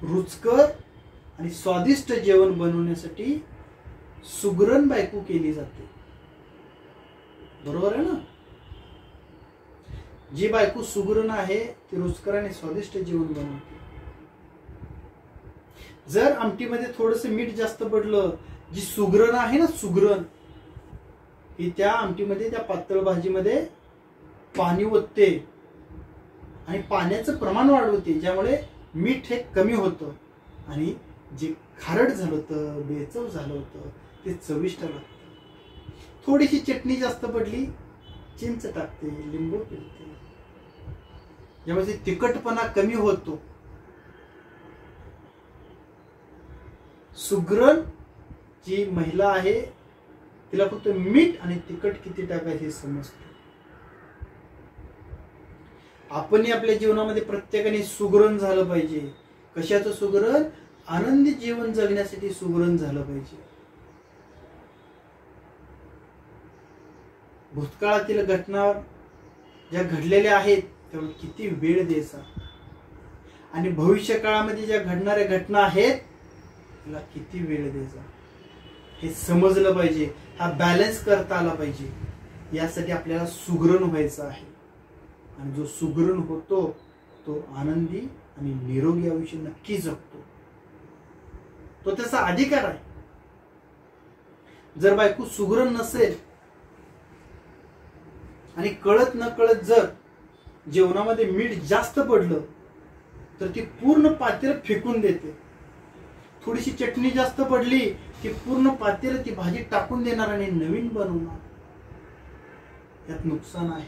रुचकर आणि स्वादिष्ट जेवण बनवण्यासाठी सुगरण बायको केली जाते. बरोबर आहे ना? जी बायको सुगरण आहे ती रुचकर आणि स्वादिष्ट जेवण बनवते. जर आमटीमध्ये थोडस मीठ जास्त पडलं, जी सुगरण आहे ना, सुगरण ही त्या आमटीमध्ये, त्या पातळ भाजीमध्ये पाणी ओतते आणि पाण्याचं प्रमाण वाढवते, ज्यामुळे मीठ हे कमी होतं आणि जे खारट झालं होतं, बेचव झालं होतं, ते चविष्ट लागतं. थोडीशी चटणी जास्त पडली, चिंच टाकते, लिंबू पिळते, ज्यामुळे तिखटपणा कमी होतो. सुगरण जी महिला आहे तिला फक्त मीठ आणि तिखट किती टाकायचे हे समजते. आपणही आपल्या जीवनामध्ये प्रत्येकाने सुगरण झालं पाहिजे. कशाचं सुगरण? आनंदी जीवन जगण्यासाठी सुगरण झालं पाहिजे. भूतकाळातील घटना ज्या घडलेल्या आहेत त्यामुळे किती वेळ द्यायचा. आणि भविष्य काळामध्ये ज्या घडणाऱ्या घटना आहेत त्याला किती वेळ द्यायचा हे समजलं पाहिजे. हा बॅलन्स करता आला पाहिजे. यासाठी आपल्याला सुगरण व्हायचं आहे. आणि जो सुगरण होतो तो आनंदी आणि निरोगी आयुष्य नक्की जगतो. तो त्याचा अधिकार आहे. जर बायको सुगरण नसेल आणि कळत न कळत जर जेवणामध्ये मीठ जास्त पडलं तर ती पूर्ण पातेलं फेकून देते. थोडीशी चटणी जास्त पडली की पूर्ण पातेलं ती भाजी टाकून देणार आणि नवीन बनवणार. यात नुकसान आहे.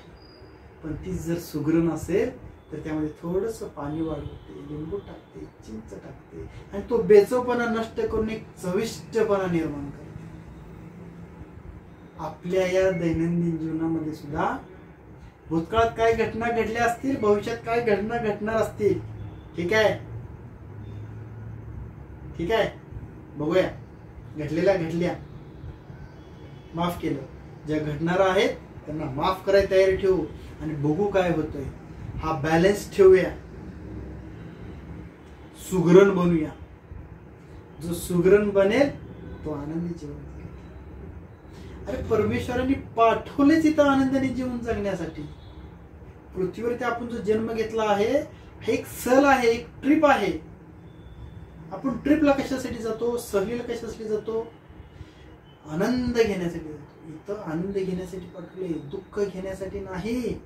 पण ती जर सुगरण असेल तर त्यामध्ये थोडस पाणी वाढवते, लिंबू टाकते, चिंच टाकते आणि तो बेचवपणा नष्ट करून एक चविष्टपणा निर्माण करते. आपल्या या दैनंदिन जीवनामध्ये सुद्धा भूतकाळात काय घटना घडल्या असतील, भविष्यात काय घटना घडणार असतील. ठीक आहे, ठीक आहे, बघूया. घडल्या माफ केलं. ज्या घडणार आहेत त्यांना माफ करायला तयारी ठेवू आणि बघू काय होतंय. हा बॅलन्स ठेवूया. सुगरण बनूया. जो सुगरण बनेल तो आनंदी जीवन जगेल. अरे परमेश्वरांनी पाठवलेच इथं आनंदाने जीवन जगण्यासाठी. पृथ्वीवरती आपण जो जन्म घेतला आहे हा एक सहल आहे, एक ट्रिप आहे. आपण ट्रिपला कशासाठी जातो, सहलीला कशासाठी जातो? आनंद घेण्यासाठी जातो. इथं आनंद घेण्यासाठी पाठवले, दुःख घेण्यासाठी नाही.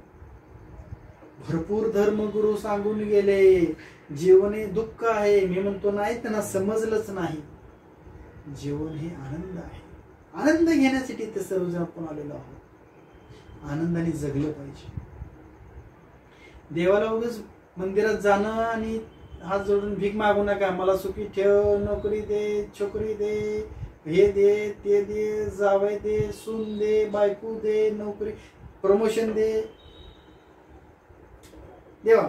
भरपूर धर्मगुरू सांगून गेले जीवन हे दुःख आहे. मी म्हणतो नाही, त्यांना समजलंच नाही. जीवन हे आनंद आहे. आनंद घेण्यासाठी ते सर्वजण आपण आलेलो आहोत. आनंदाने जगलं पाहिजे. देवाला उगाच मंदिरात जाणं आणि हात जोडून भीक मागू नका. मला सुखी ठेव, नोकरी दे, छोकरी दे, हे दे, ते दे, जावई दे, सून दे, बायको दे, नोकरी, प्रमोशन दे. देवा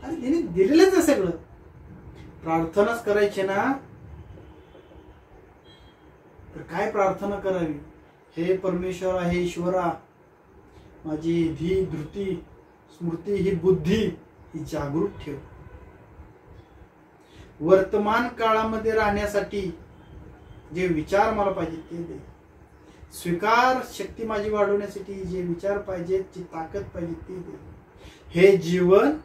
आणि त्याने दिलेलंच आहे सगळं. प्रार्थनाच करायचे ना तर काय प्रार्थना करावी? हे परमेश्वरा, हे ईश्वरा, माझी धी, धृती, स्मृती, ही बुद्धी ही जागृत ठेव. वर्तमान काळामध्ये राहण्यासाठी जे विचार मला पाहिजे ते दे. स्वीकार शक्ती माझी वाढवण्यासाठी जे विचार पाहिजेत, जी ताकद पाहिजे ती दे. हे जीवन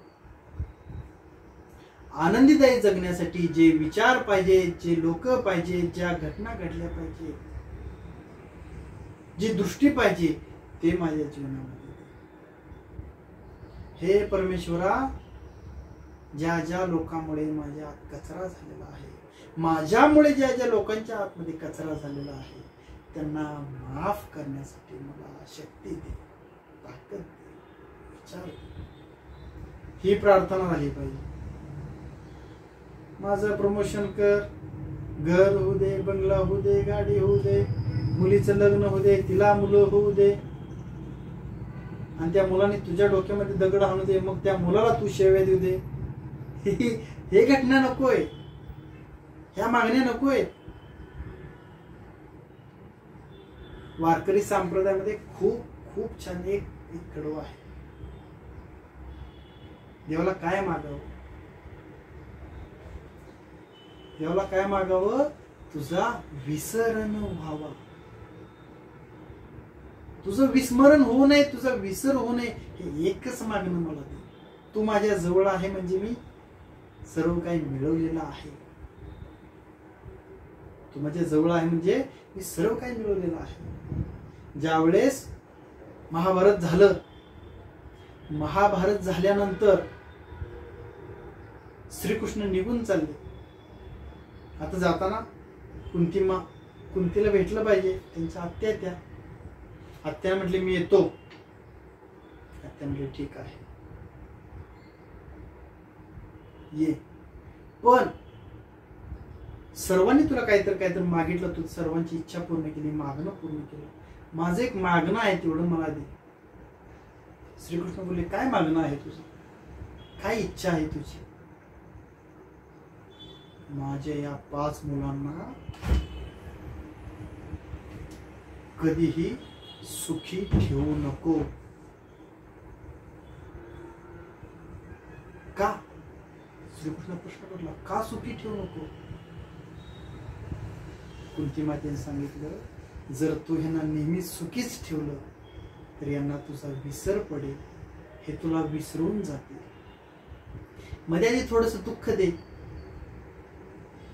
आनंदीदायी जगण्यासाठी जे विचार पाहिजे, जे लोक पाहिजे, ज्या घटना घडल्या पाहिजे, जी दृष्टी पाहिजे ते माझ्या जीवनामध्ये. हे परमेश्वरा, ज्या ज्या लोकांमुळे माझ्या आत कचरा झालेला आहे, माझ्यामुळे ज्या ज्या लोकांच्या आतमध्ये कचरा झालेला आहे त्यांना माफ करण्यासाठी मला शक्ती दे, ताकद दे, विचार दे. ही प्रार्थना झाली पाहिजे. माझं प्रमोशन कर, घर होऊ दे, बंगला होऊ दे, गाडी होऊ दे, मुलीचं लग्न होऊ दे, तिला मुलं होऊ दे आणि त्या मुलाने तुझ्या डोक्यामध्ये दगड आणू दे, मग त्या मुलाला तू शेव्या देऊ दे. हे घटना नकोय. ह्या मागण्या नकोय. वारकरी संप्रदायामध्ये खूप खूप छान एक कडवं आहे. देवाला काय मागावं? देवाला काय मागावं? तुझा विसरण व्हावा. तुझं विस्मरण होऊ नये, तुझा विसर होऊ नये. हे एकच मागणं मला दे. तू माझ्या जवळ आहे म्हणजे मी सर्व काही मिळवलेलं आहे. तू माझ्या जवळ आहे म्हणजे मी सर्व काही मिळवलेलं आहे. ज्यावेळेस महाभारत झालं, महाभारत झाल्यानंतर श्रीकृष्ण निघून चालले. आता जाताना कुंतीला भेटलं पाहिजे. त्यांच्या आत्या त्या आत्या म्हटले मी येतो. आत्या म्हटले ठीक आहे ये, पण सर्वांनी तुला काहीतरी मागितलं, तू सर्वांची इच्छा पूर्ण केली, मागणं पूर्ण केलं. माझं एक मागणं आहे तेवढं मला दे. श्रीकृष्ण बोलले काय मागणं आहे तुझं? काय इच्छा आहे तुझी? माझ्या या 5 मुलांना कधीही सुखी ठेवू नको. का? श्रीकृष्ण प्रश्न पडला, का सुखी ठेवू नको? कुंती मातेने सांगितलं, जर तू ह्यांना नेहमी सुखीच ठेवलं तर यांना तुझा विसर पडेल, हे तुला विसरून जातील. मध्ये आधी थोडस दुःख दे.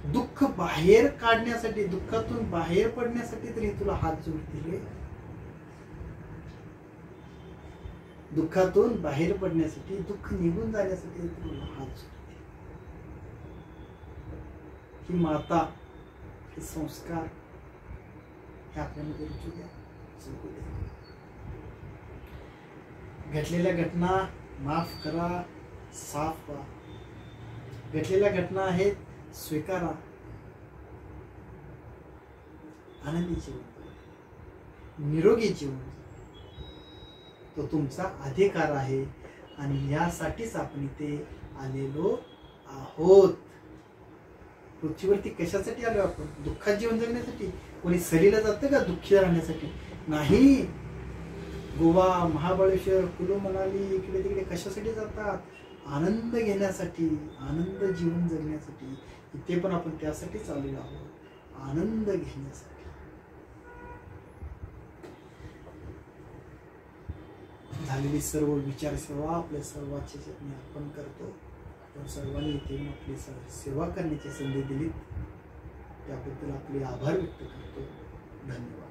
दुःख बाहेर काढण्यासाठी, दुःखातून बाहेर पडण्यासाठी तरी तुला हात जोडतील रे. दुःखातून बाहेर पडण्यासाठी, दुःख निघून जाण्यासाठी तुला हात जोडतील. ही माता, हे संस्कार, हे आपल्यामध्ये रुचू द्या, जगू द्या. घडलेल्या घटना माफ करा, साफ व्हा. घडलेल्या घटना आहेत, स्वीकारा. आनंदी जीवन, निरोगी जीवन, तो तुमचा अधिकार आहे आणि यासाठीच आपण इथे आलेलो आहोत. पृथ्वीवरती कशासाठी आलो आपण? दुःखात जीवन जगण्यासाठी. कोणी सहलीला जातं का दुःखी राहण्यासाठी? नाही. गोवा, महाबळेश्वर, कुलू मनाली, इकडे तिकडे कशासाठी जातात? आनंद घेण्यासाठी, आनंद जीवन जगण्यासाठी. इथे पण आपण त्यासाठीच आलेलो आहोत, आनंद घेण्यासाठी. झालेली सर्व विचार सेवा आपल्या सर्वांची मी अर्पण करतो. आपण सर्वांनी इथे आपली सेवा करण्याची संधी दिली त्याबद्दल आपले आभार व्यक्त करतो. धन्यवाद.